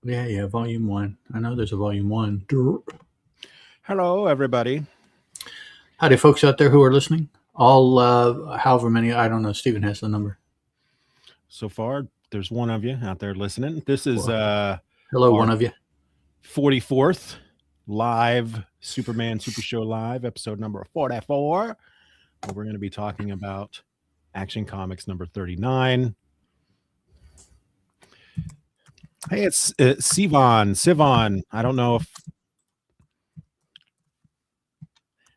Yeah, volume 1. I know there's a volume 1. Hello, everybody. Howdy, folks out there who are listening. All, however many, I don't know. Steven has the number. So far, there's one of you out there listening. This is Hello, one of you. 44th live Superman Super Show Live, episode number 44. Where we're going to be talking about Action Comics number 39. Hey, it's Sivan. I don't know if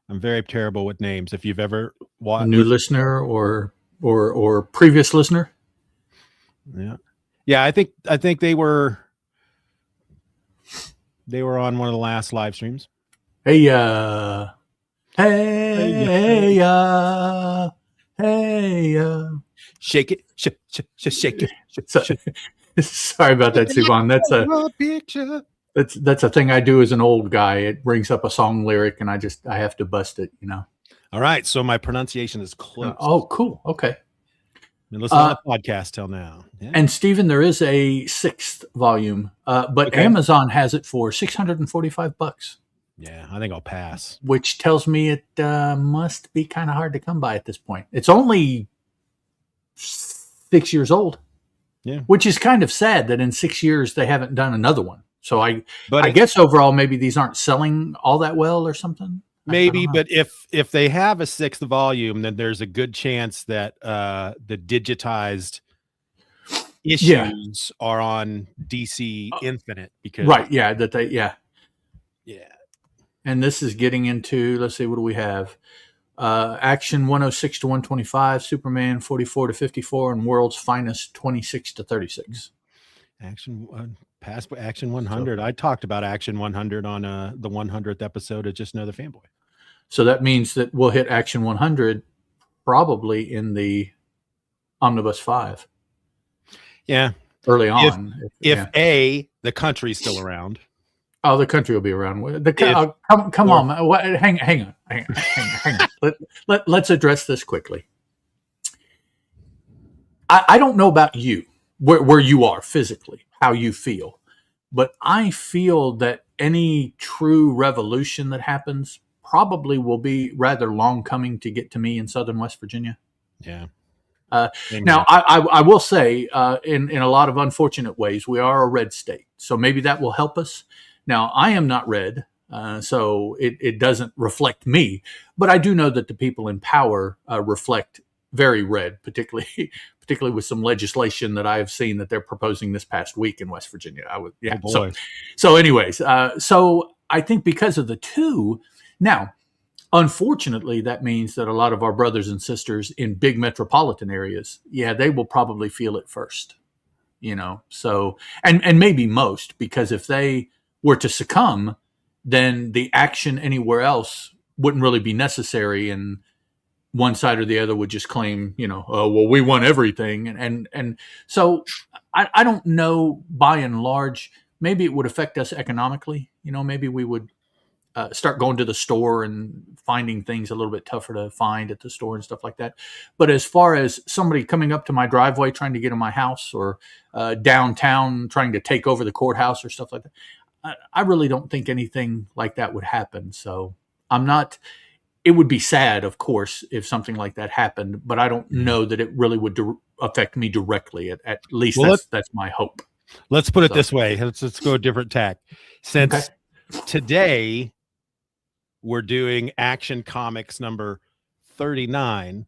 I'm very terrible with names. If you've ever watched a new listener or previous listener. Yeah. I think they were on one of the last live streams. Hey, shake it, shake it. Sorry about that, Sivan. That's a thing I do as an old guy. It brings up a song lyric, and I have to bust it, All right, so my pronunciation is close. Oh, cool. Okay. Been listening to the podcast till now. Yeah. And Steven, there is a 6th volume, but okay. Amazon has it for $645. Yeah, I think I'll pass. Which tells me it must be kind of hard to come by at this point. It's only 6 years old. Yeah. Which is kind of sad that in 6 years they haven't done another one. So I guess overall maybe these aren't selling all that well or something. Maybe, but if they have a 6th volume, then there's a good chance that the digitized issues are on DC Infinite because yeah. And this is getting into, let's see, what do we have? Action 106 to 125, Superman 44 to 54, and World's Finest 26 to 36. Past Action 100. I talked about Action 100 on the 100th episode of Just Another Fanboy. So that means that we'll hit Action 100 probably in the Omnibus 5. Yeah. Early on. If the country's still around. Oh, the country will be around. Come on. Hang on. Let's address this quickly. I don't know about you, where you are physically, how you feel. But I feel that any true revolution that happens probably will be rather long coming to get to me in southern West Virginia. Yeah. Now, I will say, in a lot of unfortunate ways, we are a red state. So maybe that will help us. Now, I am not red, so it doesn't reflect me. But I do know that the people in power reflect very red, particularly with some legislation that I have seen that they're proposing this past week in West Virginia. So anyways, so I think because of the two, now, unfortunately, that means that a lot of our brothers and sisters in big metropolitan areas, they will probably feel it first, so, and maybe most, because if they were to succumb, then the action anywhere else wouldn't really be necessary, and one side or the other would just claim, well, we want everything. And so I don't know, by and large, maybe it would affect us economically. Maybe we would start going to the store and finding things a little bit tougher to find at the store and stuff like that. But as far as somebody coming up to my driveway trying to get in my house, or downtown trying to take over the courthouse or stuff like that, I really don't think anything like that would happen. So it would be sad, of course, if something like that happened, but I don't know that it really would affect me directly. At least that's my hope. Let's put it this way. Let's go a different tack. Since today we're doing Action Comics number 39.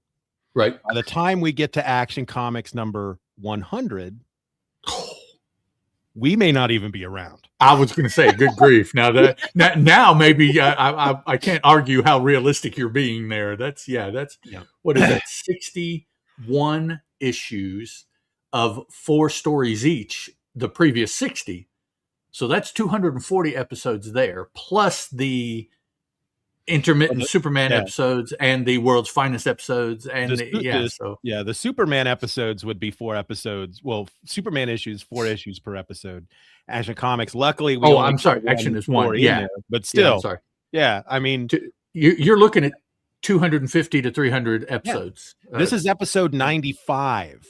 Right. By the time we get to Action Comics number 100, we may not even be around. I was going to say, good grief. Now maybe I can't argue how realistic you're being there. What is that? 61 issues of 4 stories each, the previous 60. So that's 240 episodes there, plus the intermittent Superman episodes and the World's Finest episodes. And the Superman episodes would be 4 episodes. Well, Superman issues, 4 issues per episode. Action Comics, luckily, I'm sorry. Action is 1. Yeah. There, but still, I'm sorry. Yeah. I mean, you're looking at 250 to 300 episodes. Yeah. This is episode 95.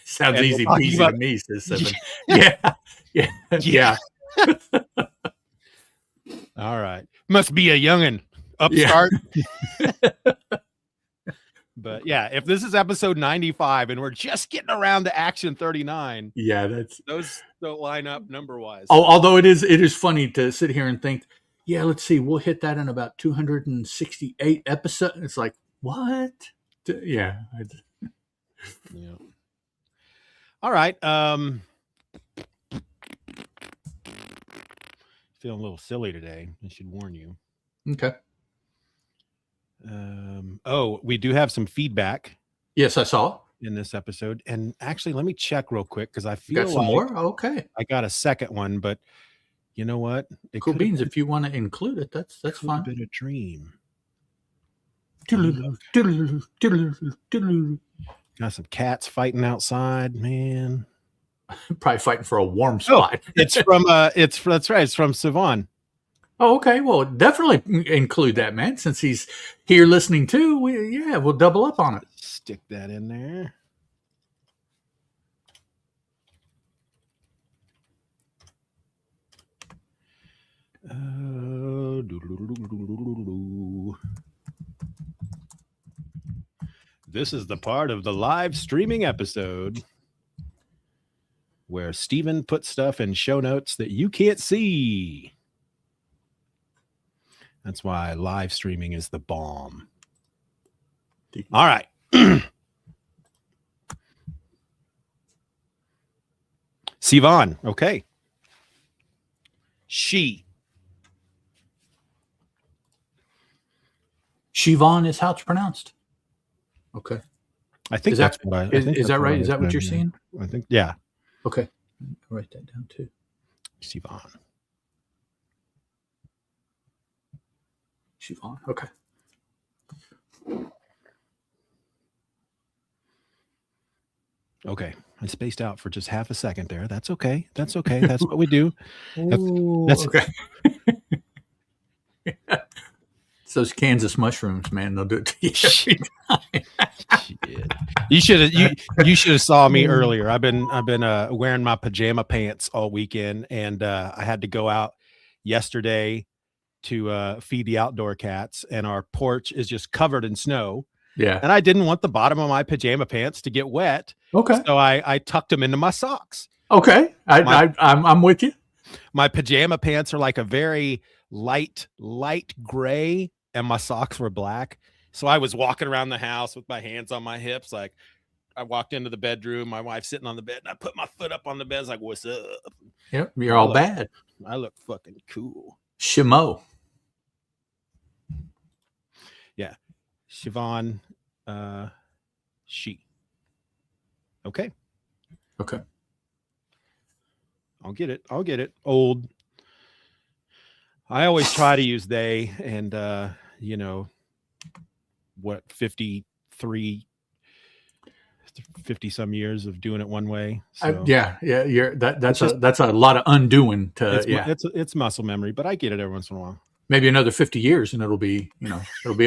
Sounds easy peasy to me, says Seven. Yeah. Yeah. All right. Must be a youngin'. Upstart. Yeah. But yeah, if this is episode 95 and we're just getting around to Action 39, Yeah, those don't line up number wise. Although it is funny to sit here and think, yeah, let's see, we'll hit that in about 268 episodes. It's like, what? Yeah. Yeah. All right. Feeling a little silly today. I should warn you. Okay. We do have some feedback. Yes, I saw in this episode. And actually, let me check real quick because I feel got some more. Okay. I got a second one, but you know what? It cool beans. If you want to include it, that's fine. Been a dream. Got some cats fighting outside, man. Probably fighting for a warm spot. It's from that's right. It's from Sivan. Oh, okay. Well, definitely include that, man. Since he's here listening too, we'll double up on it. Stick that in there. This is the part of the live streaming episode where Steven puts stuff in show notes that you can't see. That's why live streaming is the bomb. All right. Sivan. Okay. Sivan is how it's pronounced. Okay. I think is that right? Is that what you're seeing? I think, yeah. Okay. I'll write that down too. Sivan. Okay. Okay. I spaced out for just half a second there. That's okay. That's okay. That's what we do. That's okay. It's those Kansas mushrooms, man. They'll do it to you every time. You should have saw me earlier. I've been wearing my pajama pants all weekend, and I had to go out yesterday to feed the outdoor cats, and our porch is just covered in snow. Yeah. And I didn't want the bottom of my pajama pants to get wet. Okay. So I tucked them into my socks. Okay. I'm with you. My pajama pants are like a very light gray, and my socks were black. So I was walking around the house with my hands on my hips. Like, I walked into the bedroom, my wife's sitting on the bed, and I put my foot up on the bed. I was like, what's up? Yep. You're all bad. I look fucking cool. Shimo. Yeah. Sivan. She. Okay. Okay. I'll get it. Old. I always try to use they, and 50 some years of doing it one way. So. That's a lot of undoing it's muscle memory, but I get it every once in a while. Maybe another 50 years and it'll be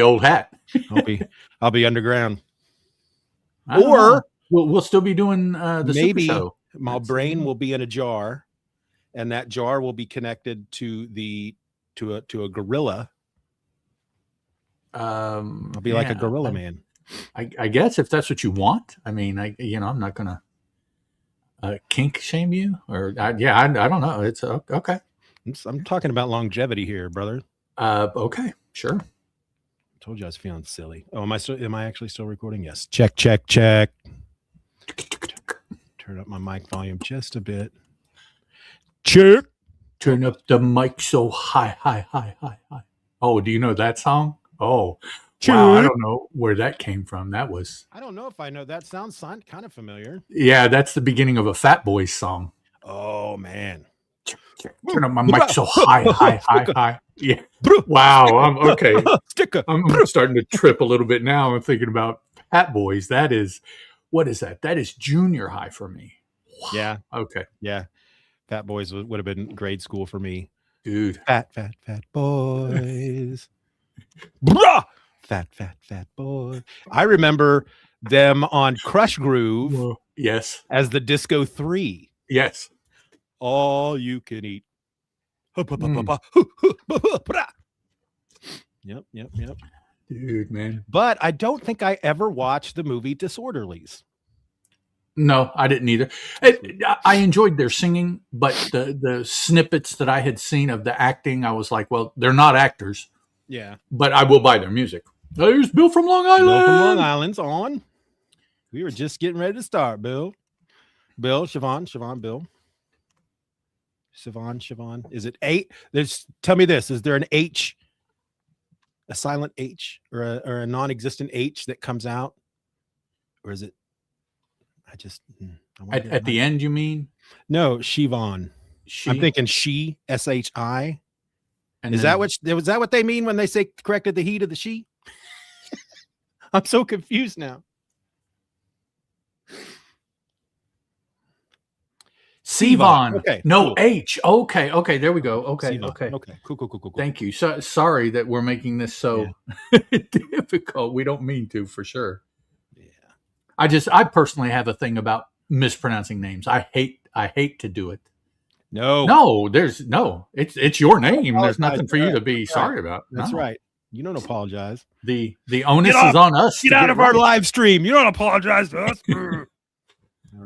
old hat. I'll be underground. Or we'll still be doing the maybe Super Show. My brain will be in a jar, and that jar will be connected to a gorilla. I'll be like a gorilla man. I guess if that's what you want. I mean, I'm not gonna kink shame you, or I don't know. It's okay. I'm talking about longevity here, brother. Okay, sure. I told you I was feeling silly. Oh, am I actually still recording? Yes. Check. Turn up my mic volume just a bit. Check. Turn up the mic so high. Oh, do you know that song? Oh, check. Wow. I don't know where that came from. I don't know if I know that. Sounds kind of familiar. Yeah, that's the beginning of a Fat Boys song. Oh, man. Turn up my mic so high. Yeah. Wow. Okay. I'm starting to trip a little bit now. I'm thinking about Fat Boys. What is that? That is junior high for me. Wow. Yeah. Okay. Yeah. Fat Boys would have been grade school for me. Dude. Fat boys. Bruh! Fat boy. I remember them on Crush Groove. Yes. As the Disco 3. Yes. all you can eat. Mm. Yep. Dude, man. But I don't think I ever watched the movie Disorderlies. No, I didn't either. I enjoyed their singing, but the snippets that I had seen of the acting, I was like, well, they're not actors, Yeah. but I will buy their music. There's Bill from Long Island. Bill from Long Island's on. We were just getting ready to start, Bill. Siobhan, Bill. Siobhan. Is it 8? Tell me this. Is there an H, a silent H, or a non-existent H that comes out? Or is it? At the end, you mean? No, Siobhan. I'm thinking she, SHI. Was that what they mean when they say corrected the he to the she? I'm so confused now. Steeven. Okay. No, cool. H. Okay. There we go. Okay. Steeven. Okay. Cool. Thank you. So sorry that we're making this so difficult. We don't mean to, for sure. Yeah. I personally have a thing about mispronouncing names. I hate to do it. No, it's your name. There's nothing for you to be sorry about. That's right. You don't apologize. The onus is on us. Get out of our live stream. You don't apologize to us. I don't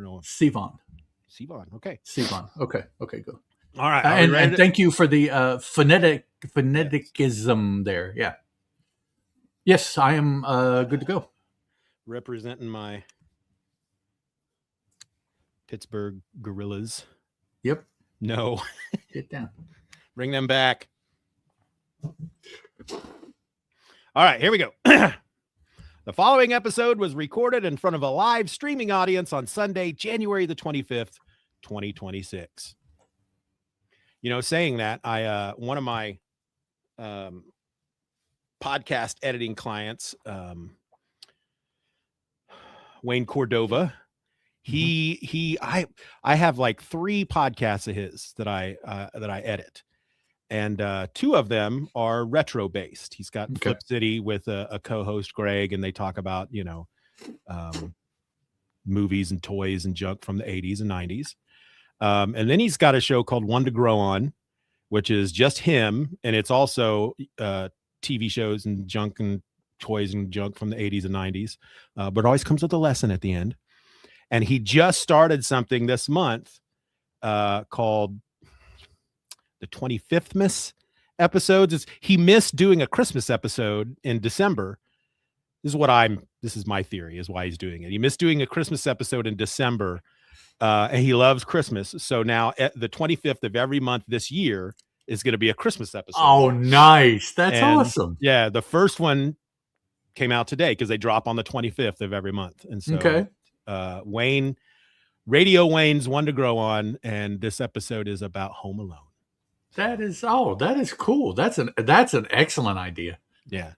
know. Steeven. Okay. Steeven. Okay, go. All right. And thank you for the phoneticism there. Yeah. Yes, I am good to go. Representing my Pittsburgh Gorillas. Yep. No. Get down. Bring them back. All right, here we go. The following episode was recorded in front of a live streaming audience on Sunday, January the 25th, 2026. You know, saying that, one of my podcast editing clients, Wayne Cordova, I have like 3 podcasts of his that I edit, and 2 of them are retro based. He's got Flip City with a co-host, Greg, and they talk about, movies and toys and junk from the 80s and 90s. And then he's got a show called One to Grow On, which is just him, and it's also TV shows and junk and toys and junk from the 80s and 90s, but it always comes with a lesson at the end. And he just started something this month called the 25th Miss episodes. He missed doing a Christmas episode in December. This is my theory is why he's doing it. He missed doing a Christmas episode in December, and he loves Christmas. So now at the 25th of every month this year is going to be a Christmas episode. Oh, nice. That's awesome. Yeah. The first one came out today because they drop on the 25th of every month. And so Radio Wayne's One to Grow On, and this episode is about Home Alone. That is cool. That's an excellent idea. Yeah.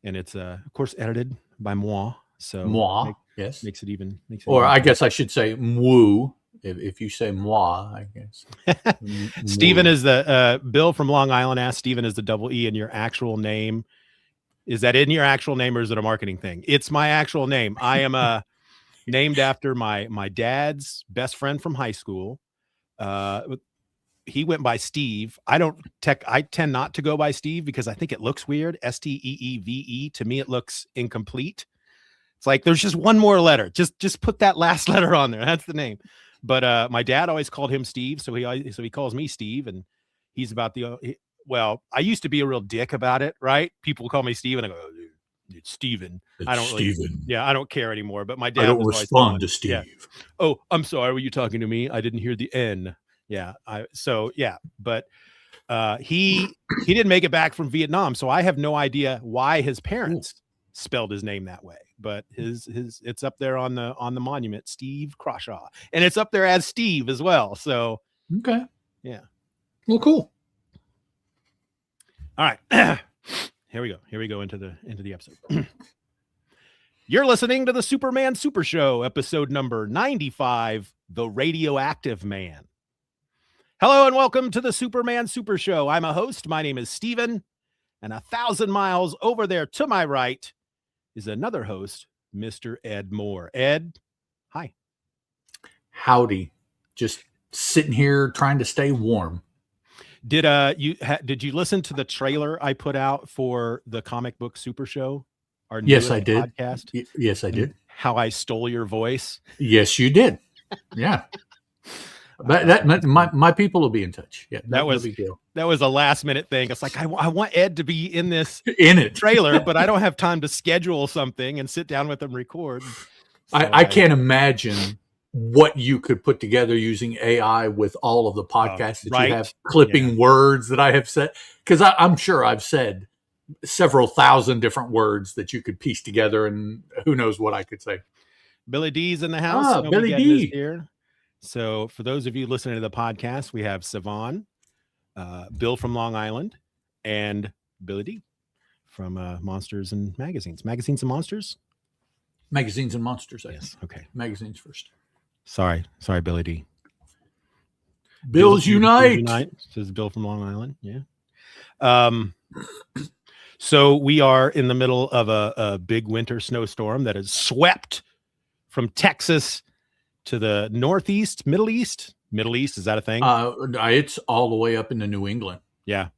And it's of course edited by moi. So yes, makes it even. I guess I should say woo. If you say moi, I guess. Steven is the Bill from Long Island asked Steven, is the double E in your actual name? Is that in your actual name, or is it a marketing thing? It's my actual name. I am named after my dad's best friend from high school. He went by Steve. I tend not to go by Steve because I think it looks weird. Steeve. To me, it looks incomplete. It's like there's just one more letter. Just put that last letter on there. That's the name. But my dad always called him Steve, so he calls me Steve, and he's about I used to be a real dick about it, right? People call me Steve, and I go, oh, dude, it's Steven. I don't care anymor. But my dad, I don't respond to Steve. Yeah. Oh, I'm sorry. Were you talking to me? I didn't hear the N. Yeah. But he didn't make it back from Vietnam, so I have no idea why his parents spelled his name that way. But it's up there on the monument, Steve Crawshaw, and it's up there as Steve as well. So okay, yeah. Well, cool. All right. Here we go into the episode. You're listening to the Superman Super Show, episode number 95, The Radioactive Man. Hello and welcome to the Superman Super Show. I'm a host. My name is Steven, and 1,000 miles over there to my right is another host, Mr. Ed Moore. Ed, hi. Howdy. Just sitting here trying to stay warm. Did did you listen to the trailer I put out for the Comic Book Super Show? Our Yes, I newest did. podcast. Yes, I And did. how I stole your voice. Yes, you did. Yeah. But my people will be in touch. Yeah, that no big deal. That was a last minute thing. It's like I want Ed to be in this trailer, but I don't have time to schedule something and sit down with him record. So I can't imagine what you could put together using AI with all of the podcasts that you have, clipping words that I have said, because I'm sure I've said several thousand different words that you could piece together, and who knows what I could say. Billy D's in the house. Billy D here. So for those of you listening to the podcast, we have Savon, Bill from Long Island, and Billy D from Monsters and Magazines. Magazines and Monsters? Magazines and Monsters. Yes. Okay. Magazines first. Sorry, Billy D. Bills Unite. Says Bill from Long Island. Yeah. So we are in the middle of a big winter snowstorm that has swept from Texas to the Northeast, Middle East. Middle East, is that a thing? It's all the way up into New England. Yeah.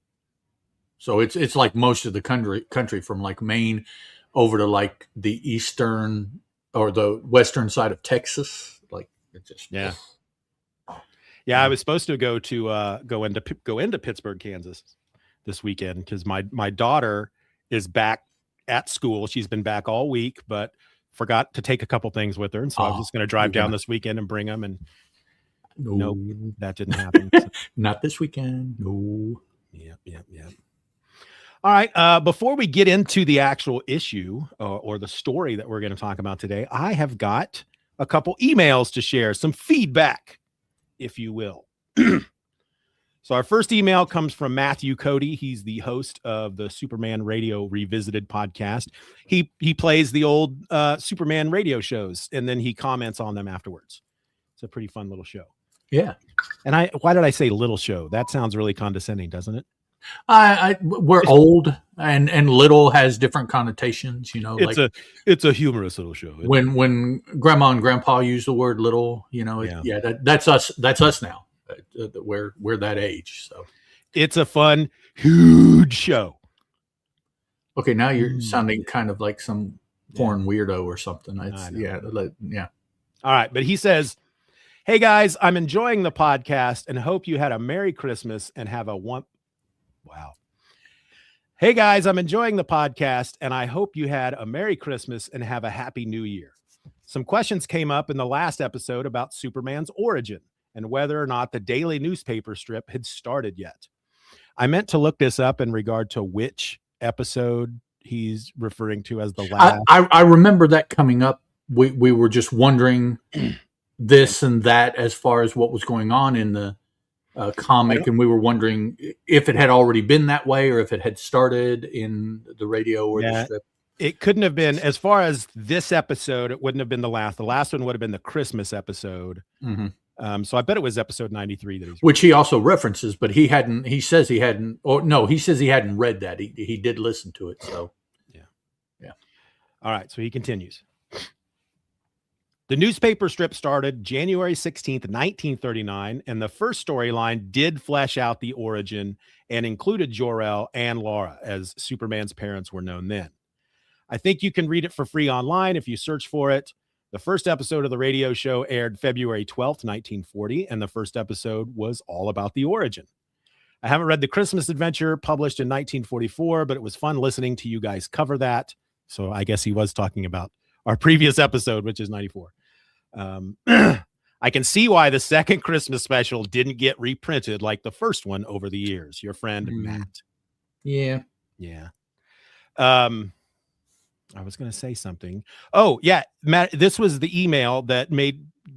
So it's like most of the country from like Maine over to like the eastern or the western side of Texas. Like it just Yeah. I was supposed to go into Pittsburgh, Kansas this weekend because my daughter is back at school. She's been back all week, but forgot to take a couple things with her, and so I was just going to drive down this weekend and bring them. And nope, that didn't happen. So. Not this weekend. No. Yep. All right. Before we get into the actual issue or the story that we're going to talk about today, I have got a couple emails to share, some feedback, if you will. So our first email comes from Matthew Cody. He's the host of the Superman Radio Revisited podcast. He plays the old Superman radio shows, and then he comments on them afterwards. It's a pretty fun little show. Yeah. And why did I say little show? That sounds really condescending, doesn't it? We're old, and little has different connotations. You know, it's a humorous little show. When Grandma and Grandpa use the word little, you know, that's us. That's us now. We're that age. So it's a fun, huge show. Okay, now you're sounding kind of like some porn weirdo or something. Yeah. All right, but he says, "Hey guys, I'm enjoying the podcast and hope you had a Merry Christmas and have a one." Wow. Hey guys, I'm enjoying the podcast and I hope you had a Merry Christmas and have a Happy New Year. Some questions came up in the last episode about Superman's origin and whether or not the daily newspaper strip had started yet. I meant to look this up in regard to which episode he's referring to as the last. I remember that coming up. We were just wondering this and that as far as what was going on in the comic, and we were wondering if it had already been that way or if it had started in the radio or the strip. It couldn't have been, as far as this episode, it wouldn't have been the last. The last one would have been the Christmas episode. Mm-hmm. So I bet it was episode 93 that which he also references, but he says he hadn't read that. He did listen to it. So yeah. All right. So he continues. The newspaper strip started January 16th, 1939, and the first storyline did flesh out the origin and included Jor-El and Laura, as Superman's parents were known then. I think you can read it for free online if you search for it. The first episode of the radio show aired February 12th, 1940, and the first episode was all about the origin. I haven't read The Christmas Adventure, published in 1944, but it was fun listening to you guys cover that. So I guess he was talking about our previous episode, which is 94. I can see why the second Christmas special didn't get reprinted like the first one over the years. Your friend, Matt. Yeah. I was going to say something. Oh, yeah, Matt, this was the email that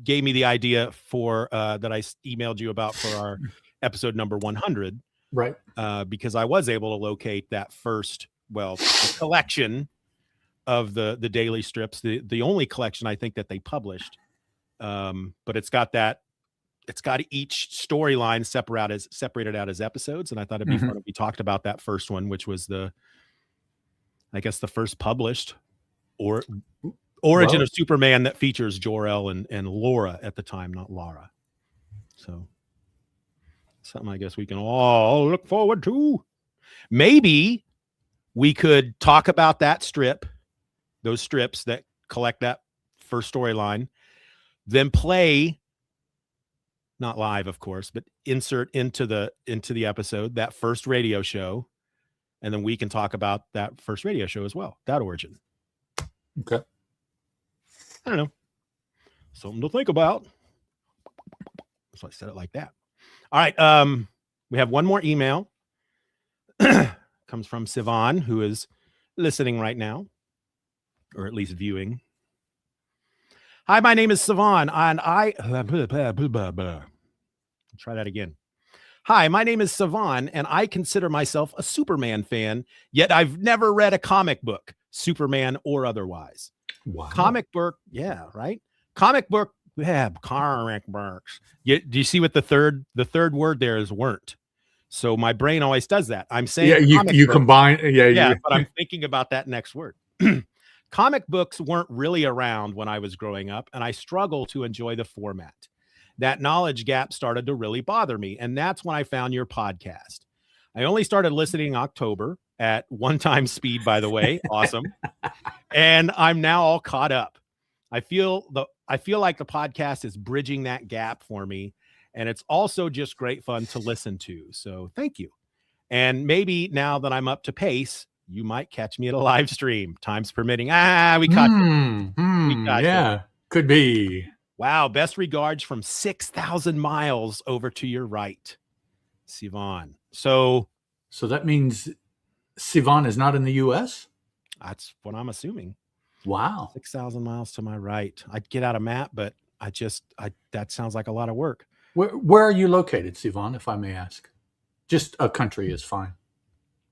gave me the idea for that I emailed you about for our episode number 100. Right. Because I was able to locate that first, collection of the daily strips, the only collection I think that they published. But it's got each storyline separated out as episodes. And I thought it'd be fun if we talked about that first one, which was the first published origin of Superman that features Jor-El and Laura at the time, not Lara. So something I guess we can all look forward to. Maybe we could talk about that strip, those strips that collect that first storyline, then play, not live, of course, but insert into the episode that first radio show, and then we can talk about that first radio show as well, that origin. Okay. I don't know. Something to think about. So I said it like that. All right. We have one more email. Comes from Sivan, who is listening right now, or at least viewing. Hi, my name is Sivan, and try that again. Hi, my name is Sivan, and I consider myself a Superman fan, yet I've never read a comic book, Superman or otherwise. Wow. Comic book, yeah, right? Comic book, yeah, comic books. Do you see what the third word there is? Weren't. So my brain always does that. I'm saying you combine, but I'm thinking about that next word. Comic books weren't really around when I was growing up, and I struggle to enjoy the format. That knowledge gap started to really bother me, and that's when I found your podcast. I only started listening in October at one-time speed, by the way. Awesome. And I'm now all caught up. I feel like the podcast is bridging that gap for me, and it's also just great fun to listen to. So thank you. And maybe now that I'm up to pace, you might catch me at a live stream, times permitting. We caught you. Yeah, could be. Wow. Best regards from 6,000 miles over to your right, Sivan. So that means Sivan is not in the U.S.? That's what I'm assuming. Wow. 6,000 miles to my right. I'd get out a map, but that sounds like a lot of work. Where are you located, Sivan, if I may ask? Just a country is fine.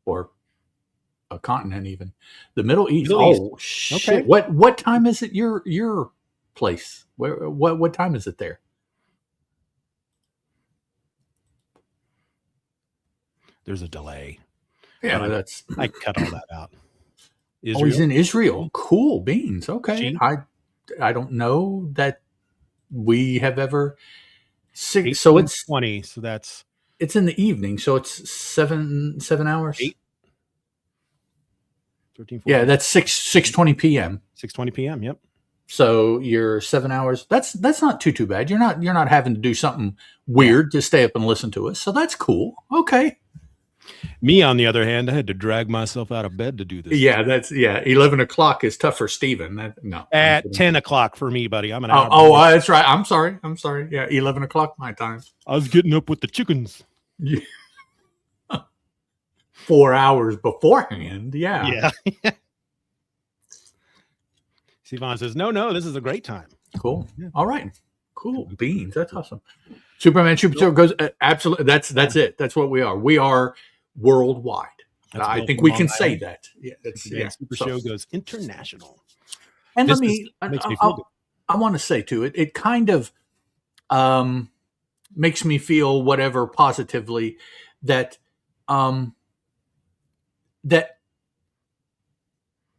Or a continent even. The Middle East. Shit. Okay. What time is it your place? What time is it there? There's a delay. Yeah, I cut all that out. Israel? Oh, he's in Israel. Cool beans. Okay. I don't know that we have ever so it's 20. So it's in the evening. So it's 7 hours. 8. 13, 14. Yeah, that's 6:20 p.m. 6:20 p.m. Yep. So you're 7 hours. That's not too bad. You're not having to do something weird to stay up and listen to us. So that's cool. Okay. Me, on the other hand, I had to drag myself out of bed to do this. Yeah, 11 o'clock is tough for Steven. At 10 o'clock for me, buddy. I'm an hour. That's right. I'm sorry. Yeah, 11 o'clock my time. I was getting up with the chickens. Yeah. 4 hours beforehand. Yeah. Yeah. Sivan says, no, this is a great time. Cool. Yeah. All right. Cool beans. That's awesome. Superman Super goes absolutely. That's it. That's what we are. We are worldwide. I think we can say that. Yeah. Super Show goes international. And I want to say too, it kind of makes me feel whatever positively that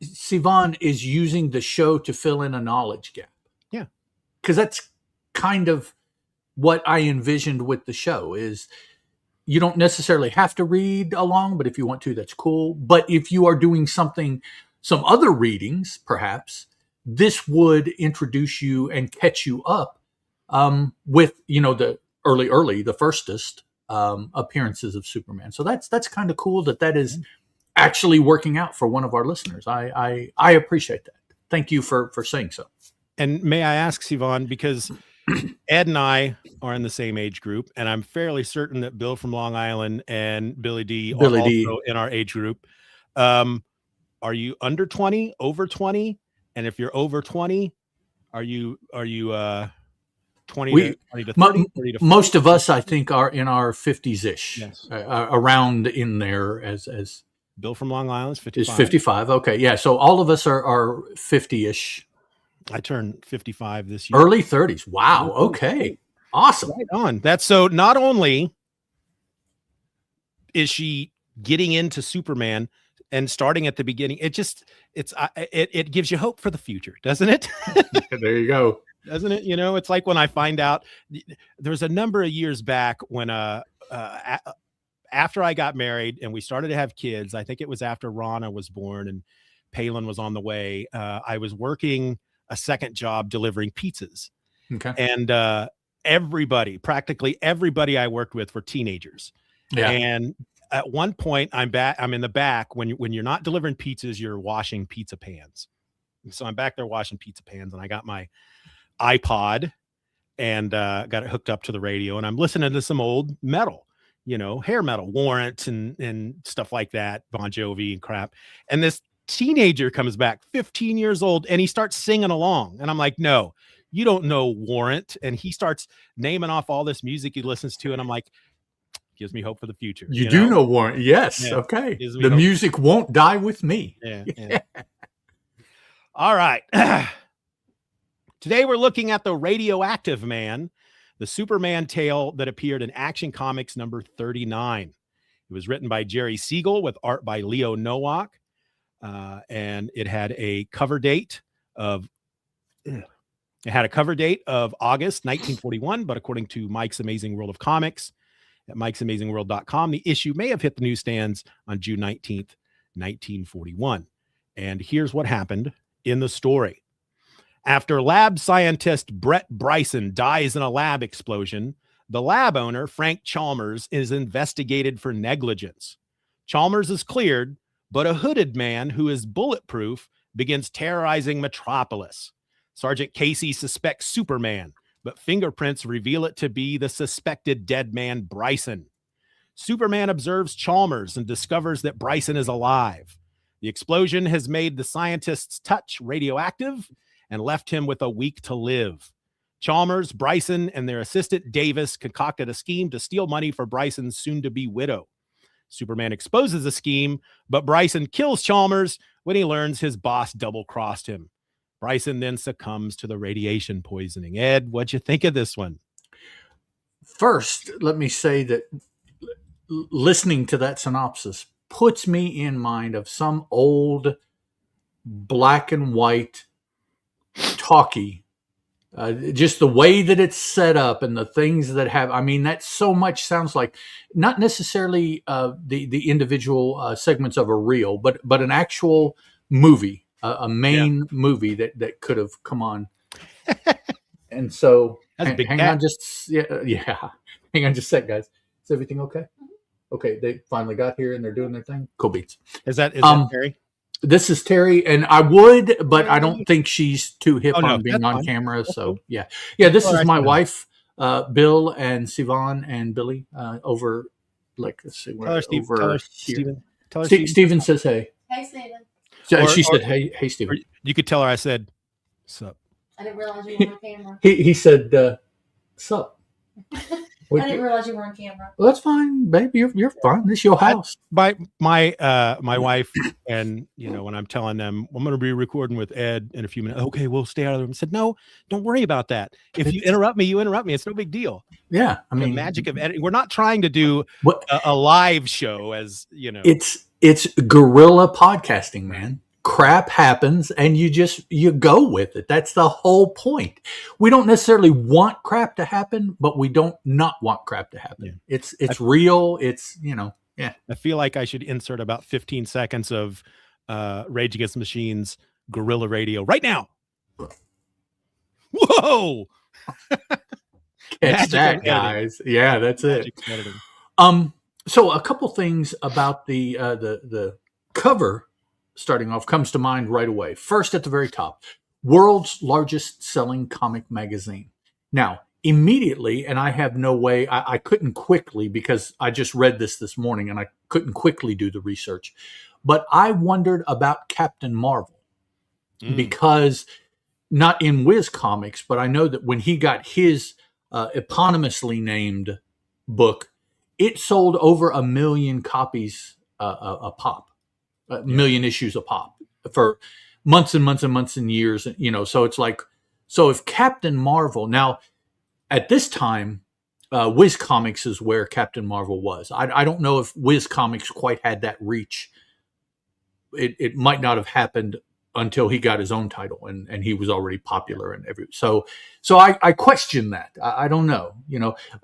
Sivan is using the show to fill in a knowledge gap. Yeah. Because that's kind of what I envisioned with the show is you don't necessarily have to read along, but if you want to, that's cool. But if you are doing some other readings, perhaps, this would introduce you and catch you up with, the the firstest appearances of Superman. So that's kind of cool that is actually working out for one of our listeners. I appreciate that. Thank you for saying so. And may I ask, Sivan, because Ed and I are in the same age group, and I'm fairly certain that Bill from Long Island and Billy D are also in our age group. Are you under 20, over 20? And if you're over 20, are you 20 to 30, 30 to 40? Most of us, I think, are in our 50s-ish. Yes. Around in there as Bill from Long Island is 55. Is 55. Okay. Yeah. So all of us are 50-ish. I turned 55 this year. Early 30s. Wow. Okay. Awesome. Right on. That's so not only is she getting into Superman and starting at the beginning, it gives you hope for the future, doesn't it? There you go. Doesn't it? It's like when I find out there was a number of years back when after I got married and we started to have kids, I think it was after Rana was born and Palin was on the way. I was working a second job delivering pizzas. Okay. And practically everybody I worked with were teenagers. Yeah. And at one point I'm in the back when you're not delivering pizzas, you're washing pizza pans. And so I'm back there washing pizza pans and I got my iPod and got it hooked up to the radio and I'm listening to some old metal, hair metal, Warrant and stuff like that, Bon Jovi and crap. And this teenager comes back, 15 years old, and he starts singing along. And I'm like, no, you don't know Warrant. And he starts naming off all this music he listens to. And I'm like, gives me hope for the future. You do know Warrant. Yes. Yeah. Okay. The music won't die with me. Yeah. All right. Today we're looking at the Radioactive Man, the Superman tale that appeared in Action Comics number 39. It was written by Jerry Siegel with art by Leo Nowak. And it had a cover date of August 1941, but according to Mike's Amazing World of Comics at mikesamazingworld.com, the issue may have hit the newsstands on June 19th, 1941. And here's what happened in the story. After lab scientist Brett Bryson dies in a lab explosion, the lab owner, Frank Chalmers, is investigated for negligence. Chalmers is cleared, but a hooded man who is bulletproof begins terrorizing Metropolis. Sergeant Casey suspects Superman, but fingerprints reveal it to be the suspected dead man, Bryson. Superman observes Chalmers and discovers that Bryson is alive. The explosion has made the scientist's touch radioactive and left him with a week to live. Chalmers, Bryson, and their assistant Davis concocted a scheme to steal money for Bryson's soon-to-be widow. Superman exposes the scheme, but Bryson kills Chalmers when he learns his boss double-crossed him. Bryson then succumbs to the radiation poisoning. Ed, what'd you think of this one? First, let me say that listening to that synopsis puts me in mind of some old black and white talkie. Just the way that it's set up and the things that have, that so much sounds like not necessarily the individual segments of a reel, but an actual movie, a main movie that could have come on. And so hang on just hang on just a sec, guys. Is everything okay? Okay, they finally got here and they're doing their thing. Cool beats. Is that Terry? This is Terry, and I would, but I don't think she's too hip on being on camera. So yeah. This is my wife, Bill and Sivan and Billy over. Like, let's see, tell her Steven. Steven says hey. Hey, Steven. She said hey, Steven. You could tell her I said, sup. I didn't realize you were on camera. He said, sup. I didn't realize you were on camera. Well, that's fine, baby. You're fine. This is your house. My wife, and when I'm telling them I'm going to be recording with Ed in a few minutes. Okay, we'll stay out of the room. I said, no, don't worry about that. If you interrupt me, you interrupt me. It's no big deal. Yeah, the magic of editing. We're not trying to do a live show, as you know. It's guerrilla podcasting, man. Crap happens and you go with it. That's the whole point. We don't necessarily want crap to happen, but we don't not want crap to happen. Yeah. It's real. It's, yeah. I feel like I should insert about 15 seconds of Rage Against the Machine's guerrilla radio right now. Whoa. Catch that, guys. Yeah, that's it. So a couple things about the cover starting off comes to mind right away. First, at the very top, world's largest selling comic magazine. Now, immediately, and I have no way, I couldn't quickly, because I just read this morning and I couldn't quickly do the research, but I wondered about Captain Marvel because not in Wiz Comics, but I know that when he got his eponymously named book, it sold over 1 million copies a pop. A million issues a pop for months and months and months and years, so it's like, so if Captain Marvel, now at this time, Wiz Comics is where Captain Marvel was. I don't know if Wiz Comics quite had that reach. It might not have happened until he got his own title, and he was already popular and so I question that. I don't know.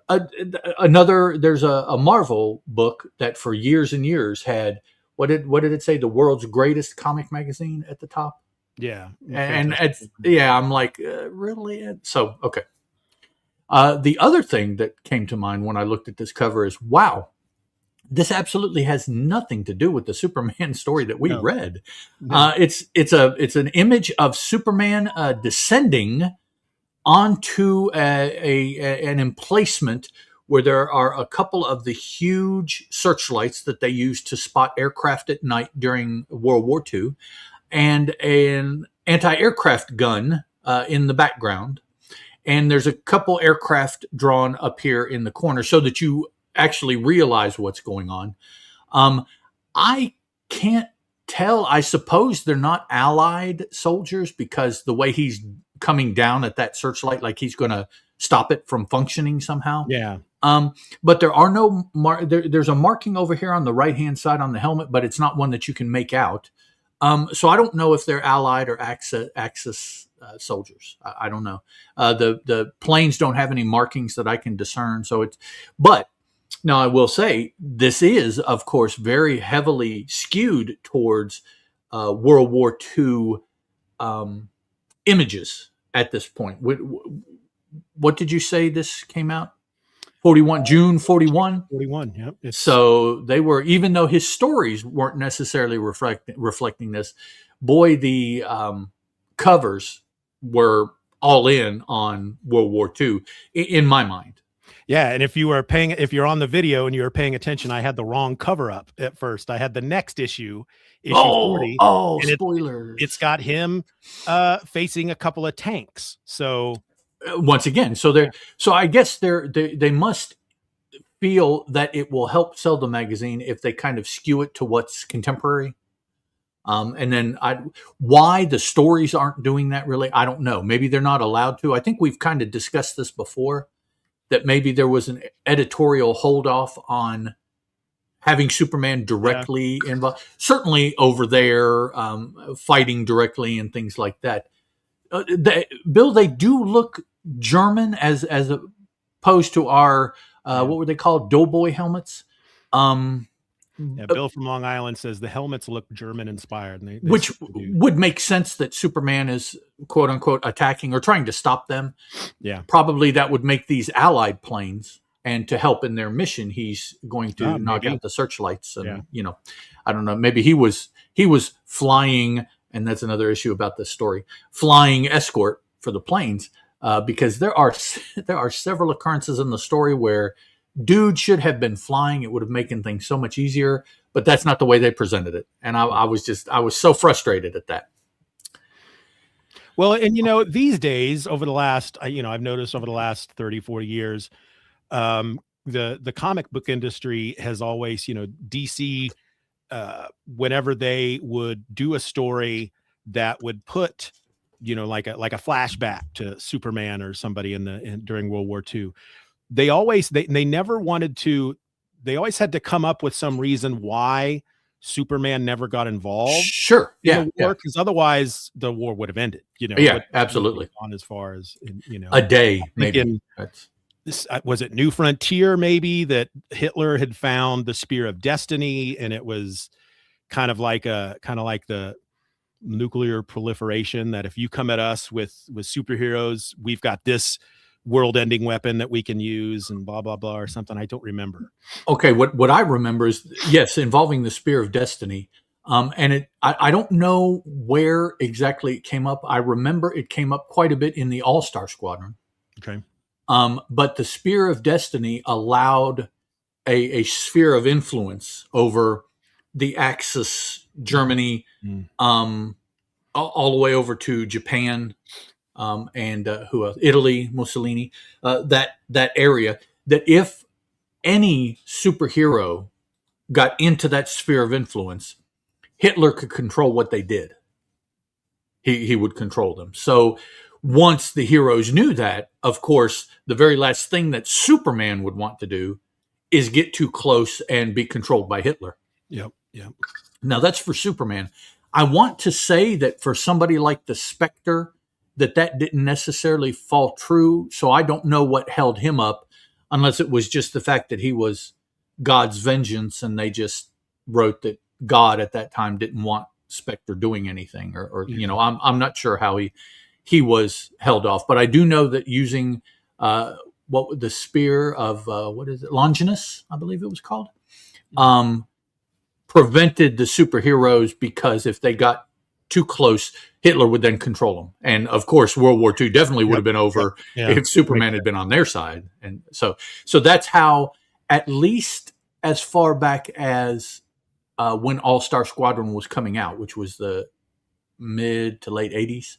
There's a Marvel book that for years and years had what did it say? The world's greatest comic magazine at the top. Yeah, and I'm like, really? So okay. The other thing that came to mind when I looked at this cover is, wow, this absolutely has nothing to do with the Superman story that we read. No. It's an image of Superman descending onto an emplacement where there are a couple of the huge searchlights that they used to spot aircraft at night during World War II, and an anti-aircraft gun in the background. And there's a couple aircraft drawn up here in the corner so that you actually realize what's going on. I can't tell. I suppose they're not Allied soldiers because the way he's coming down at that searchlight, like he's going to stop it from functioning somehow. Yeah. But there are no there's a marking over here on the right-hand side on the helmet, but it's not one that you can make out. So I don't know if they're Allied or Axis soldiers. I don't know. The planes don't have any markings that I can discern. But now I will say this is, of course, very heavily skewed towards World War II images at this point. What did you say this came out? 41, June 41? 41, yep. So they were, even though his stories weren't necessarily reflecting this, boy, the covers were all in on World War II, in my mind. Yeah, and if you're on the video and you were paying attention, I had the wrong cover up at first. I had the next issue 40. Oh, spoilers. It's got him facing a couple of tanks. So once again, so I guess they must feel that it will help sell the magazine if they kind of skew it to what's contemporary. And then why the stories aren't doing that, really, I don't know. Maybe they're not allowed to. I think we've kind of discussed this before, that maybe there was an editorial hold off on having Superman directly involved. Certainly over there, fighting directly and things like that. Bill, they do look German as opposed to our what were they called, doughboy helmets. Bill from Long Island says the helmets look German inspired, and which would make sense that Superman is quote unquote attacking or trying to stop them. Yeah, probably that would make these Allied planes, and to help in their mission, he's going to knock out the searchlights. And I don't know. Maybe he was flying. And that's another issue about this story, flying escort for the planes, because there are several occurrences in the story where dude should have been flying. It would have made things so much easier, but that's not the way they presented it. And I was so frustrated at that. Well, and these days, over the last, I've noticed over the last 30, 40 years, the comic book industry has always, DC, whenever they would do a story that would put, like a flashback to Superman or somebody during World War II, they always had to come up with some reason why Superman never got involved. Sure. Yeah. Because otherwise the war would have ended, Yeah, absolutely. On as far as, a day, maybe. This was it New Frontier, maybe, that Hitler had found the Spear of Destiny, and it was kind of like the nuclear proliferation, that if you come at us with superheroes, we've got this world-ending weapon that we can use, and blah blah blah, or something. I don't remember. Okay, what I remember is, yes, involving the Spear of Destiny, and I don't know where exactly it came up. I remember it came up quite a bit in the All-Star Squadron. Okay. But the Spear of Destiny allowed a sphere of influence over the Axis, Germany, all the way over to Japan, and who else? Italy, Mussolini, that area. That if any superhero got into that sphere of influence, Hitler could control what they did. He would control them. So once the heroes knew that, of course, the very last thing that Superman would want to do is get too close and be controlled by Hitler. Yep. Now that's for Superman. I want to say that for somebody like the Spectre, that didn't necessarily fall true. So I don't know what held him up, unless it was just the fact that he was God's vengeance, and they just wrote that God at that time didn't want Spectre doing anything, or I'm not sure how he was held off, but I do know that using what the spear of what is it, Longinus, I believe it was called, prevented the superheroes, because if they got too close, Hitler would then control them. And of course, World War II definitely would have been over if Superman had been on their side. And so that's how, at least as far back as when All-Star Squadron was coming out, which was the mid to late 80s,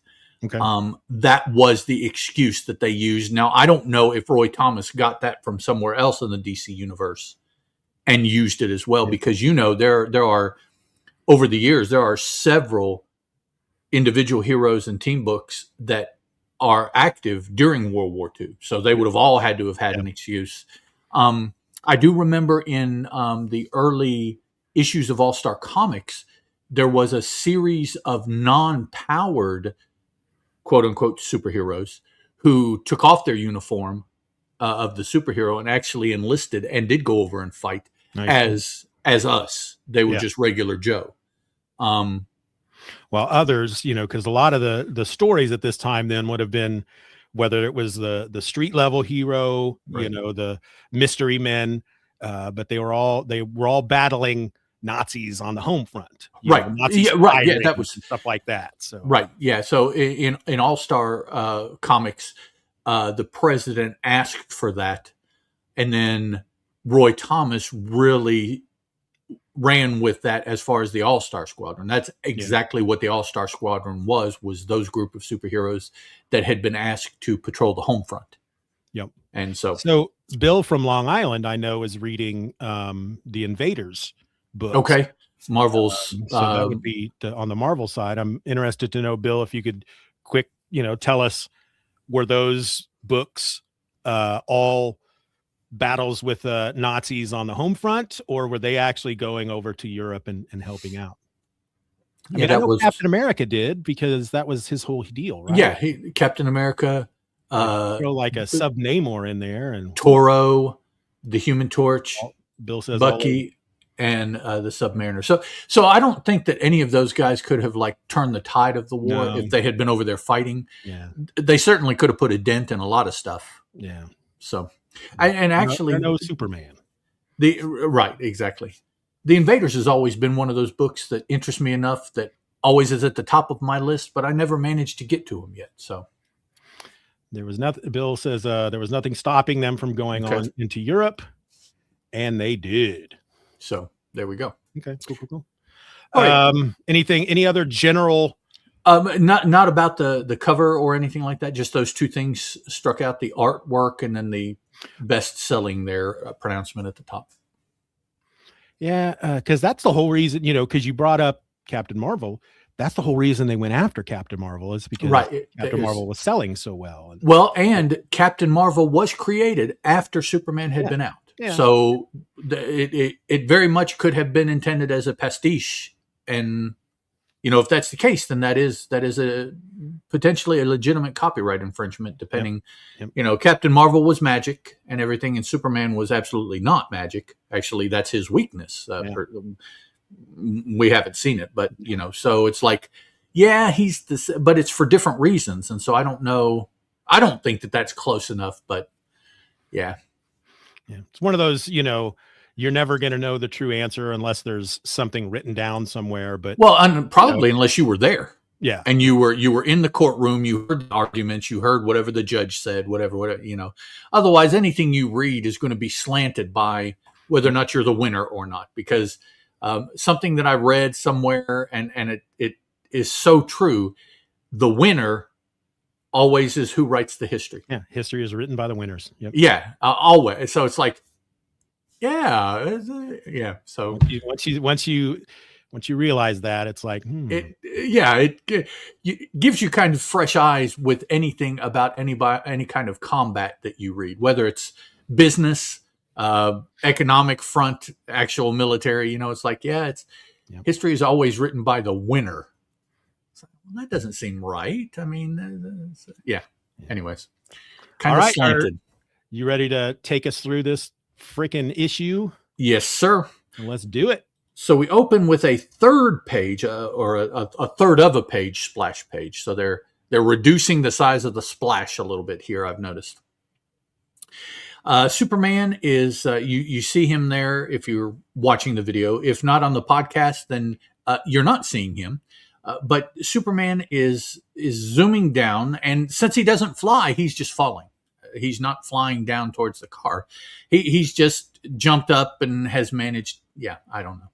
that was the excuse that they used. Now, I don't know if Roy Thomas got that from somewhere else in the DC universe and used it as well, because there are, over the years, there are several individual heroes and team books that are active during World War II. So they would have all had to have had an excuse. I do remember in the early issues of All-Star Comics, there was a series of non-powered, quote-unquote, superheroes who took off their uniform of the superhero and actually enlisted and did go over and fight as us. They were just regular Joe. While others, because a lot of the stories at this time then would have been, whether it was the street level hero, the mystery men, but they were all battling Nazis on the home front, Nazis, that was stuff like that. So So in All-Star Comics, the president asked for that, and then Roy Thomas really ran with that as far as the All-Star Squadron. That's exactly what the All-Star Squadron was those group of superheroes that had been asked to patrol the home front. Yep. And so Bill from Long Island, I know, is reading the Invaders book. Okay. Marvel's. So that would be on the Marvel side. I'm interested to know, Bill, if you could quick, tell us, were those books all battles with Nazis on the home front, or were they actually going over to Europe and helping out? I know Captain America did, because that was his whole deal, right? Yeah, Captain America. Throw like a sub Namor in there, and Toro, the Human Torch, Bill says Bucky, and the Submariner. So I don't think that any of those guys could have turned the tide of the war if they had been over there fighting. Yeah, they certainly could have put a dent in a lot of stuff. Yeah. So, and actually, no Superman. Right, exactly. The Invaders has always been one of those books that interests me enough that always is at the top of my list, but I never managed to get to them yet. So. There was nothing. Bill says there was nothing stopping them from going on into Europe, and they did. So there we go. Okay, cool. Any other general? Not about the cover or anything like that. Just those two things struck out: the artwork and then the best-selling pronouncement at the top. Yeah, because that's the whole reason. Because you brought up Captain Marvel. That's the whole reason they went after Captain Marvel, is because Captain Marvel was selling so well. And Captain Marvel was created after Superman had been out. Yeah. So it very much could have been intended as a pastiche. And, if that's the case, then that is a potentially a legitimate copyright infringement, depending. Yep. Captain Marvel was magic and everything, and Superman was absolutely not magic. Actually, that's his weakness. We haven't seen it, but so it's he's this, but it's for different reasons, and so I don't know. I don't think that that's close enough, but it's one of those. You're never going to know the true answer unless there's something written down somewhere. But probably unless you were there, and you were in the courtroom, you heard the arguments, you heard whatever the judge said, whatever. Otherwise, anything you read is going to be slanted by whether or not you're the winner or not, because. Something that I read somewhere, and it is so true. The winner always is who writes the history. Yeah, history is written by the winners. Yep. Yeah, always. So it's So once you realize that, it's like it gives you kind of fresh eyes with anything about any kind of combat that you read, whether it's business. Economic front, actual military, it's Yep. History is always written by the winner. Well, that doesn't seem right. I mean, yeah. Anyways, kind All of right, slanted. You ready to take us through this freaking issue? Yes, sir. Let's do it. So we open with a third page, or a third of a page splash page. So they're reducing the size of the splash a little bit here, I've noticed. Superman is, you see him there if you're watching the video. If not on the podcast, then you're not seeing him. But Superman is zooming down, and since he doesn't fly, he's just falling. He's not flying down towards the car. He's just jumped up and has managed. Yeah, I don't know.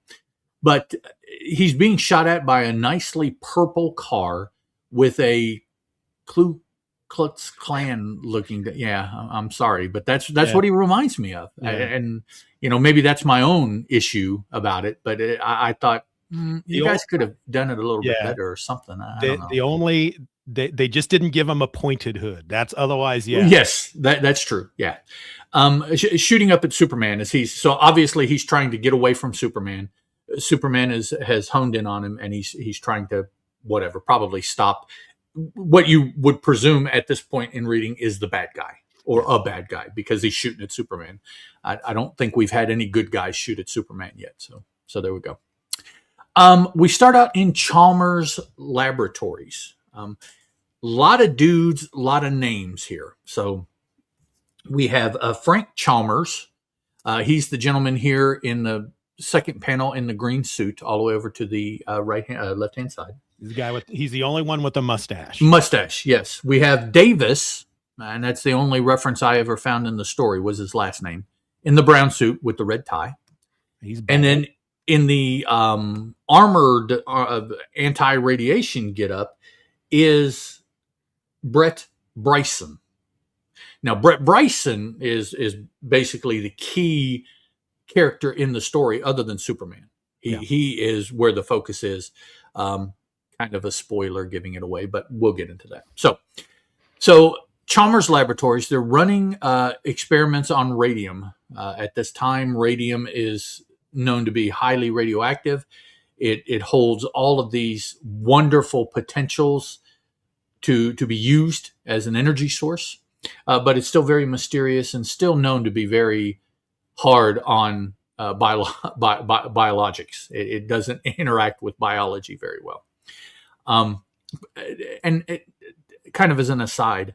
But he's being shot at by a nicely purple car with a Ku Klux Klan looking. Yeah, I'm sorry, but that's what he reminds me of. Yeah. And maybe that's my own issue about it. But I thought you guys could have done it a little bit better or something. I don't know. They just didn't give him a pointed hood. That's otherwise, yeah. Yes, that's true. Yeah. Shooting up at Superman so obviously he's trying to get away from Superman. Superman has honed in on him, and he's trying to probably stop what you would presume at this point in reading is the bad guy or a bad guy, because he's shooting at Superman. I don't think we've had any good guys shoot at Superman yet. So there we go. We start out in Chalmers Laboratories. Lot of dudes, a lot of names here. So we have Frank Chalmers. He's the gentleman here in the second panel in the green suit, all the way over to the left hand side. He's the only one with a mustache. Mustache, yes. We have Davis, and that's the only reference I ever found in the story was his last name, in the brown suit with the red tie. And then in the armored anti-radiation getup is Brett Bryson. Now, Brett Bryson is basically the key character in the story other than Superman. He is where the focus is. Kind of a spoiler giving it away, but we'll get into that. So Chalmers Laboratories, they're running experiments on radium. At this time, radium is known to be highly radioactive. It holds all of these wonderful potentials to be used as an energy source, but it's still very mysterious and still known to be very hard on biologics. It doesn't interact with biology very well. And kind of as an aside,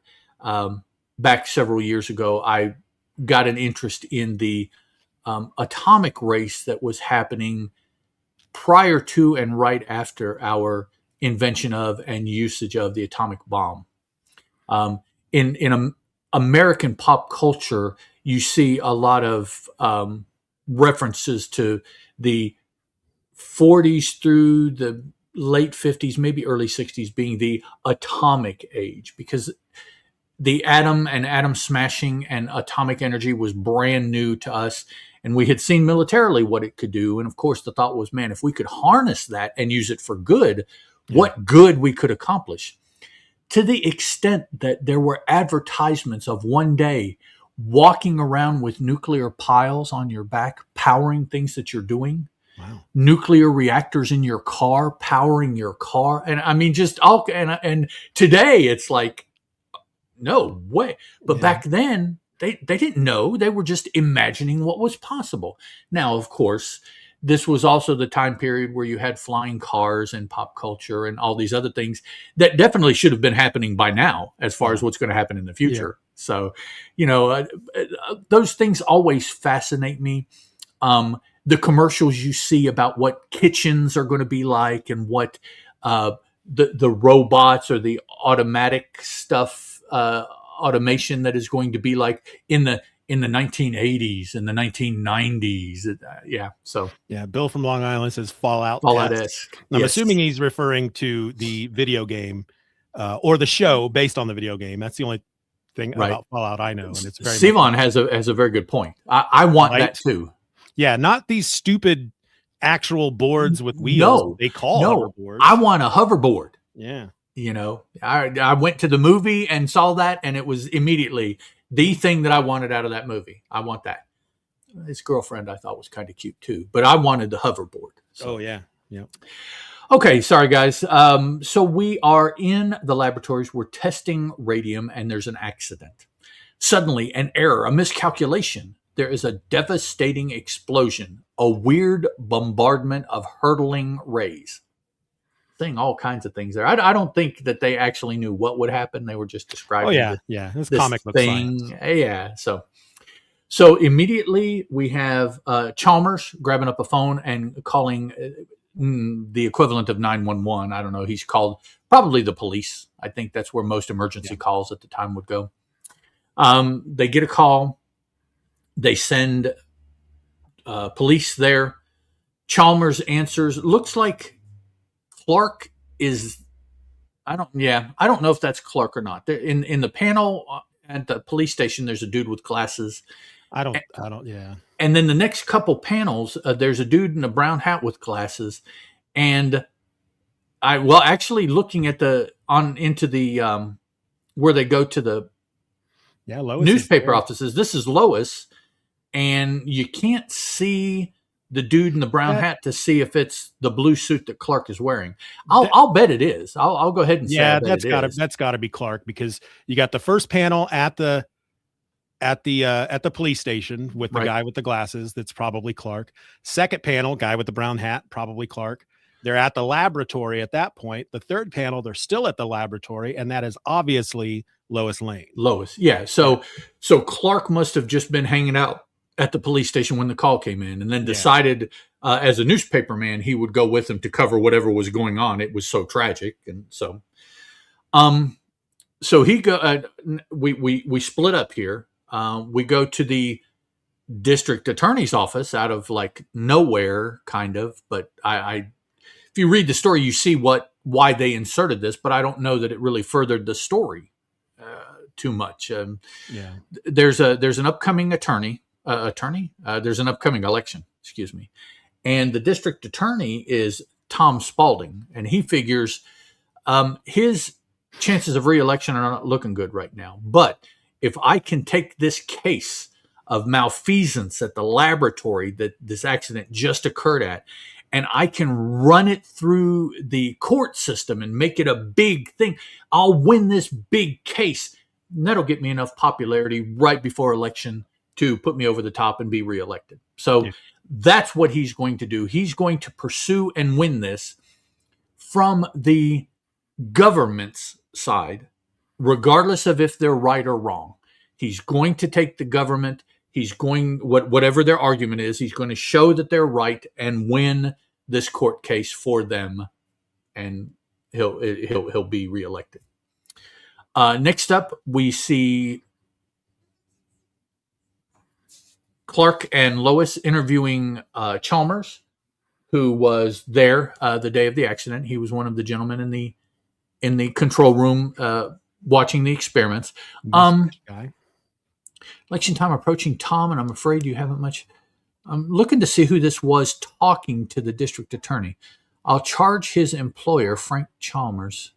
back several years ago, I got an interest in the atomic race that was happening prior to and right after our invention of and usage of the atomic bomb. In American pop culture, you see a lot of references to the 40s through the late 50s, maybe early 60s being the atomic age, because the atom and atom smashing and atomic energy was brand new to us. And we had seen militarily what it could do. And of course, the thought was, man, if we could harness that and use it for good, what good we could accomplish. To the extent that there were advertisements of one day walking around with nuclear piles on your back, powering things that you're doing. Wow. Nuclear reactors in your car, powering your car. And I mean, just all, and today it's like, no way. But back then, they didn't know. They were just imagining what was possible. Now, of course, this was also the time period where you had flying cars and pop culture and all these other things that definitely should have been happening by now as far as what's going to happen in the future. Yeah. So, those things always fascinate me. The commercials you see about what kitchens are going to be like and what the robots or the automatic stuff, automation that is going to be like in the 1980s and the 1990s. Bill from Long Island says Fallout-esque. I'm assuming he's referring to the video game or the show based on the video game. That's the only thing about Fallout I know. And it's very Steven has a very good point. I want that too. Yeah, not these stupid actual boards with wheels. No, they call hoverboards. I want a hoverboard. Yeah. I went to the movie and saw that, and it was immediately the thing that I wanted out of that movie. I want that. His girlfriend I thought was kind of cute too, but I wanted the hoverboard. So, oh yeah. Yep. Okay, sorry guys. So we are in the laboratories. We're testing radium, and there's an accident. Suddenly, an error, a miscalculation. There is a devastating explosion, a weird bombardment of hurtling rays. Saying all kinds of things there. I don't think that they actually knew what would happen. They were just describing. Oh yeah, yeah. It's comic book thing. science. Yeah. So immediately we have Chalmers grabbing up a phone and calling the equivalent of 911. I don't know. He's called probably the police. I think that's where most emergency calls at the time would go. They get a call. They send police there. Chalmers answers. Looks like Clark is. I don't know if that's Clark or not. In the panel at the police station, there's a dude with glasses. Yeah. And then the next couple panels, there's a dude in a brown hat with glasses, and actually looking at into the where they go to the Lois newspaper offices. This is Lois, and you can't see the dude in the brown hat to see if it's the blue suit that Clark is wearing. I'll bet it is. I'll go ahead and say that's gotta be Clark, because you got the first panel at the police station with the guy with the glasses. That's probably Clark. Second panel, guy with the brown hat, probably Clark. They're at the laboratory at that point. The third panel, they're still at the laboratory, and that is obviously Lois Lane. Lois, yeah. So Clark must have just been hanging out at the police station when the call came in, and then decided as a newspaper man he would go with them to cover whatever was going on. It was so tragic, and so he go. We split up here. We go to the district attorney's office out of like nowhere, kind of. But if you read the story, you see why they inserted this, but I don't know that it really furthered the story too much. There's an upcoming there's an upcoming election, excuse me. And the district attorney is Tom Spaulding, and he figures his chances of re-election are not looking good right now. But if I can take this case of malfeasance at the laboratory that this accident just occurred at, and I can run it through the court system and make it a big thing, I'll win this big case. And that'll get me enough popularity right before election to put me over the top and be reelected. So that's what he's going to do. He's going to pursue and win this from the government's side, regardless of if they're right or wrong. He's going to take the government. He's going, whatever their argument is, he's going to show that they're right and win this court case for them, and he'll be reelected. Next up, we see Clark and Lois interviewing Chalmers, who was there the day of the accident. He was one of the gentlemen in the control room watching the experiments. Election time approaching, Tom, and I'm afraid you haven't much. I'm looking to see who this was talking to the district attorney. I'll charge his employer, Frank Chalmers.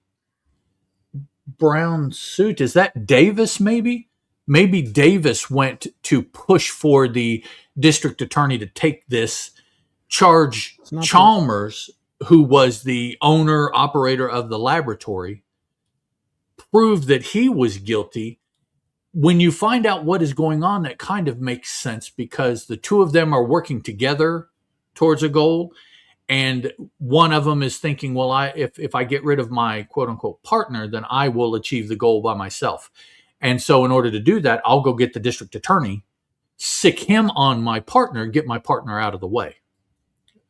Brown suit. Is that Davis, maybe? Maybe Davis went to push for the district attorney to take this charge. Chalmers, who was the owner, operator of the laboratory, proved that he was guilty. When you find out what is going on, that kind of makes sense, because the two of them are working together towards a goal. And one of them is thinking, well, if I get rid of my quote unquote partner, then I will achieve the goal by myself. And so in order to do that, I'll go get the district attorney, sick him on my partner, get my partner out of the way.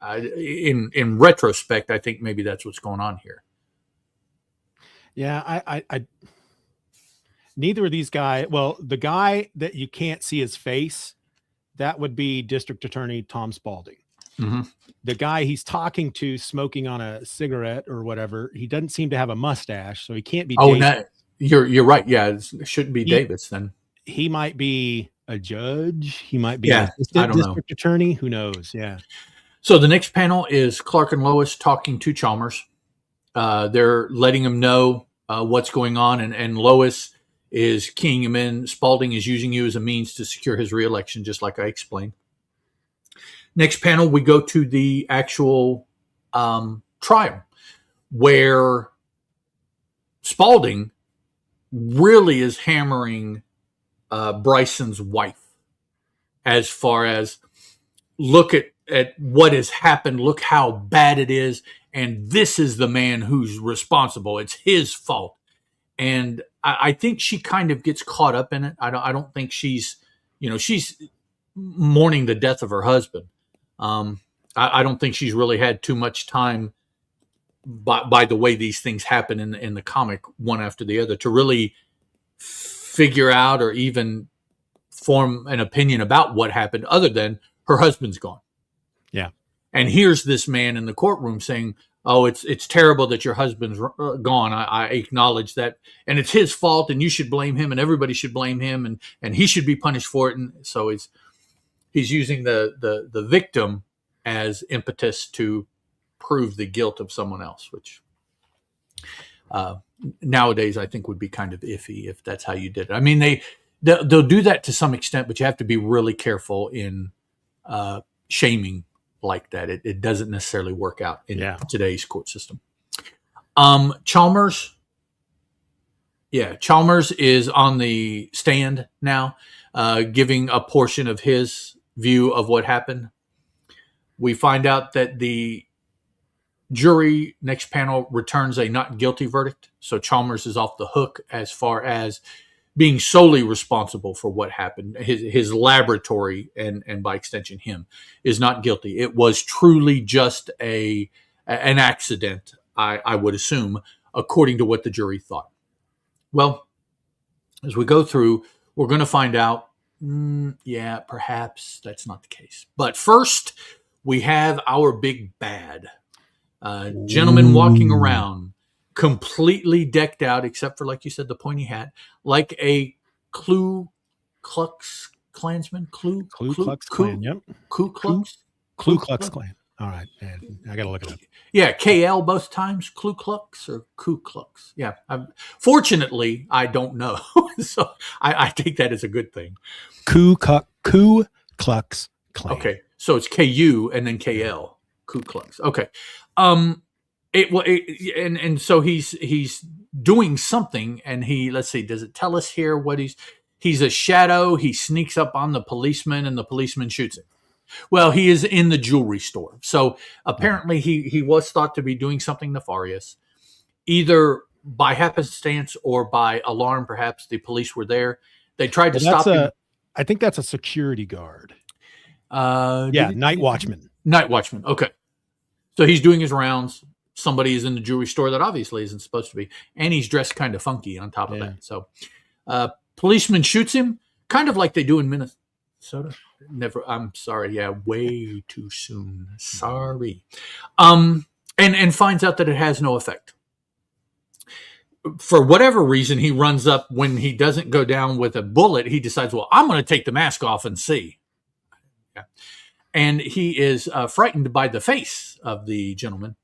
In retrospect, I think maybe that's what's going on here. Yeah, I neither of these guys. Well, the guy that you can't see his face, that would be District Attorney Tom Spaulding. Mm-hmm. The guy he's talking to, smoking on a cigarette or whatever, he doesn't seem to have a mustache, so he can't be. Oh, no, you're right. Yeah, it shouldn't be Davis then. He might be a judge. He might be I don't district attorney. Who knows? Yeah. So the next panel is Clark and Lois talking to Chalmers. They're letting him know what's going on, and Lois is keying him in. Spaulding is using you as a means to secure his reelection, just like I explained. Next panel, we go to the actual trial where Spaulding really is hammering Bryson's wife as far as look at what has happened, look how bad it is, and this is the man who's responsible. It's his fault. And I think she kind of gets caught up in it. I don't think she's mourning the death of her husband. I don't think she's really had too much time by the way these things happen in the comic one after the other to really figure out or even form an opinion about what happened other than her husband's gone. Yeah. And here's this man in the courtroom saying, oh, it's terrible that your husband's gone. I acknowledge that. And it's his fault and you should blame him and everybody should blame him and he should be punished for it. And so he's using the victim as impetus to prove the guilt of someone else, which nowadays I think would be kind of iffy if that's how you did it. I mean, they'll do that to some extent, but you have to be really careful in shaming like that. It doesn't necessarily work out in today's court system. Chalmers is on the stand now, giving a portion of his view of what happened. We find out that the jury next panel returns a not guilty verdict. So Chalmers is off the hook as far as being solely responsible for what happened. His laboratory and by extension him is not guilty. It was truly just an accident, I would assume, according to what the jury thought. Well, as we go through, we're going to find out, perhaps that's not the case. But first, we have our big bad. Gentleman walking around completely decked out, except for, like you said, the pointy hat, like a Ku Klux Klansman. Ku Klux Klan, yep. Ku Klux Klan. All right, man. I got to look it up. Yeah, KL both times, Ku Klux or Ku Klux. Yeah. Fortunately, I don't know. So I take that as a good thing. Ku Klux Klan. Okay. So it's KU and then KL. Ku Klux. Okay. And so he's doing something, and let's see, does it tell us here what he's a shadow? He sneaks up on the policeman, and the policeman shoots him. Well, he is in the jewelry store, so apparently he was thought to be doing something nefarious, either by happenstance or by alarm. Perhaps the police were there. They tried to stop him. I think that's a security guard. Night watchman. Night watchman. Okay. So he's doing his rounds. Somebody is in the jewelry store that obviously isn't supposed to be. And he's dressed kind of funky on top of that. So policeman shoots him, kind of like they do in Minnesota. I'm sorry. Yeah, way too soon. Sorry. And finds out that it has no effect. For whatever reason, he runs up. When he doesn't go down with a bullet, he decides, well, I'm going to take the mask off and see. Yeah. And he is frightened by the face of the gentleman.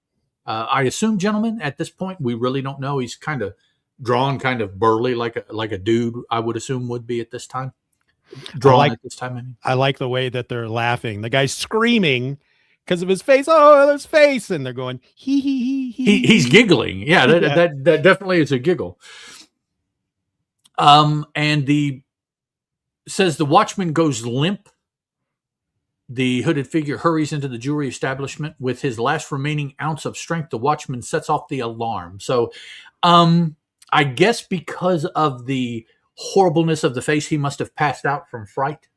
I assume gentleman at this point. We really don't know. He's kind of drawn, kind of burly, like a dude. I would assume would be at this time. Drawn at this time. I mean, I like the way that they're laughing. The guy's screaming because of his face. Oh, his face, and they're going he. He's giggling. Yeah, that definitely is a giggle. And says the watchman goes limp. The hooded figure hurries into the jewelry establishment. With his last remaining ounce of strength, the watchman sets off the alarm. So I guess because of the horribleness of the face, he must have passed out from fright.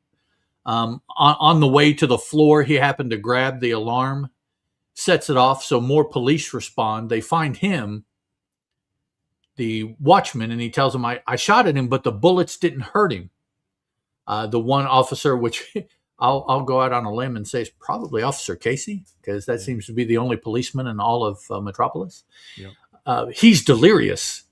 On the way to the floor, he happened to grab the alarm, sets it off, so more police respond. They find him, the watchman, and he tells them, I shot at him, but the bullets didn't hurt him. The one officer, which... I'll go out on a limb and say it's probably Officer Casey, because that seems to be the only policeman in all of Metropolis. Yep. He's delirious,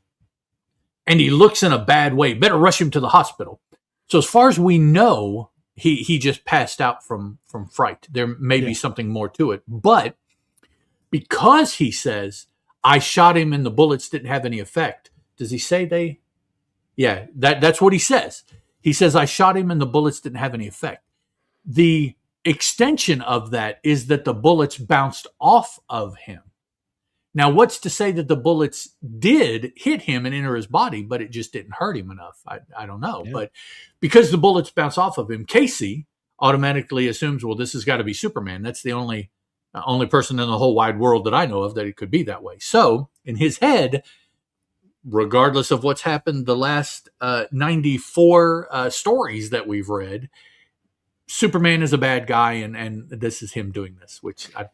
and he looks in a bad way. Better rush him to the hospital. So as far as we know, he just passed out from fright. There may be something more to it. But because he says, I shot him and the bullets didn't have any effect, does he say they? Yeah, that's what he says. He says, I shot him and the bullets didn't have any effect. The extension of that is that the bullets bounced off of him. Now, what's to say that the bullets did hit him and enter his body, but it just didn't hurt him enough? I don't know. Yeah. But because the bullets bounce off of him, Casey automatically assumes, well, this has got to be Superman. That's the only person in the whole wide world that I know of that it could be that way. So in his head, regardless of what's happened the last 94 stories that we've read, Superman is a bad guy, and this is him doing this, which I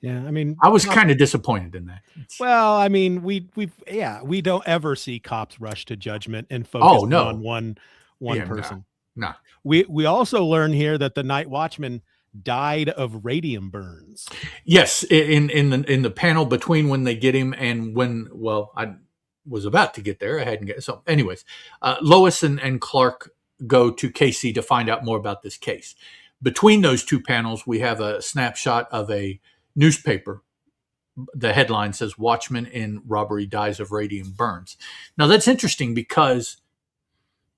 was kind of disappointed in that. Well, I mean, we don't ever see cops rush to judgment and focus on one person. No. We also learn here that the night watchman died of radium burns. Yes, in the panel between when they get him and when, well, I was about to get there. I hadn't get so. Anyways, Lois and Clark go to Casey to find out more about this case. Between those two panels, we have a snapshot of a newspaper. The headline says, "Watchman in robbery dies of radium burns." Now, that's interesting because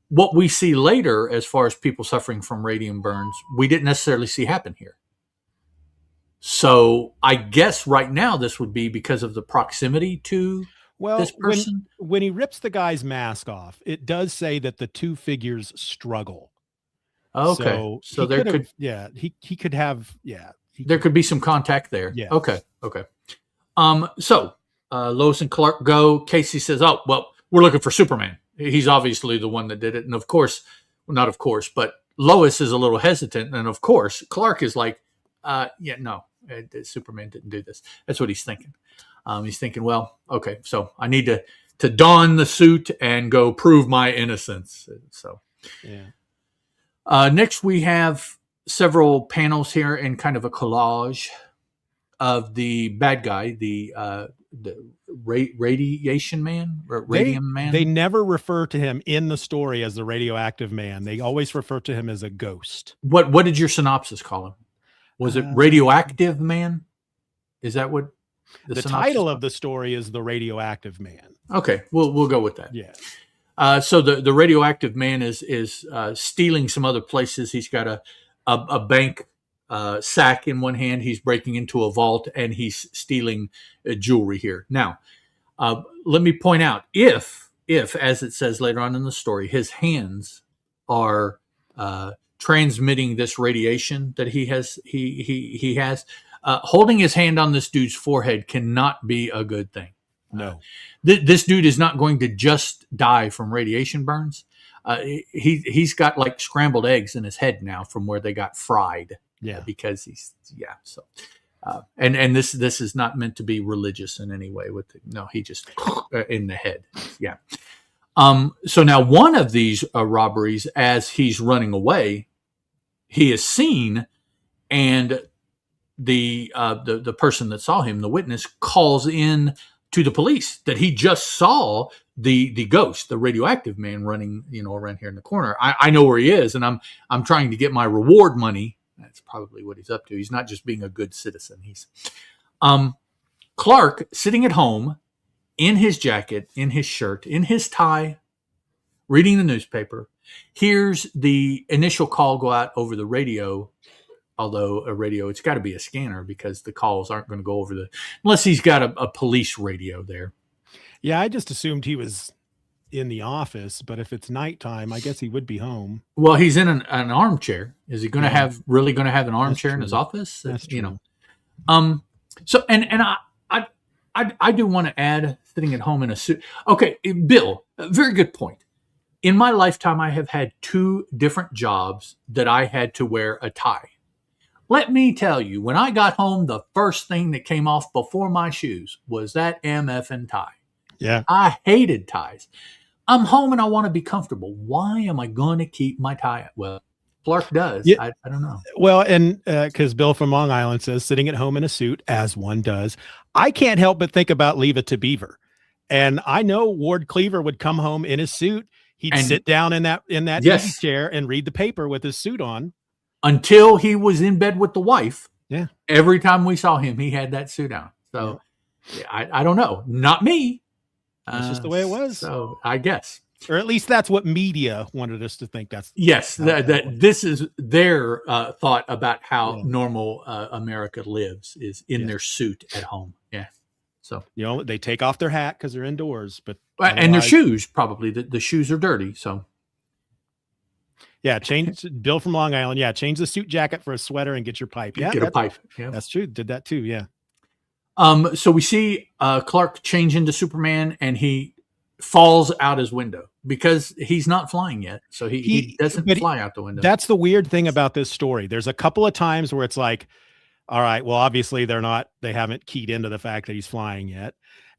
what we see later, as far as people suffering from radium burns, we didn't necessarily see happen here. So I guess right now this would be because of the proximity to this person. When he rips the guy's mask off, it does say that the two figures struggle. Okay. So there could, he could have, there could be some contact there. Yeah. Okay. So Lois and Clark go. Casey says, "Oh, well, we're looking for Superman. He's obviously the one that did it." And of course, well, not of course, but Lois is a little hesitant. And of course, Clark is like, no, Superman didn't do this. That's what he's thinking. He's thinking, well, okay, so I need to don the suit and go prove my innocence. So, next we have several panels here in kind of a collage of the bad guy, the Radiation Man, Radium Man. They never refer to him in the story as the Radioactive Man. They always refer to him as a ghost. What did your synopsis call him? Was it Radioactive Man? Is that what the title of the story is? The Radioactive Man. Okay, we'll go with that. Yeah. So the Radioactive Man is stealing some other places. He's got a bank sack in one hand. He's breaking into a vault, and he's stealing jewelry here. Now, let me point out, if as it says later on in the story, his hands are transmitting this radiation that he has, holding his hand on this dude's forehead cannot be a good thing. No. This dude is not going to just die from radiation burns. He's got like scrambled eggs in his head now from where they got fried. Yeah. Because so. And this is not meant to be religious in any way. He just in the head. Yeah. So now one of these robberies, as he's running away, he is seen, and the person that saw him, the witness, calls in to the police that he just saw the ghost, the Radioactive Man, running around here in the corner. I know where he is, and I'm trying to get my reward money. That's probably what he's up to. He's not just being a good citizen. He's Clark sitting at home in his jacket, in his shirt, in his tie, reading the newspaper, hears the initial call go out over the radio. Although a radio, it's got to be a scanner because the calls aren't going to go over unless he's got a police radio there. Yeah, I just assumed he was in the office, but if it's nighttime, I guess he would be home. Well, he's in an armchair. Is he going to really going to have an armchair in his office? That's true. So and I do want to add, sitting at home in a suit. Okay, Bill, very good point. In my lifetime, I have had 2 different jobs that I had to wear a tie. Let me tell you, when I got home, the first thing that came off before my shoes was that MFing tie. Yeah. I hated ties. I'm home and I want to be comfortable. Why am I going to keep my tie? Well, Clark does. Yeah. I don't know. Well, and because Bill from Long Island says, sitting at home in a suit, as one does, I can't help but think about Leave It to Beaver. And I know Ward Cleaver would come home in his suit. He'd sit down in that easy chair and read the paper with his suit on. Until he was in bed with the wife. Yeah. Every time we saw him, he had that suit on. So I don't know. Not me. That's just the way it was. So I guess. Or at least that's what media wanted us to think. Yes, how that was. this is their thought about how Yeah. normal America lives is in Yeah. their suit at home. Yeah. So They take off their hat because they're indoors, but and their shoes probably the shoes are dirty. So yeah, change Bill from Long Island. Yeah, change the suit jacket for a sweater and get your pipe. Yeah, get a pipe. Yeah, that's true. Did that too. Yeah. So we see Clark change into Superman, and he falls out his window because he's not flying yet. So he doesn't fly out the window. That's the weird thing about this story. There's a couple of times where it's like, all right, well, obviously they haven't keyed into the fact that he's flying yet.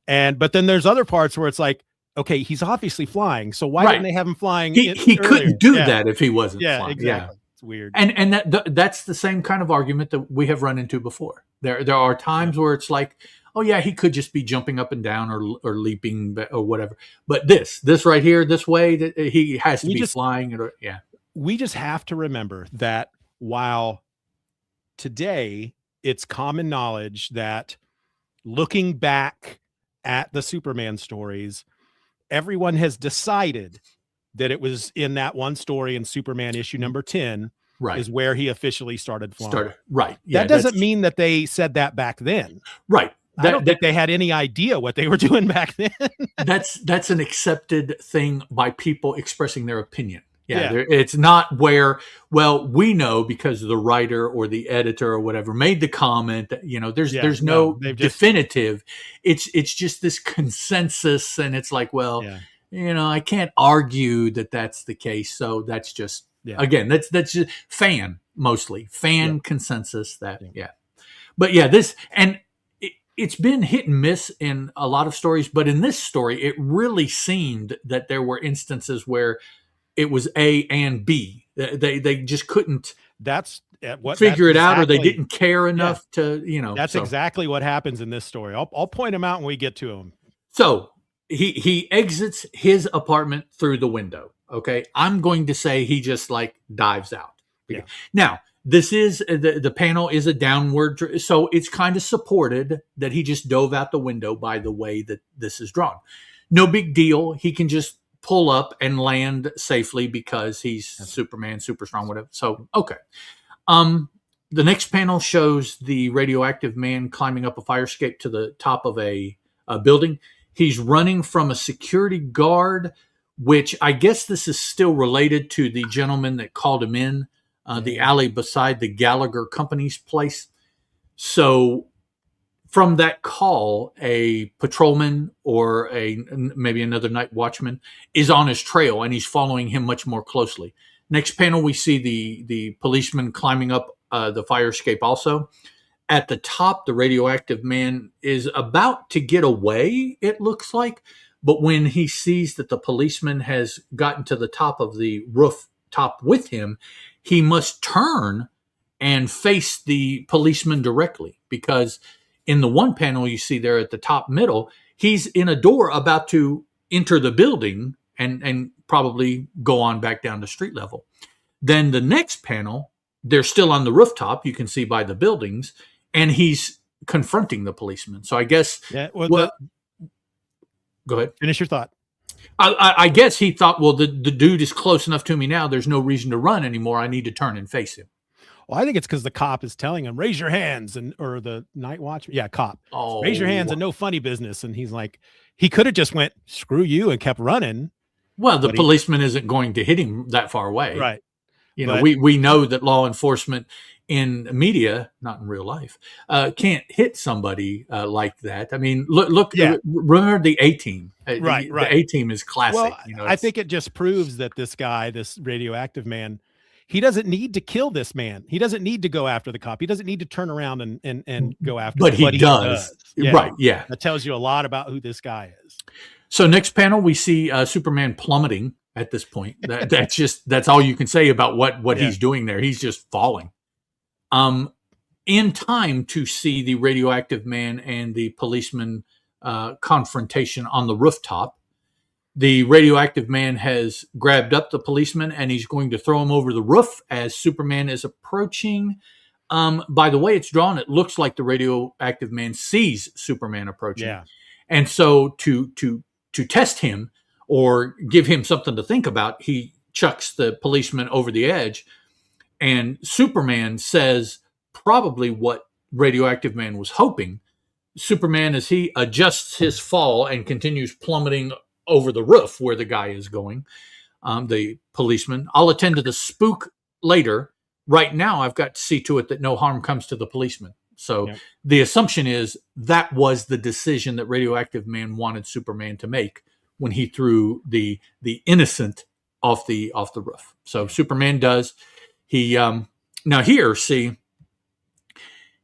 But then there's other parts where it's like, okay, he's obviously flying. So why didn't they have him flying? He couldn't do that if he wasn't flying. Exactly. Yeah. It's weird. And that's the same kind of argument that we have run into before. There are times where it's like, oh yeah, he could just be jumping up and down or leaping or whatever. But this right here, this way, that he has to be flying. Yeah. We just have to remember that while today it's common knowledge that looking back at the Superman stories, everyone has decided that it was in that one story in Superman issue number 10 is where he officially started flying. Right. Yeah, that doesn't mean that they said that back then. Right. I don't think they had any idea what they were doing back then. That's an accepted thing by people expressing their opinion. Yeah. It's not where, well, we know because the writer or the editor or whatever made the comment that, there's no definitive. It's just this consensus, and it's like, well, I can't argue that that's the case. So that's just again, that's just mostly fan consensus. But this and. It's been hit and miss in a lot of stories, but in this story, it really seemed that there were instances where it was A and B. They just couldn't figure it out, or they didn't care enough to, That's exactly what happens in this story. I'll point them out when we get to them. So he exits his apartment through the window. Okay, I'm going to say he just dives out. Yeah. Now. This is the panel is a downward, so it's kind of supported that he just dove out the window by the way that this is drawn. No big deal. He can just pull up and land safely because he's Superman, super strong, whatever. So, okay. The next panel shows the radioactive man climbing up a fire escape to the top of a building. He's running from a security guard, which I guess this is still related to the gentleman that called him in. The alley beside the Gallagher Company's place. So from that call, a patrolman or maybe another night watchman is on his trail, and he's following him much more closely. Next panel, we see the policeman climbing up the fire escape also. At the top, the radioactive man is about to get away, it looks like. But when he sees that the policeman has gotten to the top of the rooftop with him, he must turn and face the policeman directly, because in the one panel you see there at the top middle, he's in a door about to enter the building and probably go on back down to street level. Then the next panel, they're still on the rooftop, you can see by the buildings, and he's confronting the policeman. So I guess... go ahead. Finish your thought. I guess he thought, well, the dude is close enough to me now. There's no reason to run anymore. I need to turn and face him. Well, I think it's because the cop is telling him, raise your hands, or the night watchman. Yeah, cop. Raise your hands and no funny business. And he's like, he could have just went, screw you, and kept running. Well, the policeman isn't going to hit him that far away. Right. We know that law enforcement in media, not in real life, can't hit somebody like that. I mean, look. Remember the A-Team? Right. The A-Team is classic. Well, I think it just proves that this guy, this radioactive man, he doesn't need to kill this man. He doesn't need to go after the cop. He doesn't need to turn around and go after him. But he does. Yeah. Right. Yeah. That tells you a lot about who this guy is. So next panel, we see Superman plummeting at this point. That's all you can say about what he's doing there. He's just falling. In time to see the radioactive man and the policeman confrontation on the rooftop. The radioactive man has grabbed up the policeman and he's going to throw him over the roof as Superman is approaching. By the way it's drawn, it looks like the radioactive man sees Superman approaching. Yeah. And so to test him, or give him something to think about, he chucks the policeman over the edge. And Superman says probably what Radioactive Man was hoping. Superman, as he adjusts his fall and continues plummeting over the roof where the guy is going, the policeman, I'll attend to the spook later. Right now, I've got to see to it that no harm comes to the policeman. So the assumption is that was the decision that Radioactive Man wanted Superman to make when he threw the innocent off the roof. So Superman does. He now here, see,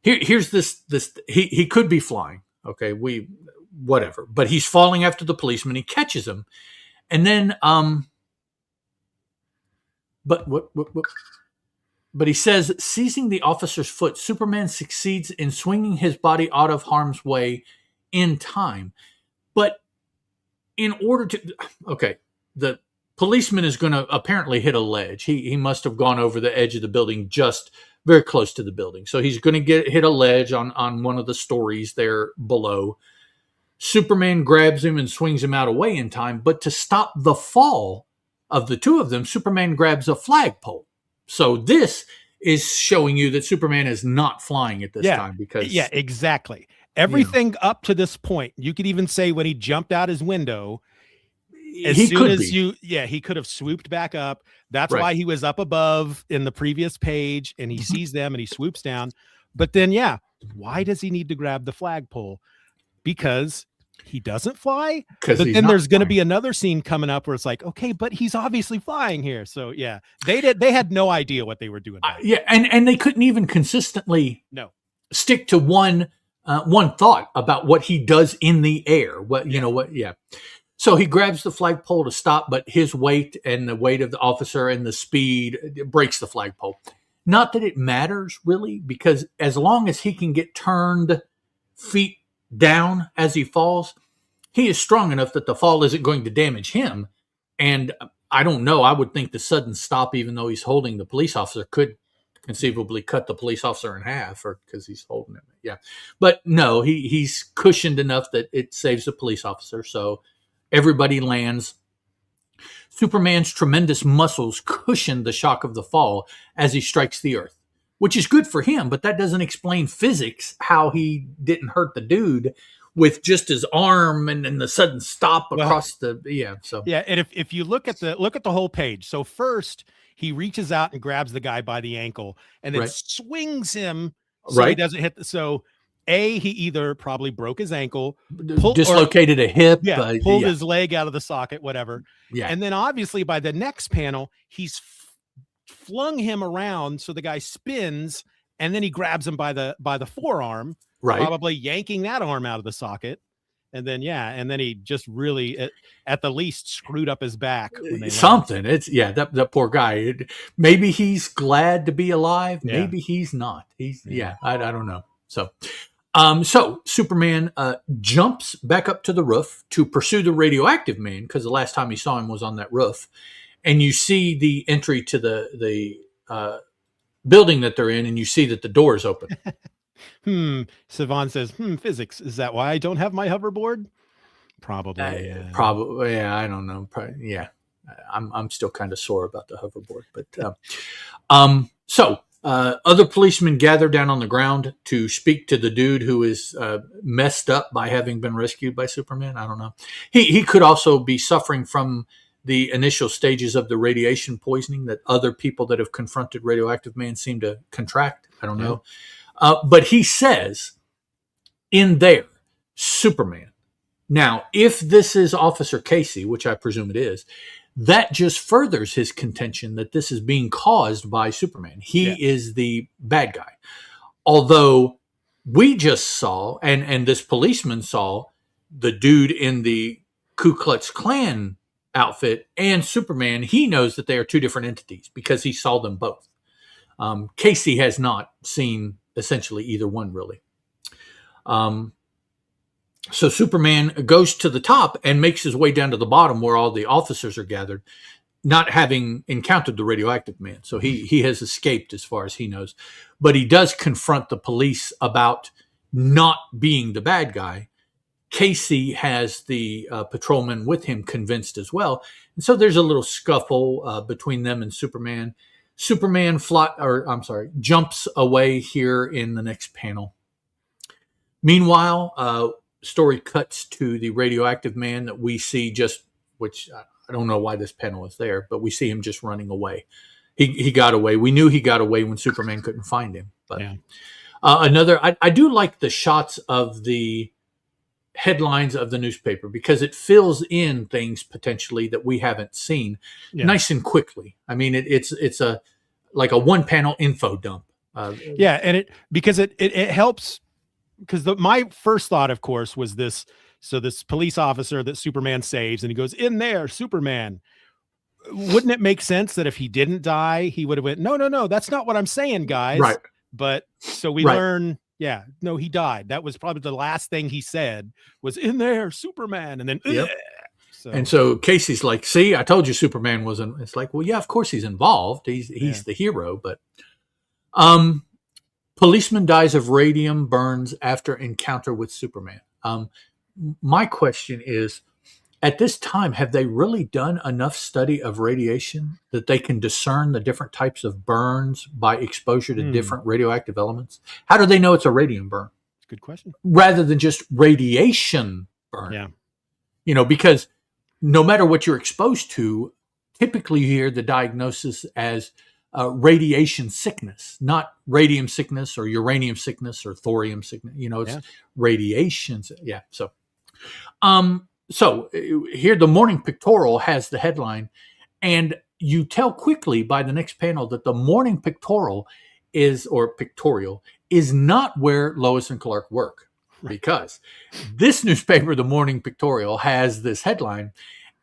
here's this he could be flying. Okay, whatever, but he's falling after the policeman. He catches him, and then but he says, seizing the officer's foot, Superman succeeds in swinging his body out of harm's way in time. But in order to, the policeman is going to apparently hit a ledge. He must have gone over the edge of the building, just very close to the building. So he's going to hit a ledge on one of the stories there below. Superman grabs him and swings him out away in time. But to stop the fall of the two of them, Superman grabs a flagpole. So this is showing you that Superman is not flying at this time because exactly. Everything up to this point, you could even say when he jumped out his window, he could have swooped back up. That's why he was up above in the previous page, and he sees them and he swoops down. But then, why does he need to grab the flagpole? Because he doesn't fly. But then there's going to be another scene coming up where it's like, okay, but he's obviously flying here. So they had no idea what they were doing. And they couldn't even consistently stick to one thought about what he does in the air. So he grabs the flagpole to stop, but his weight and the weight of the officer and the speed breaks the flagpole. Not that it matters really, because as long as he can get turned feet down as he falls, he is strong enough that the fall isn't going to damage him. And I don't know, I would think the sudden stop, even though he's holding the police officer, could conceivably cut the police officer in half, or because he's holding him. But no, he's cushioned enough that it saves the police officer. So everybody lands. Superman's tremendous muscles cushion the shock of the fall as he strikes the earth, which is good for him, but that doesn't explain physics, how he didn't hurt the dude with just his arm and the sudden stop across And if you look at the whole page, so first he reaches out and grabs the guy by the ankle and then swings him so he doesn't hit he either probably broke his ankle, dislocated a hip, pulled his leg out of the socket, whatever. And then obviously by the next panel, he's flung him around so the guy spins, and then he grabs him by the forearm, probably yanking that arm out of the socket. And then he just really at the least screwed up his back. Something. It's that poor guy. Maybe he's glad to be alive. Maybe he's not. I don't know. So Superman jumps back up to the roof to pursue the Radioactive Man, because the last time he saw him was on that roof. And you see the entry to the building that they're in, and you see that the door is open. Sivan says, physics. Is that why I don't have my hoverboard? Probably. Probably. Yeah, I don't know. Probably, I'm still kind of sore about the hoverboard. But other policemen gather down on the ground to speak to the dude who is messed up by having been rescued by Superman. I don't know. He could also be suffering from the initial stages of the radiation poisoning that other people that have confronted Radioactive Man seem to contract. I don't know. But he says in there, Superman. Now, if this is Officer Casey, which I presume it is, that just furthers his contention that this is being caused by Superman. He is the bad guy. Although we just saw, and this policeman saw, the dude in the Ku Klux Klan outfit and Superman, he knows that they are two different entities because he saw them both. Casey has not seen essentially either one, really. So Superman goes to the top and makes his way down to the bottom where all the officers are gathered, not having encountered the Radioactive Man. So he has escaped as far as he knows. But he does confront the police about not being the bad guy. Casey has the patrolman with him convinced as well. And so there's a little scuffle between them and Superman. Superman jumps away here in the next panel. Meanwhile, story cuts to the radioactive man that we see which I don't know why this panel is there, but we see him just running away. He got away. We knew he got away when Superman couldn't find him. But Yeah. I do like the shots of the headlines of the newspaper because it fills in things potentially that we haven't seen nice and quickly. I mean, it's like a one panel info dump. And it helps because my first thought, of course, was this. So this police officer that Superman saves, and he goes, "In there, Superman." Wouldn't it make sense that if he didn't die, he would have went, no, that's not what I'm saying, guys. Right. But so we learn, he died. That was probably the last thing he said was, "In there, Superman." And then, so Casey's like, "See, I told you Superman wasn't." It's like, well, yeah, of course he's involved. He's the hero, but, policeman dies of radium burns after encounter with Superman. My question is, at this time, have they really done enough study of radiation that they can discern the different types of burns by exposure to different radioactive elements? How do they know it's a radium burn? Good question. Rather than just radiation burn. Yeah. Because no matter what you're exposed to, typically you hear the diagnosis as radiation sickness, not radium sickness or uranium sickness or thorium sickness. It's radiation. Yeah. So here the Morning Pictorial has the headline, and you tell quickly by the next panel that the Morning Pictorial is not where Lois and Clark work, because this newspaper, the Morning Pictorial, has this headline,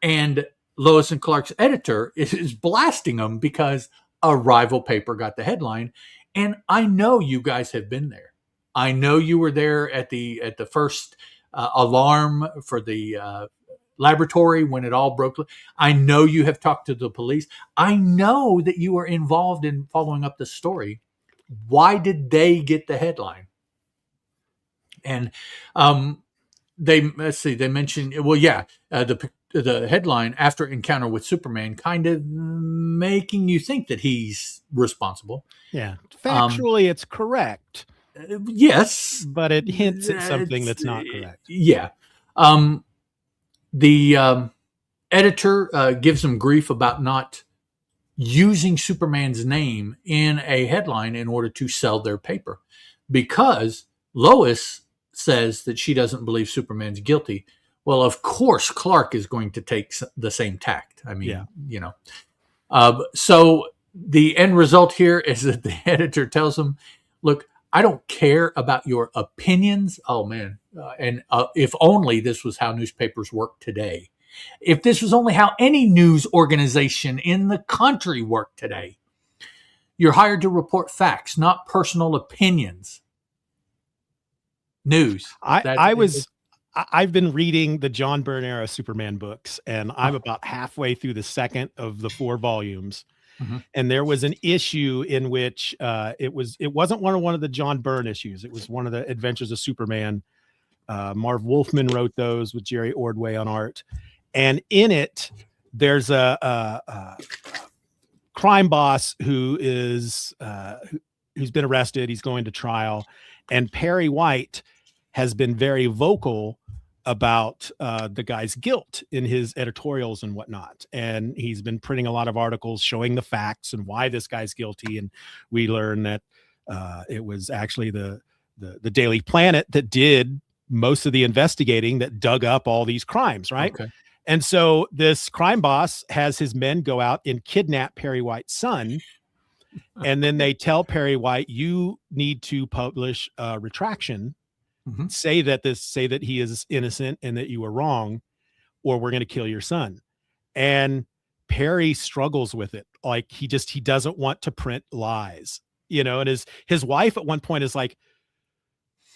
and Lois and Clark's editor is blasting them because a rival paper got the headline. And I know you guys have been there. I know you were there at the first alarm for the laboratory when it all broke. I know you have talked to the police. I know that you were involved in following up the story. Why did they get the headline? And they mentioned, the headline, after encounter with Superman, kind of making you think that he's responsible. Yeah. Factually, it's correct. Yes. But it hints at something that's not correct. Yeah. The editor gives them grief about not using Superman's name in a headline in order to sell their paper, because Lois says that she doesn't believe Superman's guilty. Well, of course, Clark is going to take the same tact. I mean, so the end result here is that the editor tells them, "Look, I don't care about your opinions." Oh, man. If only this was how newspapers work today. If this was only how any news organization in the country worked today. You're hired to report facts, not personal opinions. News. I've been reading the John Byrne era Superman books, and I'm about halfway through the second of the 4 volumes. Mm-hmm. And there was an issue in which it wasn't one of the John Byrne issues. It was one of the Adventures of Superman. Marv Wolfman wrote those with Jerry Ordway on art. And in it, there's a crime boss who's been arrested. He's going to trial. And Perry White has been very vocal about the guy's guilt in his editorials and whatnot. And he's been printing a lot of articles showing the facts and why this guy's guilty. And we learn that it was actually the Daily Planet that did most of the investigating, that dug up all these crimes, right? Okay. And so this crime boss has his men go out and kidnap Perry White's son. And then they tell Perry White, "You need to publish a retraction. Mm-hmm. Say that he is innocent and that you were wrong, or we're going to kill your son." And Perry struggles with it. Like he doesn't want to print lies, and his wife at one point is like,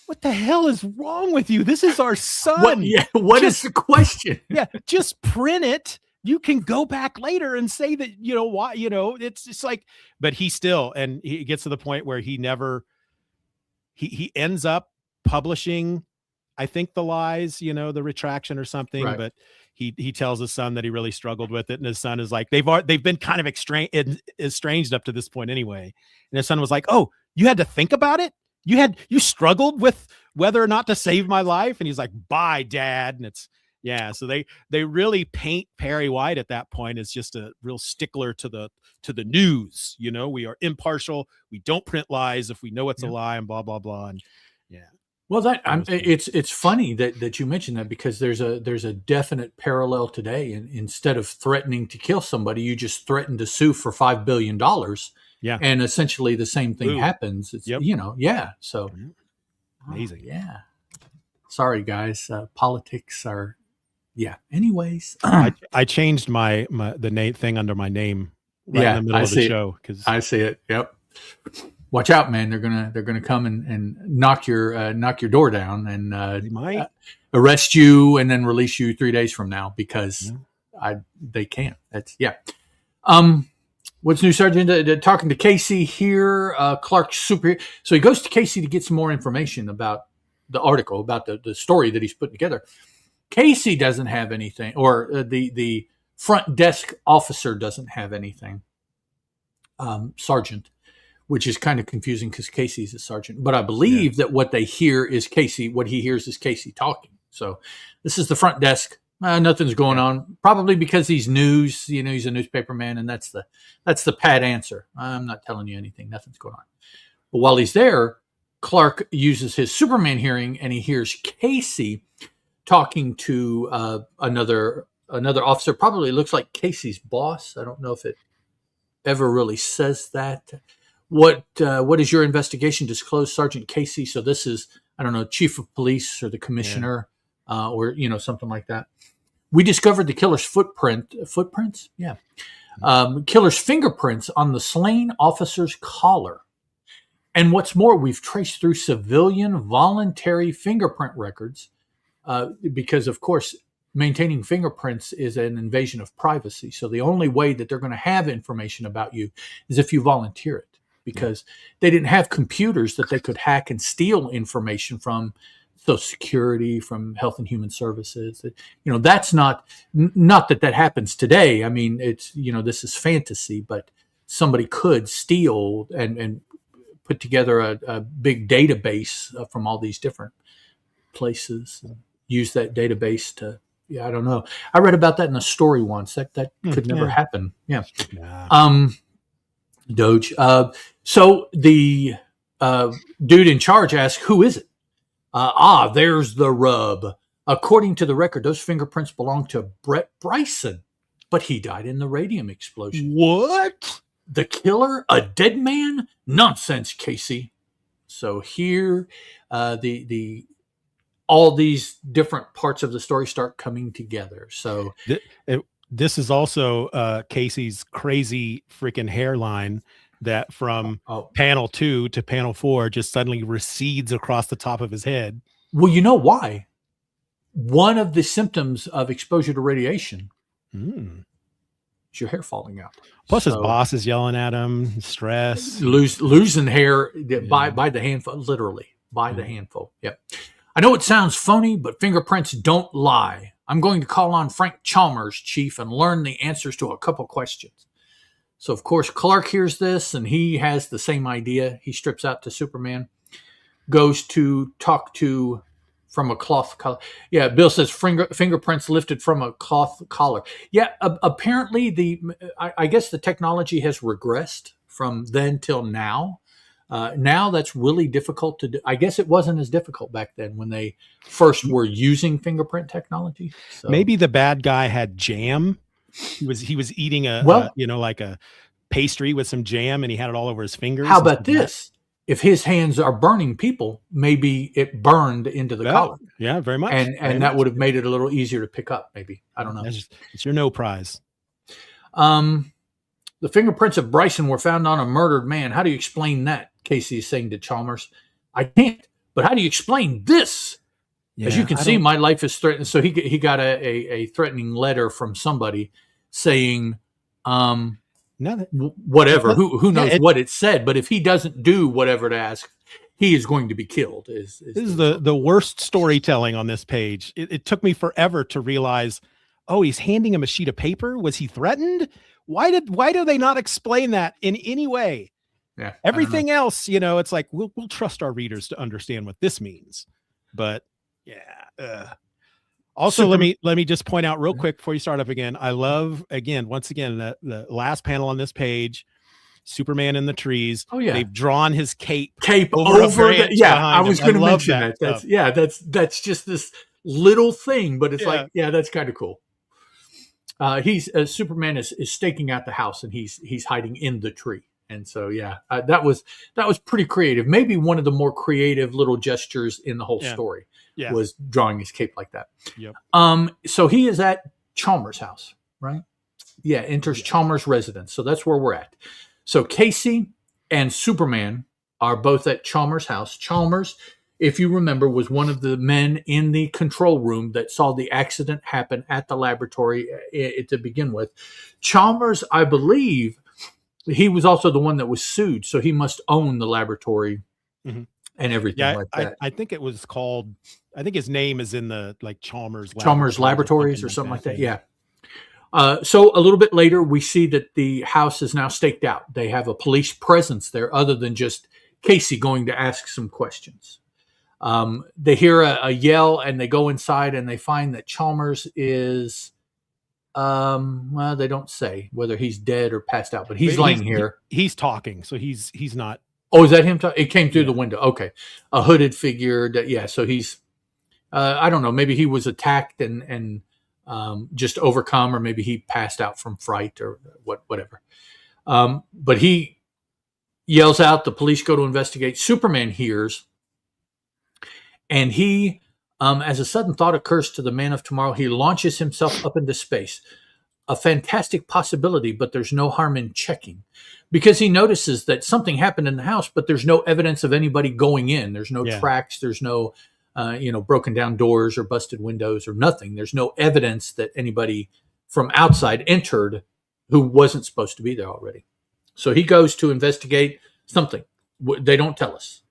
"What the hell is wrong with you? This is our son." What is the question? Just print it. You can go back later and say that, why, it's just like, but he gets to the point where he ends up publishing, the lies, the retraction or something, Right. but he tells his son that he really struggled with it, and his son is like, they've been kind of estranged up to this point anyway, and his son was like, oh, you had to think about it, you struggled with whether or not to save my life, and he's like, bye, Dad. And it's so they really paint Perry White at that point as just a real stickler to the news. We are impartial, we don't print lies if we know it's a lie, and blah blah blah. And well, it's funny that you mentioned that, because there's a definite parallel today. And instead of threatening to kill somebody, you just threaten to sue for $5 billion. Yeah, and essentially the same thing happens. It's So amazing. Sorry, guys. Politics are. Yeah. Anyways, I changed the name thing under my name right in the middle of the show, because I see it. Yep. Watch out, man! They're gonna come and knock your door down and might arrest you and then release you 3 days from now, because they can't. That's What's new, Sergeant? Talking to Casey here. Clark's super. So he goes to Casey to get some more information about the article, about the story that he's putting together. Casey doesn't have anything, or the front desk officer doesn't have anything. Sergeant, which is kind of confusing because Casey's a sergeant. But I believe that what they hear is Casey. What he hears is Casey talking. So this is the front desk. Nothing's going on. Probably because he's news. He's a newspaper man, and that's the pat answer. I'm not telling you anything. Nothing's going on. But while he's there, Clark uses his Superman hearing, and he hears Casey talking to another officer. Probably looks like Casey's boss. I don't know if it ever really says that. What is your investigation disclosed, Sergeant Casey? So this is, I don't know, chief of police or the commissioner, or something like that. We discovered the killer's footprints. Yeah. Killer's fingerprints on the slain officer's collar. And what's more, we've traced through civilian voluntary fingerprint records, because, of course, maintaining fingerprints is an invasion of privacy. So the only way that they're going to have information about you is if you volunteer it, because they didn't have computers that they could hack and steal information from Social Security, from Health and Human Services. That's not that happens today. I mean, it's, this is fantasy, but somebody could steal and put together a big database from all these different places, and use that database to, I don't know. I read about that in a story once. That could never happen. Yeah. Doge. So the dude in charge asks, who is it? There's the rub. According to the record, those fingerprints belong to Brett Bryson, but he died in the radium explosion. What? The killer? A dead man? Nonsense, Casey. So here, all these different parts of the story start coming together. So this is also Casey's crazy freaking hairline that from panel 2 to panel 4 just suddenly recedes across the top of his head. Well, you know why? One of the symptoms of exposure to radiation is your hair falling out. Plus his boss is yelling at him, stress. Losing hair by the handful, literally by the handful. Yep. I know it sounds phony, but fingerprints don't lie. I'm going to call on Frank Chalmers, Chief, and learn the answers to a couple questions. So, of course, Clark hears this, and he has the same idea. He strips out to Superman, goes to talk to from a cloth collar. Yeah, Bill says fingerprints lifted from a cloth collar. Yeah, apparently I guess the technology has regressed from then till now. Now that's really difficult to do. I guess it wasn't as difficult back then when they first were using fingerprint technology. So. Maybe the bad guy had jam. He was eating like a pastry with some jam, and he had it all over his fingers. How about this? If his hands are burning people, maybe it burned into the collar. Yeah, very much. And that would have made it a little easier to pick up, maybe. I don't know. It's your no prize. The fingerprints of Bryson were found on a murdered man. How do you explain that? Casey is saying to Chalmers. I can't, but how do you explain this? Yeah, as you can see, my life is threatened. So he got a threatening letter from somebody saying, whatever. Who knows what it said? But if he doesn't do whatever it asks, he is going to be killed. This is the worst storytelling on this page. It took me forever to realize, oh, he's handing him a sheet of paper. Was he threatened? Why do they not explain that in any way? Yeah. Everything else, it's like we'll trust our readers to understand what this means. But yeah. Also, let me just point out real quick before you start up again. I love once again the last panel on this page. Superman in the trees. Oh yeah, they've drawn his cape over the, yeah. I was going to mention that. That's just this little thing, but it's like that's kind of cool. Superman is staking out the house, and he's hiding in the tree, and so that was pretty creative. Maybe one of the more creative little gestures in the whole story was drawing his cape like that. Yep. So he is at Chalmers' house, right? Yeah, enters Chalmers' residence. So that's where we're at. So Casey and Superman are both at Chalmers' house. Chalmers, if you remember, was one of the men in the control room that saw the accident happen at the laboratory to begin with. Chalmers, I believe, he was also the one that was sued, so he must own the laboratory and everything like that. I think it was called, I think his name is in the Chalmers Laboratories or something like that. Yeah. So a little bit later, we see that the house is now staked out. They have a police presence there other than just Casey going to ask some questions. They hear a yell, and they go inside, and they find that Chalmers is, well, they don't say whether he's dead or passed out, but he's laying here. He's talking, so he's not. Oh, is that him? It came through the window. Okay. A hooded figure. So he's, I don't know, maybe he was attacked and just overcome, or maybe he passed out from fright or whatever. But he yells out, the police go to investigate. Superman hears, and he, as a sudden thought occurs to the Man of Tomorrow, he launches himself up into space. A fantastic possibility, but there's no harm in checking, because he notices that something happened in the house, but there's no evidence of anybody going in. There's no tracks. There's no broken down doors or busted windows or nothing. There's no evidence that anybody from outside entered who wasn't supposed to be there already. So he goes to investigate something. They don't tell us.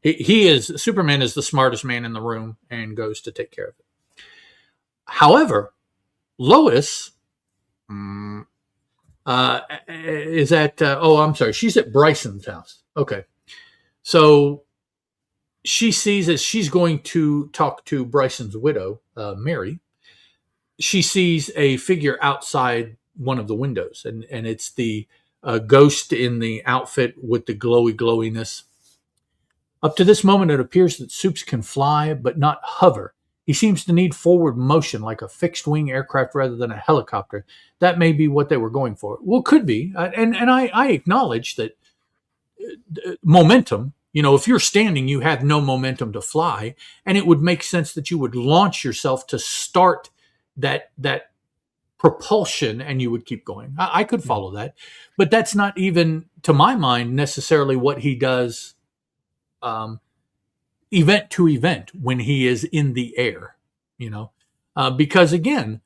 Superman is the smartest man in the room and goes to take care of it. However, Lois is at, she's at Bryson's house. Okay. So she sees, as she's going to talk to Bryson's widow, Mary, she sees a figure outside one of the windows, and it's the ghost in the outfit with the glowiness. Up to this moment, it appears that Supes can fly, but not hover. He seems to need forward motion like a fixed-wing aircraft rather than a helicopter. That may be what they were going for. Well, could be. And I acknowledge that momentum, if you're standing, you have no momentum to fly, and it would make sense that you would launch yourself to start that propulsion, and you would keep going. I could follow that, but that's not even, to my mind, necessarily what he does event to event when he is in the air, because again,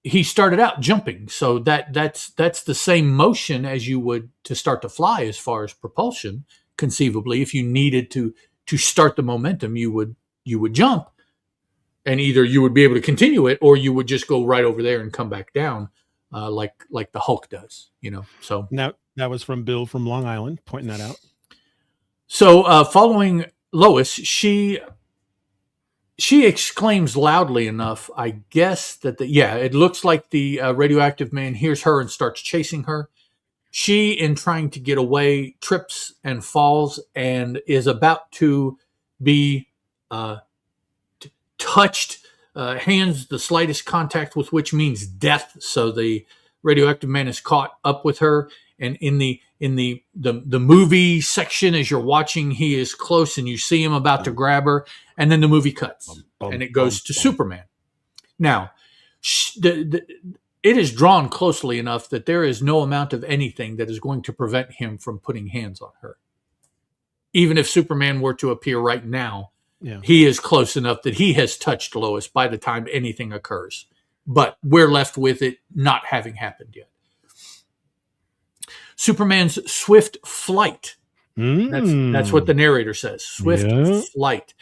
he started out jumping. So that's the same motion as you would to start to fly as far as propulsion. Conceivably, if you needed to start the momentum, you would jump, and either you would be able to continue it, or you would just go right over there and come back down, like the Hulk does, So now that was from Bill from Long Island pointing that out. So following Lois, she exclaims loudly enough, I guess, that it looks like the radioactive man hears her and starts chasing her. She, in trying to get away, trips and falls and is about to be touched, hands the slightest contact with which means death. So the radioactive man is caught up with her, and in the movie section, as you're watching, he is close and you see him about to grab her, and then the movie cuts and it goes to Superman. Now, it is drawn closely enough that there is no amount of anything that is going to prevent him from putting hands on her. Even if Superman were to appear right now, he is close enough that he has touched Lois by the time anything occurs. But we're left with it not having happened yet. Superman's swift flight That's what the narrator says. Swift flight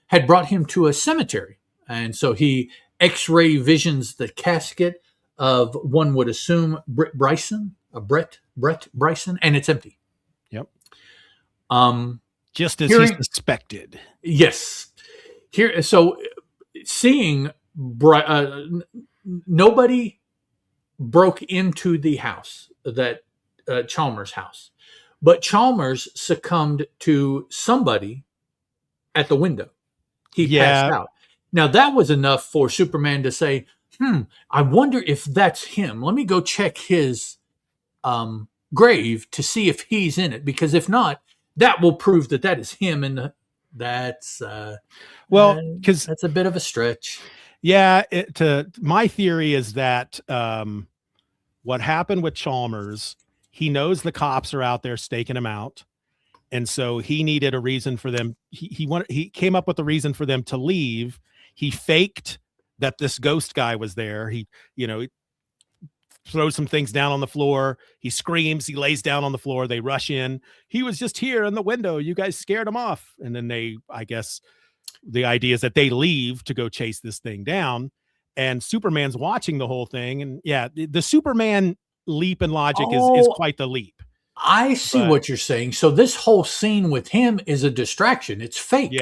had brought him to a cemetery. And so he X-ray visions the casket of, one would assume, Brett Bryson, and it's empty. Yep. Just as he suspected. Yes. Here, so seeing nobody broke into the house, that Chalmers' house, but Chalmers succumbed to somebody at the window. He passed out. Now that was enough for Superman to say, I wonder if that's him. Let me go check his grave to see if he's in it, because if not, that will prove that is him. And that's because that's a bit of a stretch. Yeah. My theory is that what happened with Chalmers, he knows the cops are out there staking him out. And so he needed a reason for them. He came up with a reason for them to leave. He faked that this ghost guy was there. He throws some things down on the floor. He screams, he lays down on the floor. They rush in. He was just here in the window. You guys scared him off. And then I guess the idea is that they leave to go chase this thing down, and Superman's watching the whole thing. And the Superman leap in logic is quite the leap. I see what you're saying. So this whole scene with him is a distraction. It's fake.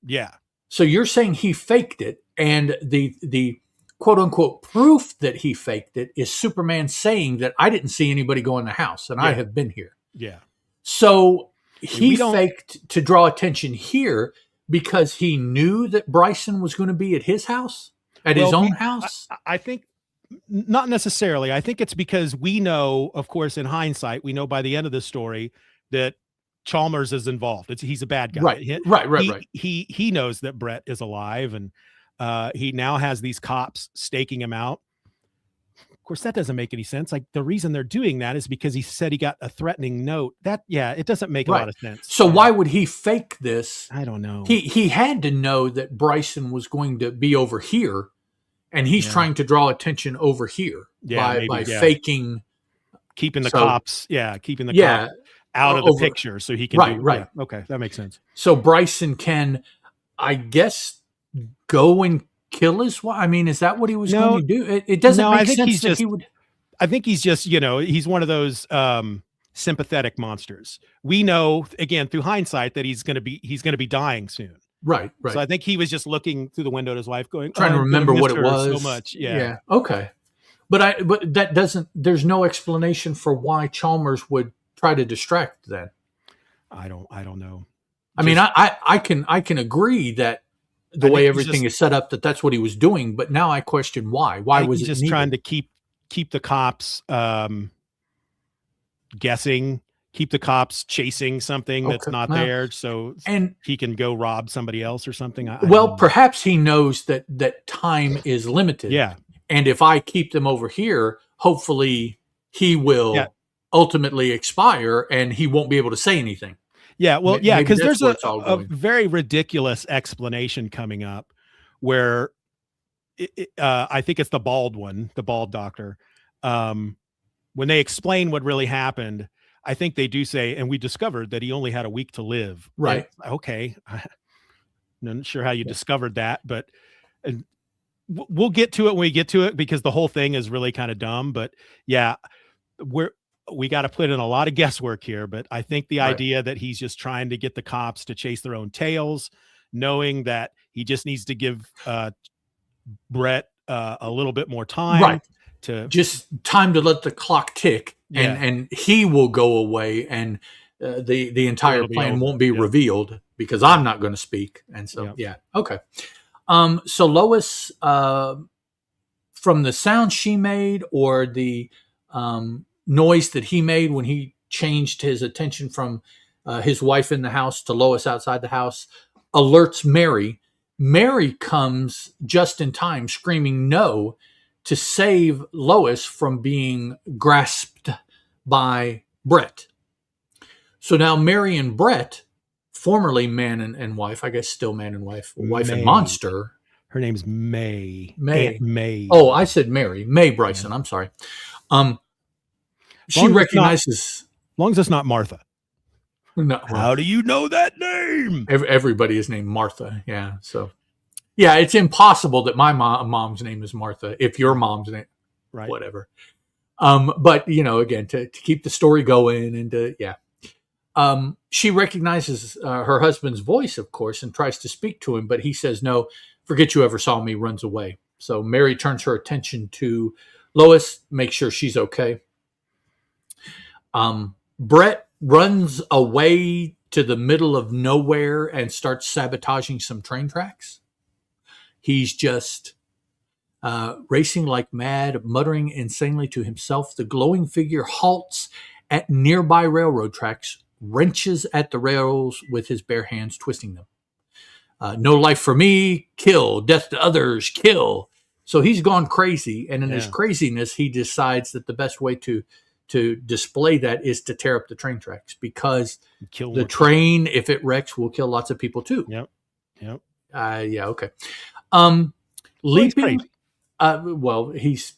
Yeah. So you're saying he faked it, and the quote unquote proof that he faked it is Superman saying that I didn't see anybody go in the house and I have been here. Yeah. So he faked to draw attention here because he knew that Bryson was going to be at his house, his own house. I think not necessarily. I think it's because we know, of course, in hindsight, we know by the end of the story that Chalmers is involved. He's a bad guy. Right. He knows that Brett is alive, and he now has these cops staking him out. Of course, that doesn't make any sense. Like, the reason they're doing that is because he said he got a threatening note. It doesn't make a lot of sense. So why would he fake this? I don't know. He had to know that Bryson was going to be over here, and he's trying to draw attention over here by faking, keeping the cops cops out of the picture so he can right. Okay, that makes sense. So Bryson can, I guess, go and kill his wife. I mean, is that what he was going to do? It doesn't make sense that he would. I think he's just, he's one of those sympathetic monsters. We know, again, through hindsight, that he's going to be dying soon. Right. So I think he was just looking through the window at his wife, going, trying to remember what it was so much. Yeah. Okay. But that doesn't. There's no explanation for why Chalmers would try to distract then. I don't know. I mean, I can agree that the way everything is set up, that's what he was doing. But now I question why. Why was it just needed? Trying to keep the cops guessing, keep the cops chasing something that's not there, so he can go rob somebody else or something. Perhaps he knows that time is limited. Yeah. And if I keep them over here, hopefully he will ultimately expire and he won't be able to say anything. Yeah, well, because there's a very ridiculous explanation coming up where I think it's the bald doctor. When they explain what really happened, I think they do say, and we discovered that he only had a week to live. Right. And, okay. I'm not sure how you discovered that, but we'll get to it when we get to it, because the whole thing is really kind of dumb. But we got to put in a lot of guesswork here, but I think the idea that he's just trying to get the cops to chase their own tails, knowing that he just needs to give Brett a little bit more time, just time to let the clock tick, and he will go away, and the entire plan won't be revealed because I'm not going to speak. And so, okay. So Lois, from the sound she made or the noise that he made when he changed his attention from his wife in the house to Lois outside the house, alerts Mary. Mary comes just in time, screaming no, to save Lois from being grasped by Brett. So now Mary and Brett, formerly man and wife, I guess still man and wife and monster. Her name's May. May. Aunt May. Oh, I said Mary. May Bryson. I'm sorry. She recognizes. As long as it's not Martha. No, How do you know that name? Everybody is named Martha. Yeah. So, yeah, it's impossible that my mom's name is Martha. If your mom's name, Right. whatever. But again, to keep the story going and she recognizes her husband's voice, of course, and tries to speak to him, but he says, no, forget you ever saw me, runs away. So Mary turns her attention to Lois, makes sure she's okay. Brett runs away to the middle of nowhere and starts sabotaging some train tracks. He's just racing like mad, muttering insanely to himself. The glowing figure halts at nearby railroad tracks, wrenches at the rails with his bare hands, twisting them. No life for me, kill. Death to others, kill. So he's gone crazy, and in his craziness, he decides that the best way to display that is to tear up the train tracks, because the train, if it wrecks, will kill lots of people too. Yep. Yeah. Okay. Leaping. Well, he's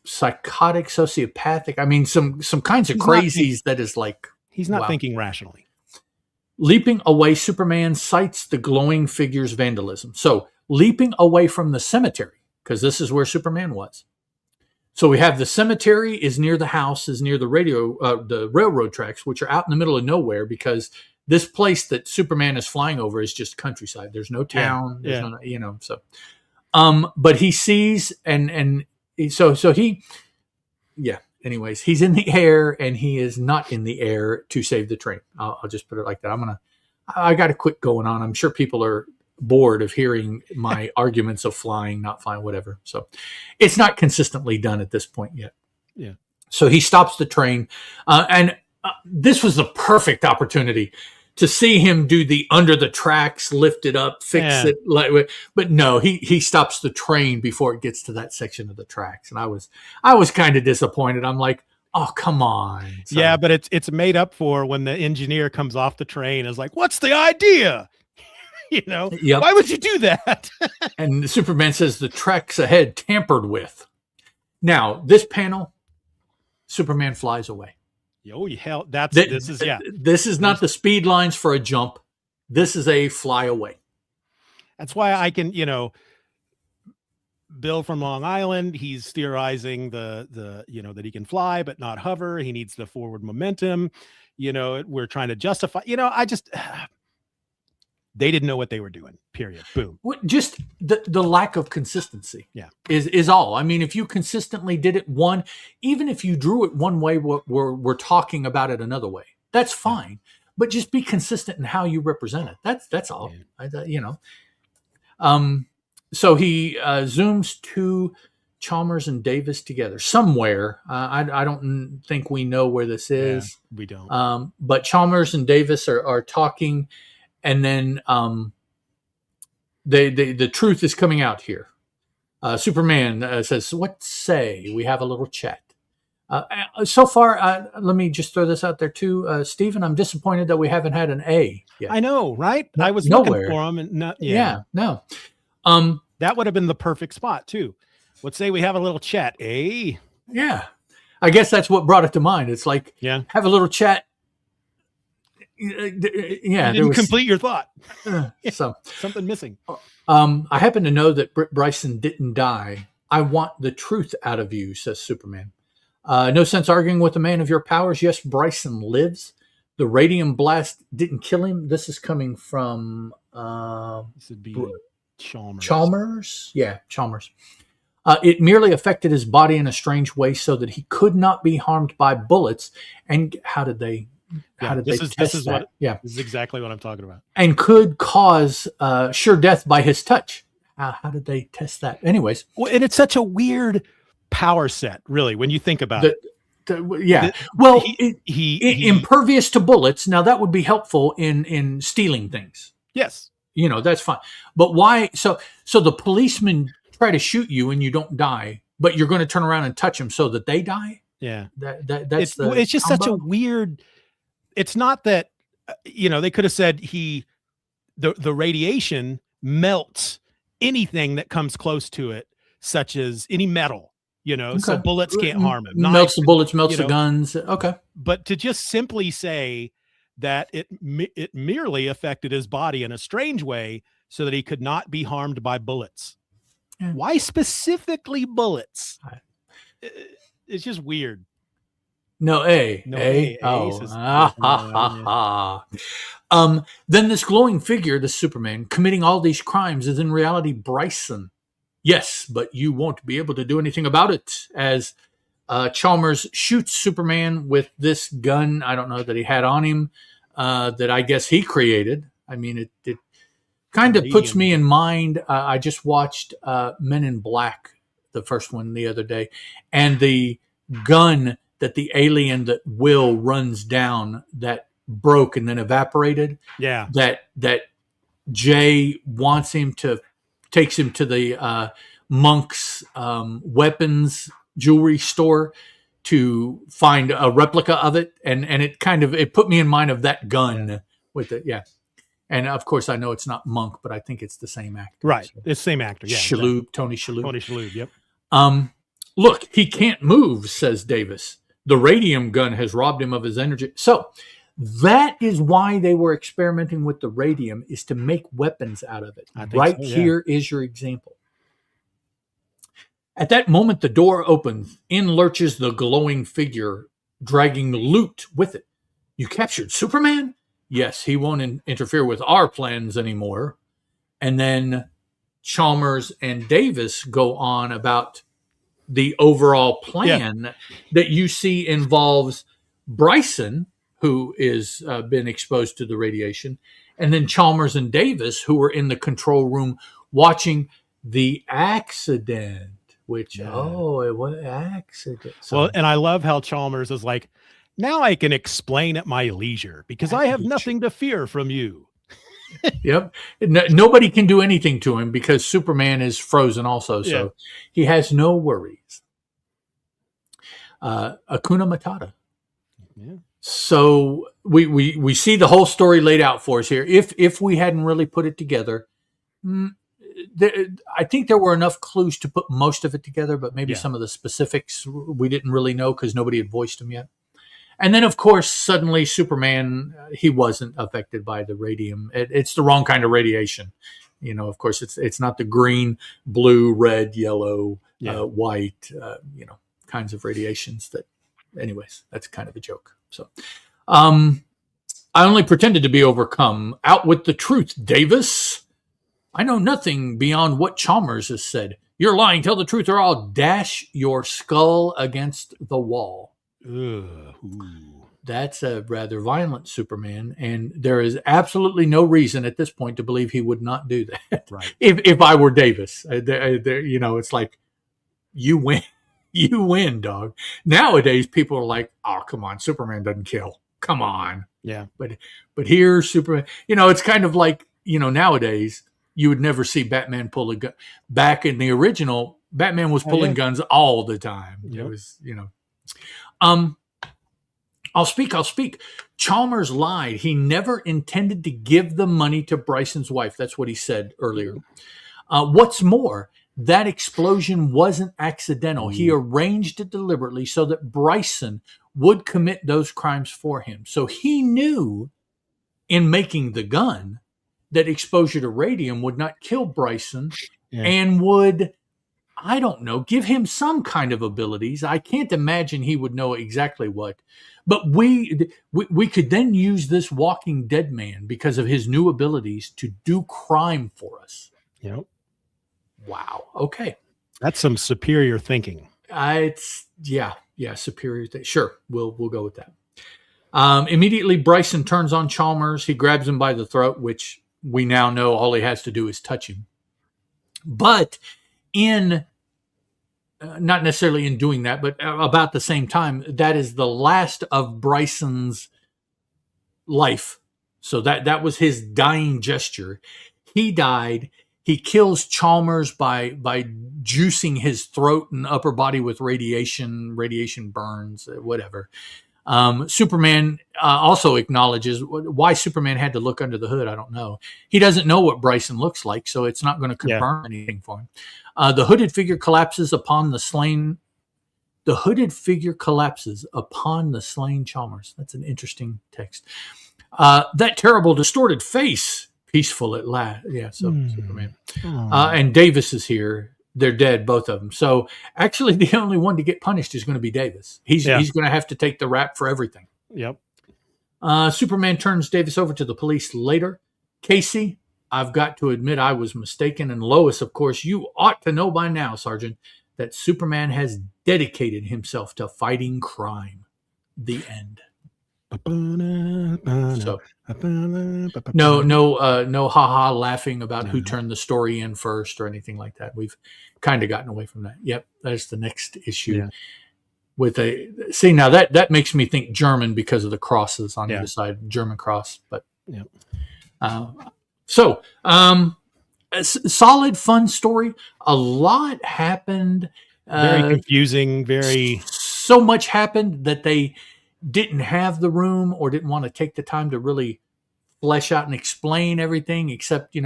psychotic, sociopathic. I mean, some kinds of crazies that is like he's not thinking rationally. Leaping away, Superman sights the glowing figure's vandalism. So leaping away from the cemetery, because this is where Superman was. So we have the cemetery is near the house, is near the the railroad tracks, which are out in the middle of nowhere, because this place that Superman is flying over is just countryside. There's no town. There's no, so. But he sees anyways, he's in the air, and he is not in the air to save the train. I'll just put it like that. I got to quit going on. I'm sure people are bored of hearing my arguments of flying, not flying, whatever. So it's not consistently done at this point yet. Yeah. So he stops the train, and this was the perfect opportunity to see him do the under the tracks, lift it up, fix it. But no, he stops the train before it gets to that section of the tracks. And I was kind of disappointed. I'm like, oh, come on. So, yeah, but it's made up for when the engineer comes off the train, is like, what's the idea? Why would you do that? And Superman says the tracks ahead tampered with. Now, this panel, Superman flies away. Oh, hell, this is not the speed lines for a jump. This is a fly away. That's why I can, Bill from Long Island, he's theorizing that he can fly, but not hover. He needs the forward momentum. We're trying to justify, they didn't know what they were doing, period. Boom. Just the lack of consistency is all. I mean, if you consistently did it even if you drew it one way, we're talking about it another way, that's fine. But just be consistent in how you represent it. That's all. Yeah. So he zooms to Chalmers and Davis together somewhere. I don't think we know where this is. Yeah, we don't. But Chalmers and Davis are talking. And then the truth is coming out here. Superman says, "What say we have a little chat?" So far, let me just throw this out there too, Steven. I'm disappointed that we haven't had an A yet. I know, right? I was nowhere. Looking for him, and not. No. That would have been the perfect spot too. Let's say we have a little chat, eh? Yeah, I guess that's what brought it to mind. It's like, have a little chat. You didn't complete your thought. So something missing. I happen to know that Britt Bryson didn't die. I want the truth out of you, says Superman. No sense arguing with a man of your powers. Yes, Bryson lives. The radium blast didn't kill him. This is coming from this would be Chalmers. Chalmers? Yeah, Chalmers. It merely affected his body in a strange way so that he could not be harmed by bullets. And how did they test that? This is exactly what I'm talking about. And could cause sure death by his touch. How did they test that? Anyways. Well, and it's such a weird power set, really, when you think about it. He impervious to bullets. Now that would be helpful in stealing things. Yes. That's fine. But why? So the policemen try to shoot you and you don't die, but you're going to turn around and touch them so that they die? Yeah. That's it's just combo? Such a weird. It's not that, they could have said the radiation melts anything that comes close to it, such as any metal, so bullets can't harm him. Melts the bullets, melts the guns. Okay. But to just simply say that it merely affected his body in a strange way so that he could not be harmed by bullets. Yeah. Why specifically bullets? It's just weird. No A. No A. A. Oh. Ace is Ah, ha, different. ha, ha. Then this glowing figure, the Superman, committing all these crimes is in reality Bryson. Yes, but you won't be able to do anything about it, as Chalmers shoots Superman with this gun, I don't know, that he had on him, that I guess he created. I mean, it kind of puts me in mind. I just watched Men in Black, the first one, the other day, and the gun that the alien that Will runs down that broke and then evaporated. Yeah. That Jay wants him to, takes him to the monk's weapons jewelry store to find a replica of it. And it kind of, it put me in mind of that gun with it. Yeah. And of course I know it's not Monk, but I think it's the same actor. Right. So. It's the same actor. Yeah. Shalhoub, Exactly. Tony Shalhoub. Tony Shalhoub. Yep. Look, he can't move, says Davis. The radium gun has robbed him of his energy. So that is why they were experimenting with the radium, is to make weapons out of it. Right so, yeah. Here is your example. At that moment, the door opens. In lurches the glowing figure, dragging loot with it. You captured Superman? Yes, he won't interfere with our plans anymore. And then Chalmers and Davis go on about the overall plan that you see involves Bryson, who is been exposed to the radiation, and then Chalmers and Davis, who were in the control room watching the accident. Which what accident? So, well, and I love how Chalmers is like, now I can explain at my leisure because I have nothing to fear from you. Yep. Nobody can do anything to him because Superman is frozen also. So he has no worries. Hakuna Matata. Yeah. So we see the whole story laid out for us here. If we hadn't really put it together, I think there were enough clues to put most of it together, but maybe some of the specifics we didn't really know because nobody had voiced them yet. And then, of course, suddenly Superman, he wasn't affected by the radium. It's the wrong kind of radiation. You know, of course, it's not the green, blue, red, yellow, white, kinds of radiations that, anyways, that's kind of a joke. So I only pretended to be overcome. Out with the truth, Davis. I know nothing beyond what Chalmers has said. You're lying. Tell the truth or I'll dash your skull against the wall. That's a rather violent Superman, and there is absolutely no reason at this point to believe he would not do that. Right. If I were Davis, it's like, you win, dog. Nowadays, people are like, oh, come on, Superman doesn't kill. Come on. Yeah. But here, Superman, it's kind of like, nowadays, you would never see Batman pull a gun. Back in the original, Batman was pulling guns all the time. Yep. It was, I'll speak. Chalmers lied. He never intended to give the money to Bryson's wife. That's what he said earlier. What's more, that explosion wasn't accidental. He arranged it deliberately so that Bryson would commit those crimes for him. So he knew in making the gun that exposure to radium would not kill Bryson and would, I don't know, give him some kind of abilities. I can't imagine he would know exactly what. But we could then use this Walking Dead man because of his new abilities to do crime for us. Yep. Wow. Okay. That's some superior thinking. Superior. Sure. We'll go with that. Immediately, Bryson turns on Chalmers. He grabs him by the throat, which we now know all he has to do is touch him. But not necessarily in doing that, but about the same time, that is the last of Bryson's life. So that was his dying gesture. He died. He kills Chalmers by juicing his throat and upper body with radiation burns, whatever. Superman also acknowledges why Superman had to look under the hood. I don't know. He doesn't know what Bryson looks like, so it's not going to confirm anything for him. The hooded figure collapses upon the slain. The hooded figure collapses upon the slain Chalmers. That's an interesting text. That terrible distorted face, peaceful at last. Yeah, so Superman. Aw. And Davis is here. They're dead, both of them. So actually, the only one to get punished is going to be Davis. He's going to have to take the rap for everything. Yep. Superman turns Davis over to the police later. Casey, I've got to admit I was mistaken. And Lois, of course, you ought to know by now, Sergeant, that Superman has dedicated himself to fighting crime. The end. So, no ha-ha laughing about who turned the story in first or anything like that. We've kind of gotten away from that. Yep, that's the next issue. Yeah. With see, now that makes me think German because of the crosses on either side, German cross. But solid, fun story. A lot happened. Very confusing. So much happened that they didn't have the room or didn't want to take the time to really flesh out and explain everything, except,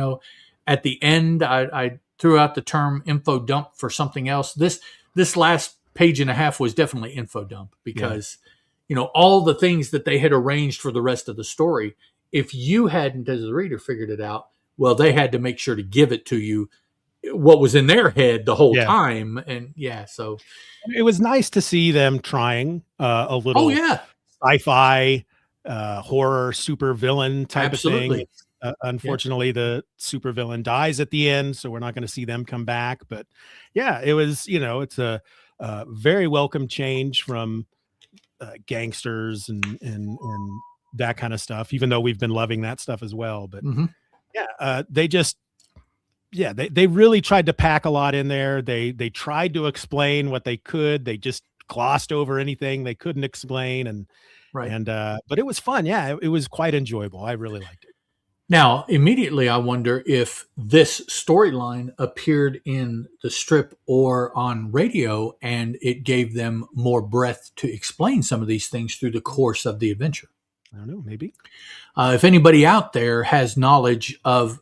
at the end, I threw out the term info dump for something else. This last page and a half was definitely info dump because, all the things that they had arranged for the rest of the story, if you hadn't, as the reader, figured it out, well, they had to make sure to give it to you what was in their head the whole time. And so it was nice to see them trying a little sci-fi horror super villain type of thing. Unfortunately, the super villain dies at the end, so we're not going to see them come back. But it was, it's a very welcome change from gangsters and that kind of stuff, even though we've been loving that stuff as well. But they just they really tried to pack a lot in there. They tried to explain what they could. They just glossed over anything they couldn't explain. But it was fun. It was quite enjoyable. I really liked it. Now, immediately, I wonder if this storyline appeared in the strip or on radio, and it gave them more breadth to explain some of these things through the course of the adventure. I don't know, maybe. If anybody out there has knowledge of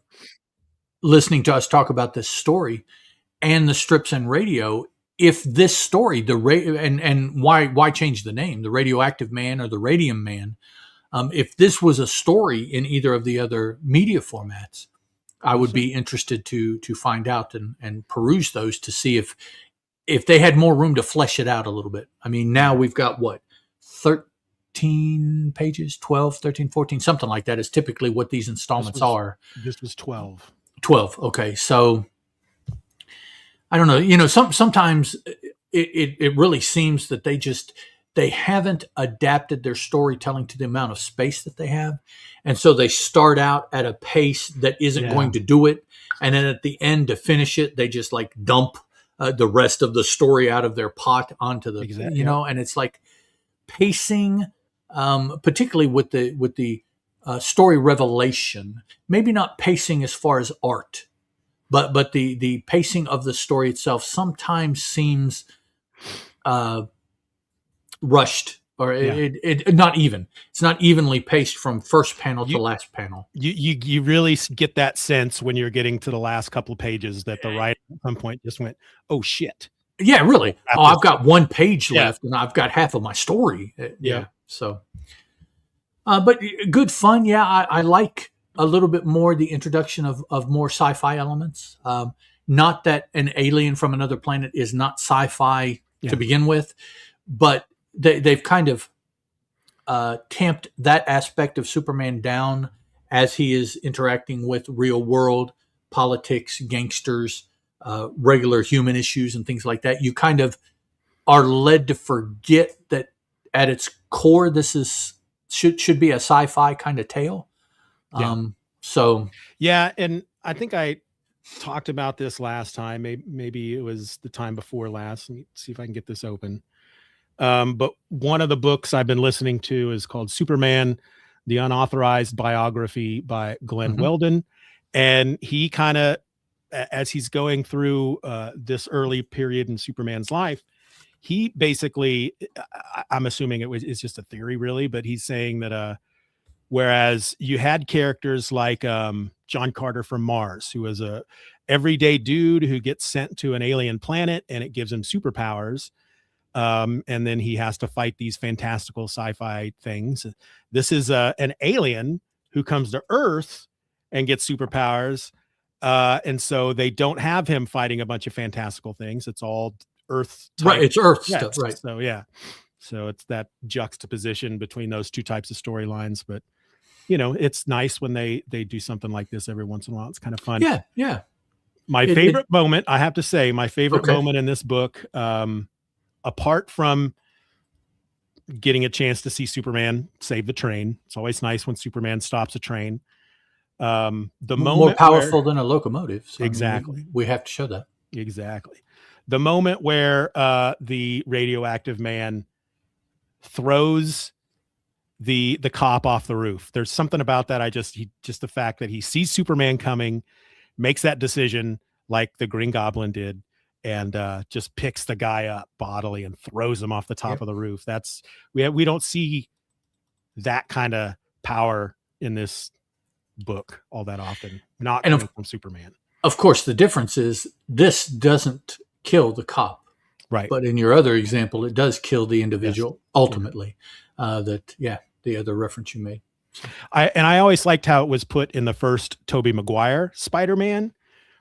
listening to us talk about this story and the strips and radio, if this story, and why change the name, the Radioactive Man or the Radium Man, if this was a story in either of the other media formats, I would be interested to find out and peruse those to see if they had more room to flesh it out a little bit. I mean, now we've got 13 pages, 12, 13, 14, something like that is typically what these installments are. This was 12. 12. Okay. So I don't know, sometimes it really seems that they haven't adapted their storytelling to the amount of space that they have. And so they start out at a pace that isn't going to do it. And then at the end to finish it, they just dump the rest of the story out of their pot onto the, and it's like pacing, particularly with the story revelation, maybe not pacing as far as art, but the pacing of the story itself sometimes seems rushed, or it not even. It's not evenly paced from first panel to last panel. You really get that sense when you're getting to the last couple of pages that the writer at some point just went, "Oh shit." Yeah, really. I've got one page left and I've got half of my story. So, but good fun. Yeah, I like a little bit more the introduction of more sci-fi elements. Not that an alien from another planet is not sci-fi to begin with, but they've kind of tamped that aspect of Superman down as he is interacting with real world politics, gangsters, regular human issues and things like that. You kind of are led to forget that at its core, this should be a sci-fi kind of tale. And I think I talked about this last time. Maybe it was the time before last. Let me see if I can get this open. But one of the books I've been listening to is called Superman, the Unauthorized Biography by Glenn Weldon. And he kind of, as he's going through this early period in Superman's life, he basically, I'm assuming it's just a theory really, but he's saying that whereas you had characters like John Carter from Mars, who was a everyday dude who gets sent to an alien planet and it gives him superpowers. And then he has to fight these fantastical sci-fi things. This is an alien who comes to Earth and gets superpowers. And so they don't have him fighting a bunch of fantastical things. It's all Earth type. Right. It's Earth stuff. Right. So, yeah. So it's that juxtaposition between those two types of storylines. But, it's nice when they do something like this every once in a while. It's kind of fun. Yeah. Yeah. My favorite moment, I have to say, moment in this book, apart from getting a chance to see Superman save the train. It's always nice when Superman stops a train. The moment more powerful than a locomotive. So exactly. I mean, we have to show that. Exactly. The moment where the radioactive man throws the cop off the roof. There's something about that. Just the fact that he sees Superman coming, makes that decision like the Green Goblin did, and just picks the guy up bodily and throws him off the top of the roof. That's we don't see that kind of power in this book all that often. Not coming from Superman. Of course, the difference is this doesn't kill the cop, right? But in your other example, it does kill the individual ultimately. The other reference you made. I always liked how it was put in the first Tobey Maguire Spider-Man,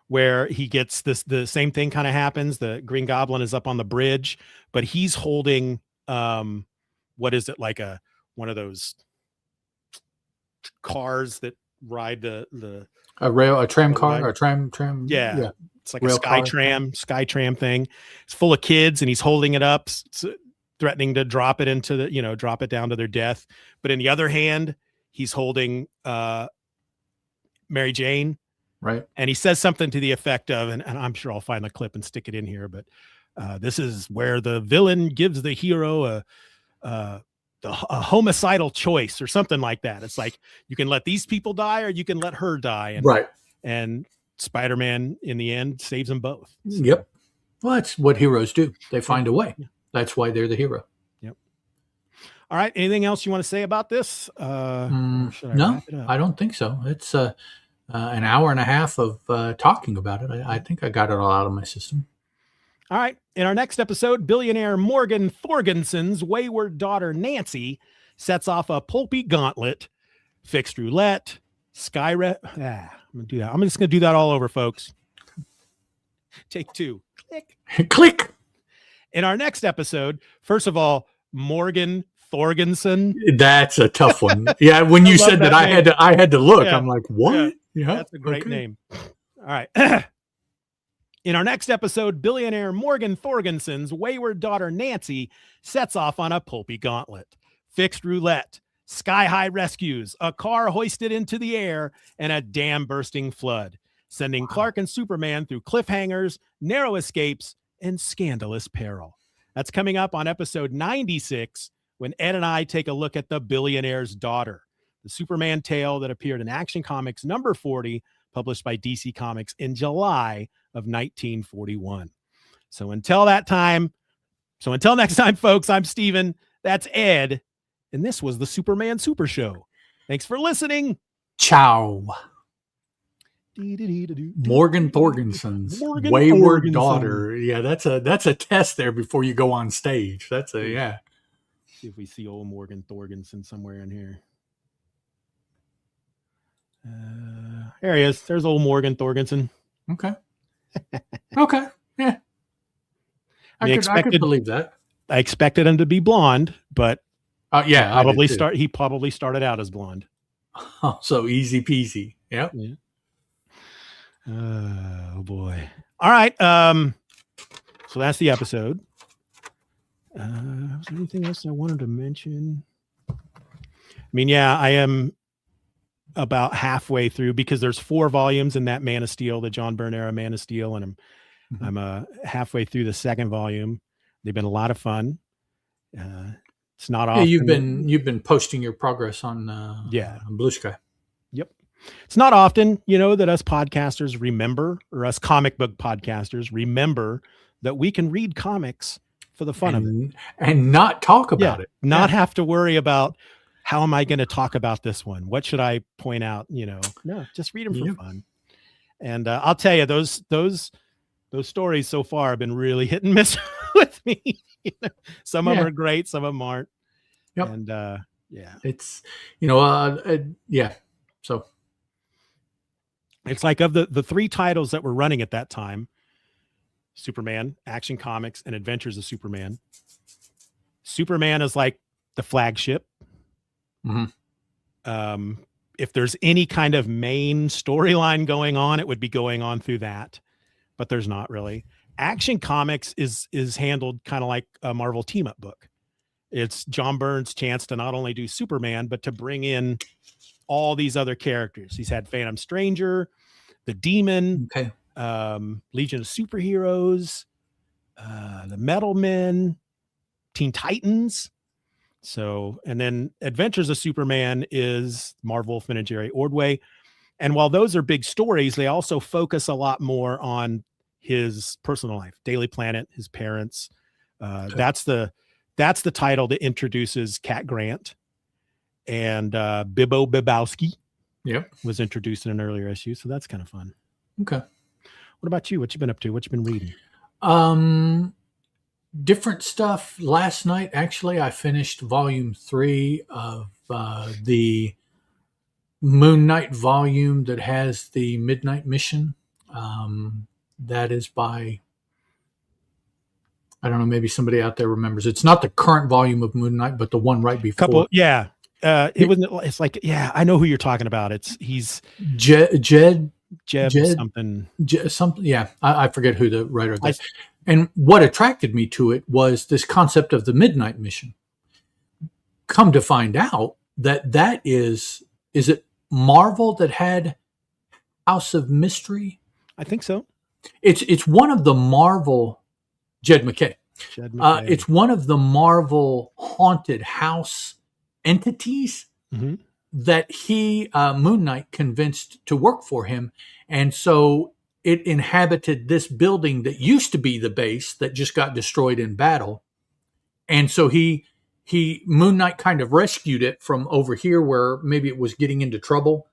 where he gets the same thing kind of happens. The Green Goblin is up on the bridge, but he's holding what is it, like one of those cars that ride the tram car, a tram. Yeah. It's like a sky tram thing. It's full of kids, and he's holding it up, threatening to drop it drop it down to their death. But in the other hand, he's holding Mary Jane. Right. And he says something to the effect of, and I'm sure I'll find the clip and stick it in here, but this is where the villain gives the hero a homicidal choice or something like that. It's like, you can let these people die or you can let her die. And Spider-Man in the end saves them both. So. Yep. Well, that's what heroes do. They find a way. Yeah. That's why they're the hero. Yep. All right. Anything else you want to say about this? No, I don't think so. It's an hour and a half of talking about it. I think I got it all out of my system. All right. In our next episode, billionaire Morgan Thorgenson's wayward daughter, Nancy, sets off a pulpy gauntlet, fixed roulette, I'm going to do that. I'm just going to do that all over, folks. Take two. Click. Click. In our next episode, first of all, Morgan Thorgenson. That's a tough one. Yeah, when you said that, I had to look. Yeah. I'm like, what? Yeah, that's a great name. All right. In our next episode, billionaire Morgan Thorgenson's wayward daughter Nancy sets off on a pulpy gauntlet. Fixed roulette, sky-high rescues, a car hoisted into the air, and a dam bursting flood, sending Clark and Superman through cliffhangers, narrow escapes, and scandalous peril. That's coming up on episode 96, when Ed and I take a look at The Billionaire's Daughter, the Superman tale that appeared in Action Comics number 40, published by DC Comics in July of 1941. So until next time, folks, I'm Steven, that's Ed, and this was the Superman Super Show. Thanks for listening. Ciao. Morgan Thorgenson's wayward daughter. Yeah, that's a test there before you go on stage. Yeah. See if we see old Morgan Thorgenson somewhere in here. There he is. There's old Morgan Thorgenson. Okay. Okay. Yeah. I could believe that. I expected him to be blonde, but he probably started out as blonde. Oh, so easy peasy. Yep. Yeah. Oh boy. All right. So that's the episode. Was there anything else I wanted to mention? I mean, yeah, I am about halfway through because there's 4 volumes in that Man of Steel, the John Byrne era Man of Steel, and I'm halfway through the second volume. They've been a lot of fun. It's not often. You've been posting your progress on Blue Sky. Yep. It's not often, that us podcasters remember, or us comic book podcasters remember, that we can read comics for the fun of it and not talk about it. Not have to worry about how am I going to talk about this one? What should I point out? No, just read them for fun. And I'll tell you, those stories so far have been really hit and miss with me. Some of Yeah. them are great, some of them aren't. Yep. And yeah, It's, yeah. So it's like of the three titles that were running at that time: Superman, Action Comics, and Adventures of Superman. Superman is like the flagship. mhm. If there's any kind of main storyline going on, it would be going on through that, but there's not really. Action Comics is handled kind of like a Marvel team up book. It's John Byrne's chance to not only do Superman, but to bring in all these other characters. He's had Phantom Stranger, the Demon, Okay. Legion of Superheroes, the Metal Men, Teen Titans. So, and then Adventures of Superman is Marv Wolfman and Jerry Ordway. And while those are big stories, they also focus a lot more on his personal life, Daily Planet, his parents. Okay. That's the title that introduces Cat Grant, and Bibbo Bibowski Yep. was introduced in an earlier issue. So that's kind of fun. Okay. What about you? What you been up to? What you been reading? Different stuff. Last night, actually, I finished volume 3 of the Moon Knight volume that has the Midnight Mission. That is by, I don't know, maybe somebody out there remembers. It's not the current volume of Moon Knight, but the one right before. Yeah. It's like, yeah, I know who you're talking about. He's Jed something. Something. Yeah, I forget who the writer of that. And what attracted me to it was this concept of the Midnight Mission. Come to find out that is it Marvel that had House of Mystery? I think so. It's one of the Marvel, Jed McKay. It's one of the Marvel haunted house entities that he, Moon Knight, convinced to work for him. And so it inhabited this building that used to be the base that just got destroyed in battle. And so Moon Knight kind of rescued it from over here where maybe it was getting into trouble.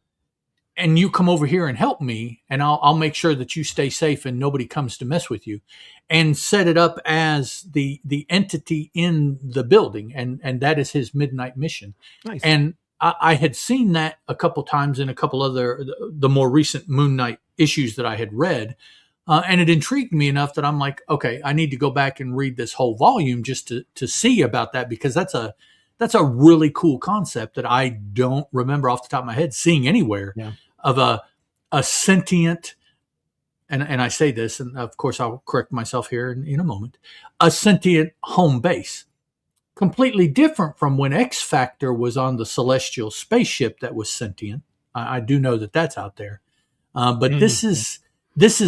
And you come over here and help me, and I'll make sure that you stay safe and nobody comes to mess with you, and set it up as the entity in the building. And that is his Midnight Mission. Nice. And I had seen that a couple times in a couple other, the more recent Moon Knight issues that I had read. And it intrigued me enough that I'm like, okay, I need to go back and read this whole volume just to see about that, because that's a really cool concept that I don't remember off the top of my head seeing anywhere. Yeah. Of a sentient, and I say this, and of course I'll correct myself here in a moment, a sentient home base. Completely different from when X Factor was on the celestial spaceship that was sentient. I do know that that's out there. But this is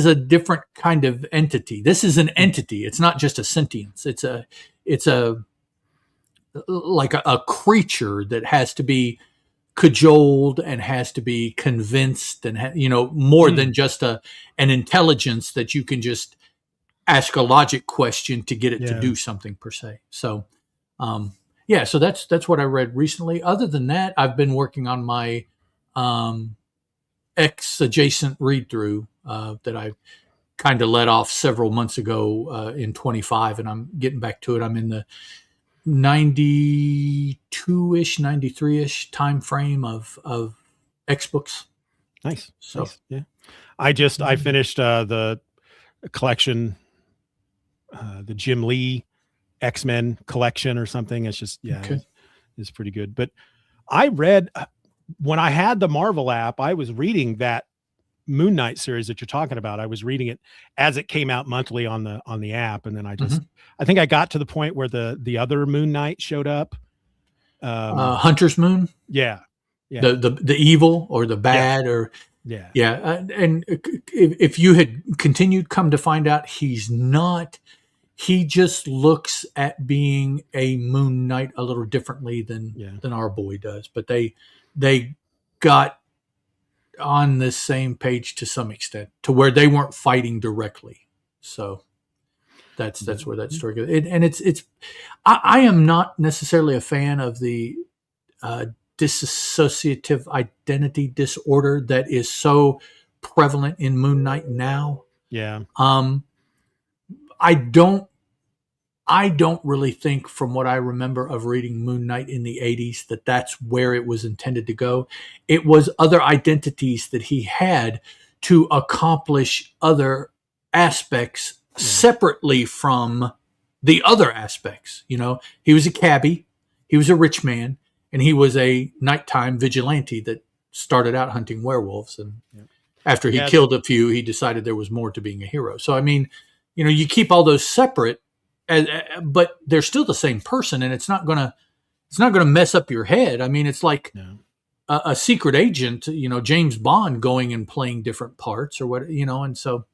a different kind of entity. This is an entity. It's not just a sentience. It's a like a creature that has to be cajoled and has to be convinced, and more than just an intelligence that you can just ask a logic question to get it to do something per se. So so that's what I read recently. Other than that, I've been working on my X adjacent read through that I kind of let off several months ago in 25, and I'm getting back to it. I'm in the 92-ish, 93-ish time frame of X books. Nice. So nice. Yeah, I finished the collection, the Jim Lee X-Men collection or something. It's just it's pretty good. But I read when I had the Marvel app, I was reading that Moon Knight series that you're talking about. I was reading it as it came out monthly on the app, and then I think I got to the point where the other Moon Knight showed up. Hunter's Moon. Yeah. The evil or the bad and if you had continued, come to find out he's not. He just looks at being a Moon Knight a little differently than our boy does. But they got on the same page to some extent, to where they weren't fighting directly. So that's where that story goes. I am not necessarily a fan of the dissociative identity disorder that is so prevalent in Moon Knight now. Yeah. I don't I don't really think, from what I remember of reading Moon Knight in the 80s, that that's where it was intended to go. It was other identities that he had to accomplish other aspects separately from the other aspects. You know, he was a cabbie, he was a rich man, and he was a nighttime vigilante that started out hunting werewolves. And after he killed a few, he decided there was more to being a hero. So, I mean, you know, you keep all those separate, but they're still the same person, and it's not gonna mess up your head. I mean, it's like a secret agent, you know, James Bond going and playing different parts or what, you know. And so,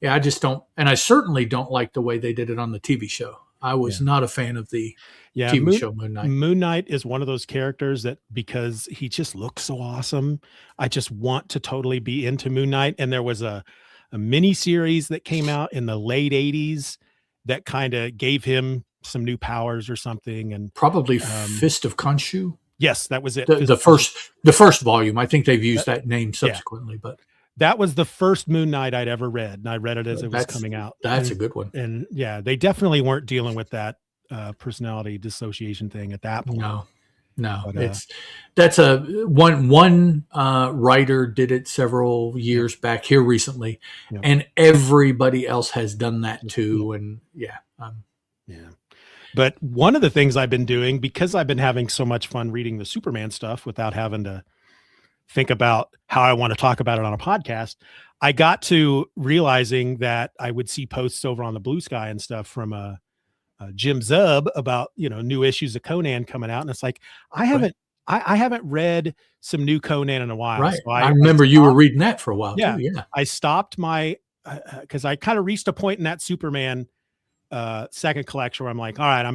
I just don't, and I certainly don't like the way they did it on the TV show. I was not a fan of the TV show Moon Knight. Moon Knight is one of those characters that, because he just looks so awesome, I just want to totally be into Moon Knight. And there was a mini series that came out in the late 80s that kind of gave him some new powers or something. And probably Fist of Khonshu. Yes, that was it. The first volume. I think they've used that name subsequently, but that was the first Moon Knight I'd ever read, and I read it as it was coming out. That's a good one. And they definitely weren't dealing with that personality dissociation thing at that point. No, but, that's a one writer did it several years back here recently, and everybody else has done that too. And but one of the things I've been doing, because I've been having so much fun reading the Superman stuff without having to think about how I want to talk about it on a podcast, I got to realizing that I would see posts over on the Blue Sky and stuff from Jim Zub about, you know, new issues of Conan coming out. And it's like, I haven't read some new Conan in a while. Right. So I remember you were reading that for a while too. Yeah. I stopped my, cause I kind of reached a point in that Superman second collection where I'm like, all right,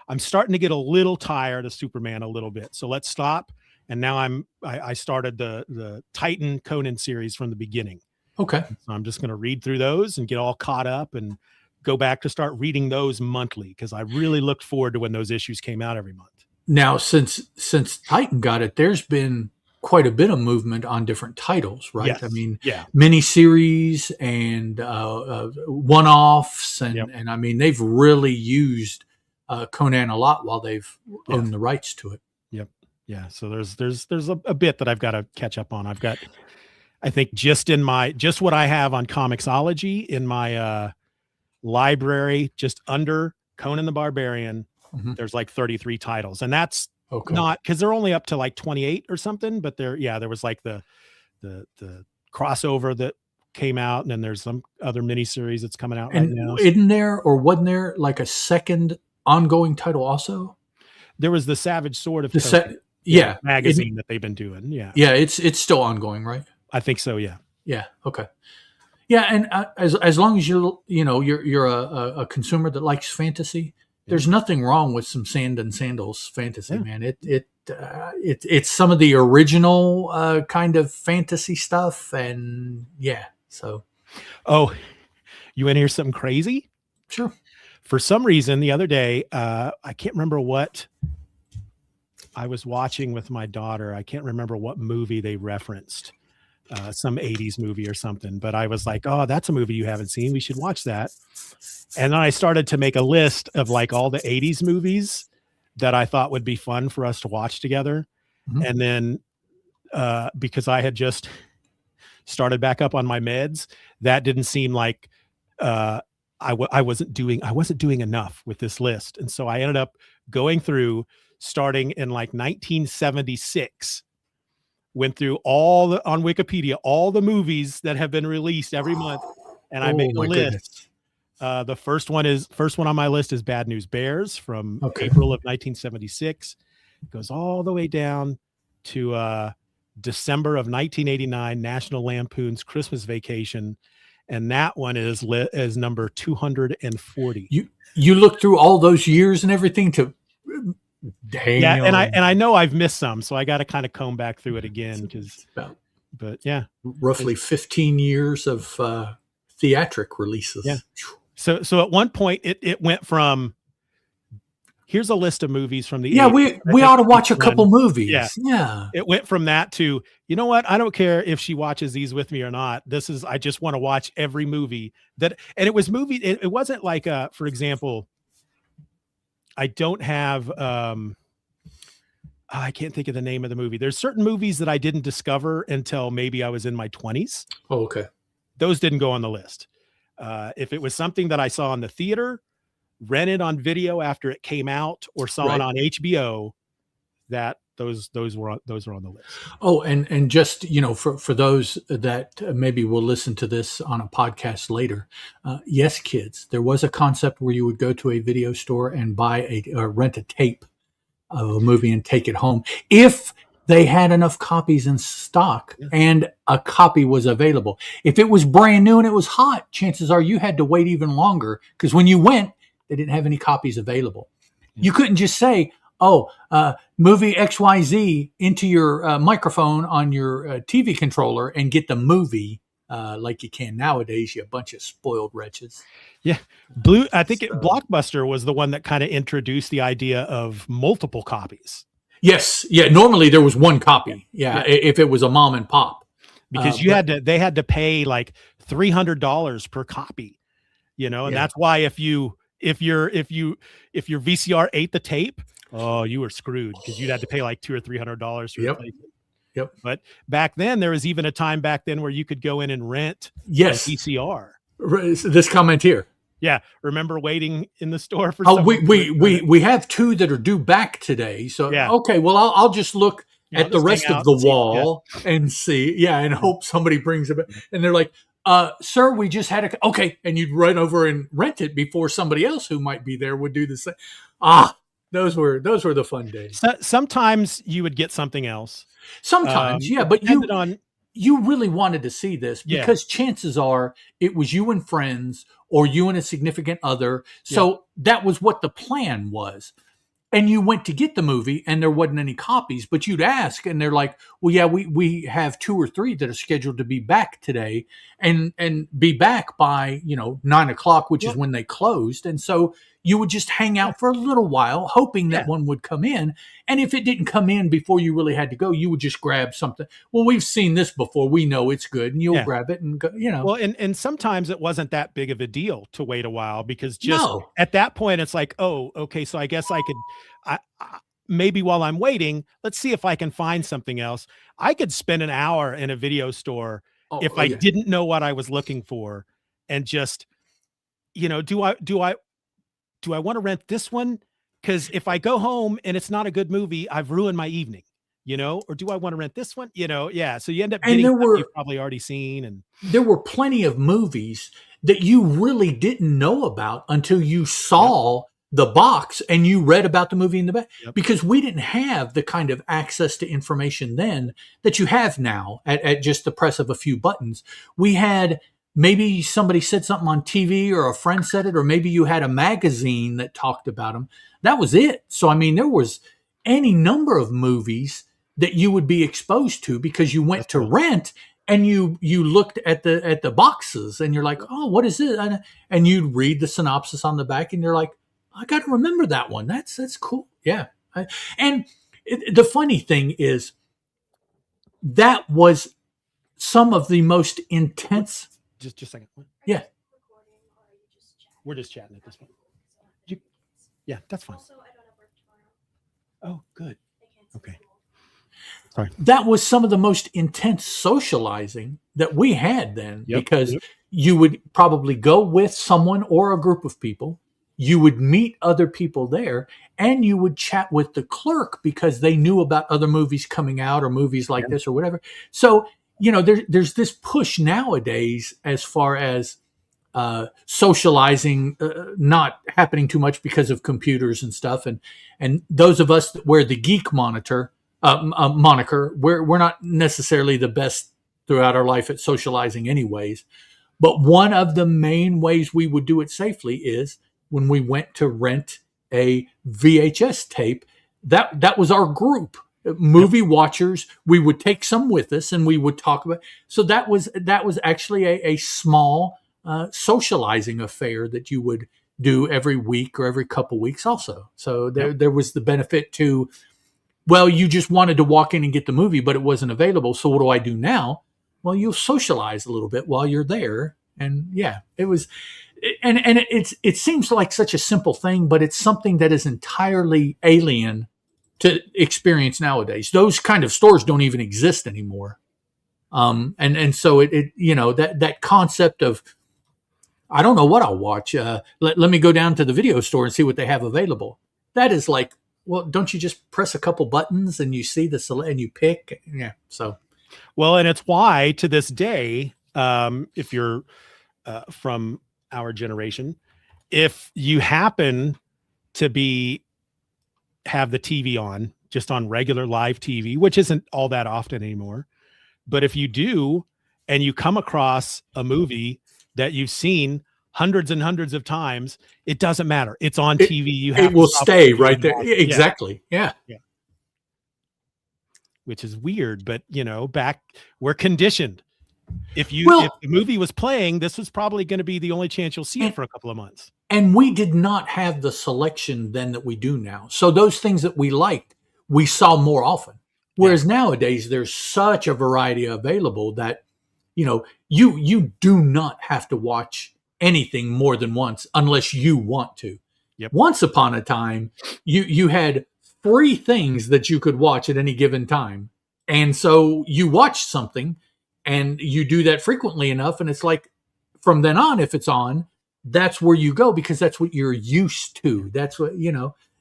I'm starting to get a little tired of Superman a little bit. So let's stop. And now I started the Titan Conan series from the beginning. Okay. So I'm just going to read through those and get all caught up and go back to start reading those monthly, because I really looked forward to when those issues came out every month. Now, since Titan got it, there's been quite a bit of movement on different titles, right? Yes. I mean, miniseries and one-offs, and I mean, they've really used Conan a lot while they've owned the rights to it. Yep. Yeah. So there's a bit that I've got to catch up on. I've got, I think, just what I have on Comixology in my library, just under Conan the Barbarian, there's like 33 titles, and that's not, because they're only up to like 28 or something, but there was like the crossover that came out, and then there's some other miniseries that's coming out right now. Isn't there, or wasn't there, like a second ongoing title also? There was the Savage Sword of magazine that they've been doing. It's still ongoing, right? I think so. Yeah. Okay. Yeah, and as long as you're a consumer that likes fantasy, there's nothing wrong with some Sand and Sandals fantasy, man. It's some of the original kind of fantasy stuff, and so. Oh, you want to hear something crazy? Sure. For some reason, the other day, I can't remember what I was watching with my daughter. I can't remember what movie they referenced. Some 80s movie or something, but I was like, oh, that's a movie you haven't seen, we should watch that. And then I started to make a list of like all the 80s movies that I thought would be fun for us to watch together. And then because I had just started back up on my meds, that didn't seem like I wasn't doing enough with this list. And so I ended up going through, starting in like 1976, went through on Wikipedia, all the movies that have been released every month. And I made a list. The first one on my list is Bad News Bears from April of 1976. It goes all the way down to December of 1989, National Lampoon's Christmas Vacation. And that one is number 240. You look through all those years and everything to damn. Yeah, and I know I've missed some, so I got to kind of comb back through it again, but roughly 15 years of theatric releases. Yeah. So at one point it went from, here's a list of movies from the 80s. we ought to watch a couple movies. Yeah. It went from that to, you know what? I don't care if she watches these with me or not. I just want to watch every movie and it was it wasn't like, for example, I don't have I can't think of the name of the movie. There's certain movies that I didn't discover until maybe I was in my 20s. Oh, okay. Those didn't go on the list. If it was something that I saw in the theater, rented on video after it came out, or saw it on HBO, those were on the list. Oh, and just, for those that maybe will listen to this on a podcast later, yes, kids, there was a concept where you would go to a video store and buy or rent a tape of a movie and take it home if they had enough copies in stock and a copy was available. If it was brand new and it was hot, chances are you had to wait even longer, because when you went, they didn't have any copies available. You couldn't just say, movie XYZ into your microphone on your TV controller and get the movie like you can nowadays, you bunch of spoiled wretches. Yeah. I think Blockbuster was the one that kind of introduced the idea of multiple copies. Yes. Yeah. Normally there was one copy. Yeah. If it was a mom and pop. Because they had to pay like $300 per copy, and that's why if your VCR ate the tape, you were screwed, because you'd had to pay like $200 or $300 to replace it. Yep. But back then, there was even a time back then where you could go in and rent a VCR. This comment here. Yeah. Remember waiting in the store for we have two that are due back today. So, okay, well, I'll just look at the rest of the wall and see. And hope somebody brings it back. And they're like, sir, we just had okay. And you'd run over and rent it before somebody else who might be there would do the same. Those were the fun days. Sometimes you would get something else. Sometimes, but you really wanted to see this because chances are it was you and friends or you and a significant other. So that was what the plan was. And you went to get the movie and there wasn't any copies, but you'd ask and they're like, well, yeah, we have 2 or 3 that are scheduled to be back today and be back by, 9:00, which is when they closed. And so you would just hang out for a little while, hoping that one would come in. And if it didn't come in before you really had to go, you would just grab something. Well, we've seen this before. We know it's good, and you'll grab it and go, Well, and sometimes it wasn't that big of a deal to wait a while, because at that point, it's like, oh, okay, so I guess I could, maybe while I'm waiting, let's see if I can find something else. I could spend an hour in a video store if I didn't know what I was looking for, and just, do I want to rent this one? Because if I go home and it's not a good movie, I've ruined my evening, or do I want to rent this one? So you end up getting something you've probably already seen. And there were plenty of movies that you really didn't know about until you saw the box and you read about the movie in the back, because we didn't have the kind of access to information then that you have now at just the press of a few buttons. We had, maybe somebody said something on TV or a friend said it, or maybe you had a magazine that talked about them. That was it. So, there was any number of movies that you would be exposed to because you went to rent and you looked at the boxes and you're like, oh, what is this? And you'd read the synopsis on the back and you're like, I got to remember that one. That's cool. Yeah. The funny thing is that was some of the most intense. Just a second. Yeah. We're just chatting at this point. Yeah, that's fine. Oh, good. Okay. Sorry. That was some of the most intense socializing that we had then, because you would probably go with someone or a group of people. You would meet other people there, and you would chat with the clerk because they knew about other movies coming out or movies like this or whatever. So, there's this push nowadays as far as socializing not happening too much because of computers and stuff. And those of us that wear the geek moniker, we're not necessarily the best throughout our life at socializing anyways. But one of the main ways we would do it safely is when we went to rent a VHS tape. That was our group. Movie watchers. We would take some with us and we would talk about. So that was actually a small socializing affair that you would do every week or every couple weeks also. So there was the benefit to, well, you just wanted to walk in and get the movie, but it wasn't available. So what do I do now? Well, you'll socialize a little bit while you're there. And it was it seems like such a simple thing, but it's something that is entirely alien to experience nowadays. Those kind of stores don't even exist anymore. And so it that concept of, I don't know what I'll watch. Let me go down to the video store and see what they have available. That is like, well, don't you just press a couple buttons and you see and you pick? Yeah. So, well, and it's why to this day, if you're from our generation, if you happen to have the TV on, just on regular live TV, which isn't all that often anymore, but if you do, and you come across a movie that you've seen hundreds and hundreds of times, it doesn't matter. It's on TV. It will stay right there. Exactly. Yeah. Which is weird, but we're conditioned. If the movie was playing, this was probably going to be the only chance you'll see it for a couple of months. And we did not have the selection then that we do now. So those things that we liked, we saw more often. Whereas nowadays there's such a variety available that, you do not have to watch anything more than once unless you want to. Yep. Once upon a time, you had 3 things that you could watch at any given time. And so you watch something and you do that frequently enough. And it's like, from then on, if it's on, that's where you go because that's what you're used to. That's what,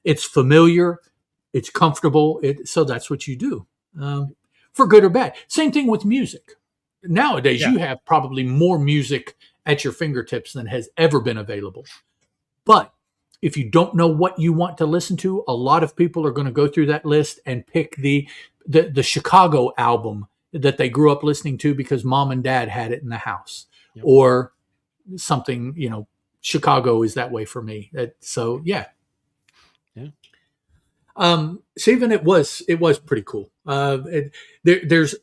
it's familiar, it's comfortable. So that's what you do, for good or bad. Same thing with music. Nowadays, you have probably more music at your fingertips than has ever been available. But if you don't know what you want to listen to, a lot of people are going to go through that list and pick the Chicago album that they grew up listening to because mom and dad had it in the house, or something. Chicago is that way for me. So yeah. Steven, it was pretty cool. There's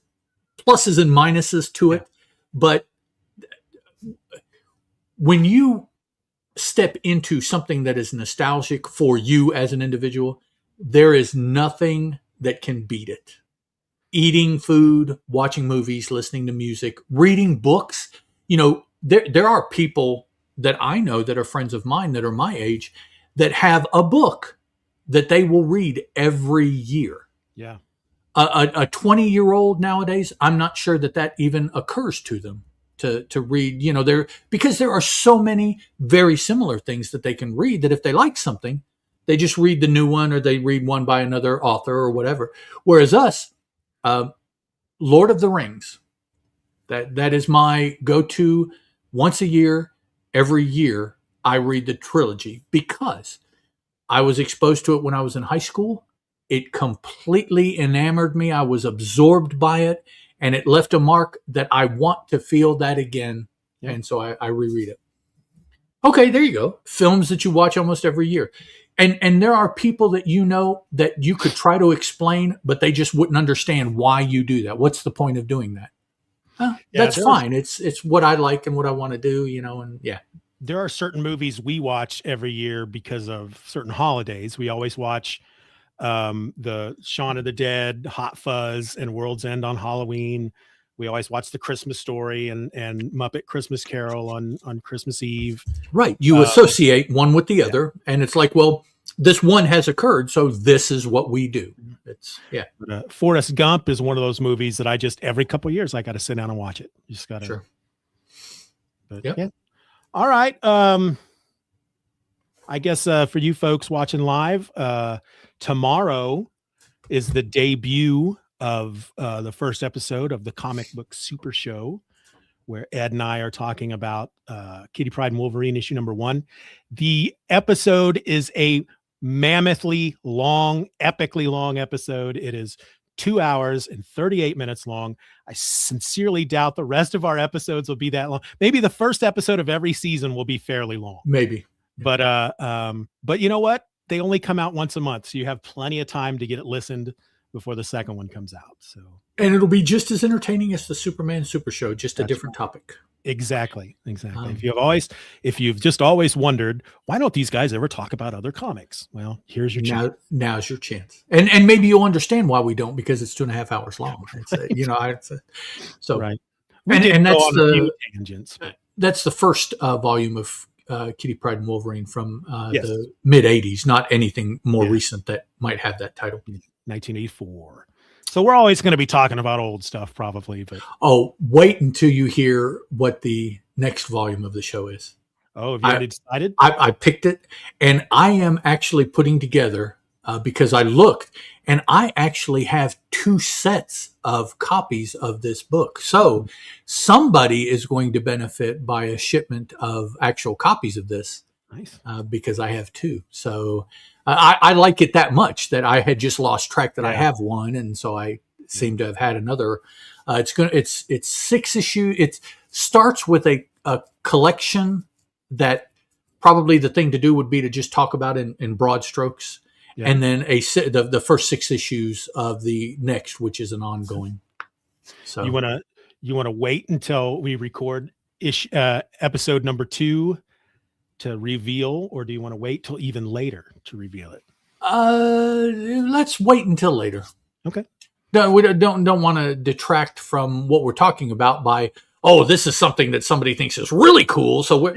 pluses and minuses to it, but when you step into something that is nostalgic for you as an individual, there is nothing that can beat it. Eating food, watching movies, listening to music, reading books. There are people that I know that are friends of mine that are my age that have a book that they will read every year. Yeah. A 20-year-old nowadays, I'm not sure that even occurs to them to read, because there are so many very similar things that they can read that if they like something, they just read the new one or they read one by another author or whatever. Whereas us, Lord of the Rings, that is my go-to once a year. Every year I read the trilogy because I was exposed to it when I was in high school. It completely enamored me. I was absorbed by it, and it left a mark that I want to feel that again. Yeah. And so I reread it. Okay, there you go. Films that you watch almost every year. And there are people that that you could try to explain, but they just wouldn't understand why you do that. What's the point of doing that? That's fine. It's what I like and what I want to do, and yeah. There are certain movies we watch every year because of certain holidays. We always watch the Shaun of the Dead, Hot Fuzz, and World's End on Halloween. We always watch The Christmas Story and Muppet Christmas Carol on Christmas Eve. Right. You associate one with the other, and it's like, well, this one has occurred, so this is what we do. But, Forrest Gump is one of those movies that I just every couple of years I got to sit down and watch it. You just got to. Sure. But, yeah. All right. I guess for you folks watching live, tomorrow is the debut of the first episode of the Comic Book Super Show, where Ed and I are talking about Kitty Pryde and Wolverine issue number 1. The episode is a mammothly long, epically long episode. It is 2 hours and 38 minutes long. I sincerely doubt the rest of our episodes will be that long. Maybe the first episode of every season will be fairly long. Maybe. But you know what? They only come out once a month, so you have plenty of time to get it listened before the second one comes out. So, and it'll be just as entertaining as the Superman Super Show, just a different topic. Exactly. If you've just always wondered, why don't these guys ever talk about other comics? Well, here's your chance. Now's your chance. And maybe you'll understand why we don't, because it's 2.5 hours long. It's, so right. And that's the tangents. That's the first volume of Kitty Pryde and Wolverine from Yes. the mid 80s, not anything more Yeah. recent that might have that title. 1984. So we're always going to be talking about old stuff probably, but Oh, wait until you hear what the next volume of the show is. oh, have you already decided? I picked it, and I am actually putting together because I looked, and I actually have 2 sets of copies of this book. So somebody is going to benefit by a shipment of actual copies of this. Nice. Because I have 2. So I like it that much that I had just lost track that I have one, and so I seem to have had another. It's 6 issues. It starts with a collection that probably the thing to do would be to just talk about in broad strokes, and then the first 6 issues of the next, which is an ongoing. So you want to wait until we record episode number 2 to reveal, or do you want to wait till even later to reveal it? Let's wait until later. Okay. No, we don't want to detract from what we're talking about by, oh, this is something that somebody thinks is really cool. So we're,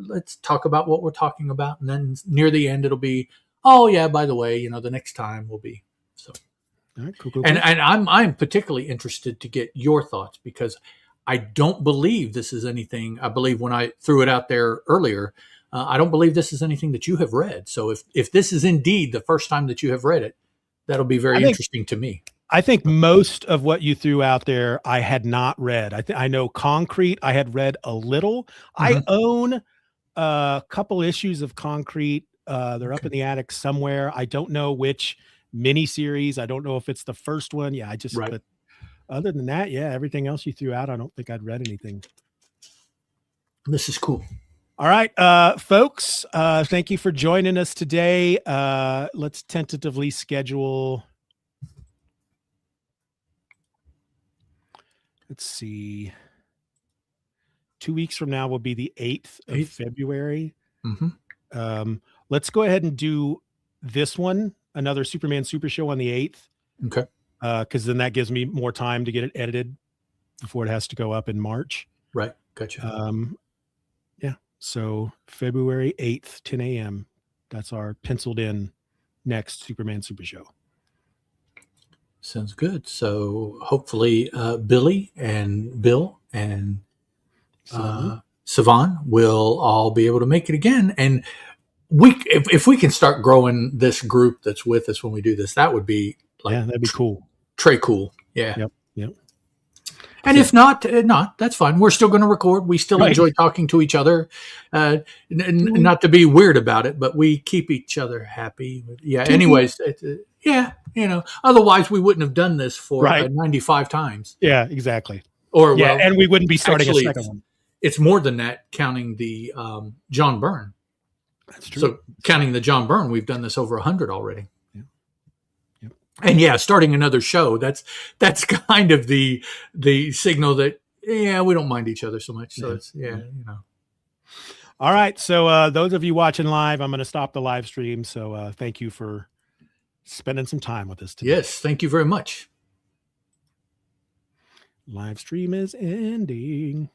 let's talk about what we're talking about, and then near the end it'll be, oh yeah, by the way, the next time will be so. All right, cool. And I'm particularly interested to get your thoughts, because I don't believe this is anything. I believe when I threw it out there earlier, I don't believe this is anything that you have read. So if this is indeed the first time that you have read it, that'll be very interesting to me. I think most of what you threw out there, I had not read. I know Concrete, I had read a little. Mm-hmm. I own a couple issues of Concrete. They're up in the attic somewhere. I don't know which miniseries. I don't know if it's the first one. Yeah, but other than that, everything else you threw out, I don't think I'd read anything. This is cool. All right, folks, thank you for joining us today. Let's tentatively schedule. Let's see. 2 weeks from now will be the 8th of February. Mm-hmm. Let's go ahead and do this one, another Superman Super Show on the 8th. Okay. Because then that gives me more time to get it edited before it has to go up in March. Right. Gotcha. So February 8th, 10 a.m. That's our penciled in next Superman Super Show. Sounds good. So hopefully Billy and Bill and Savan will all be able to make it again. And if we can start growing this group that's with us when we do this, that would be that'd be cool. Très cool. Yeah. Yep. And if not, that's fine. We're still going to record. We still enjoy talking to each other. Not to be weird about it, but we keep each other happy. Yeah. Anyways, otherwise we wouldn't have done this for 95 times. Yeah, exactly. And we wouldn't be starting a second one. It's more than that, counting the John Byrne. That's true. So counting the John Byrne, we've done this over 100 already. And starting another show, that's kind of the signal that we don't mind each other so much. So it's All right. So those of you watching live, I'm going to stop the live stream. So thank you for spending some time with us today. Yes, thank you very much. Live stream is ending.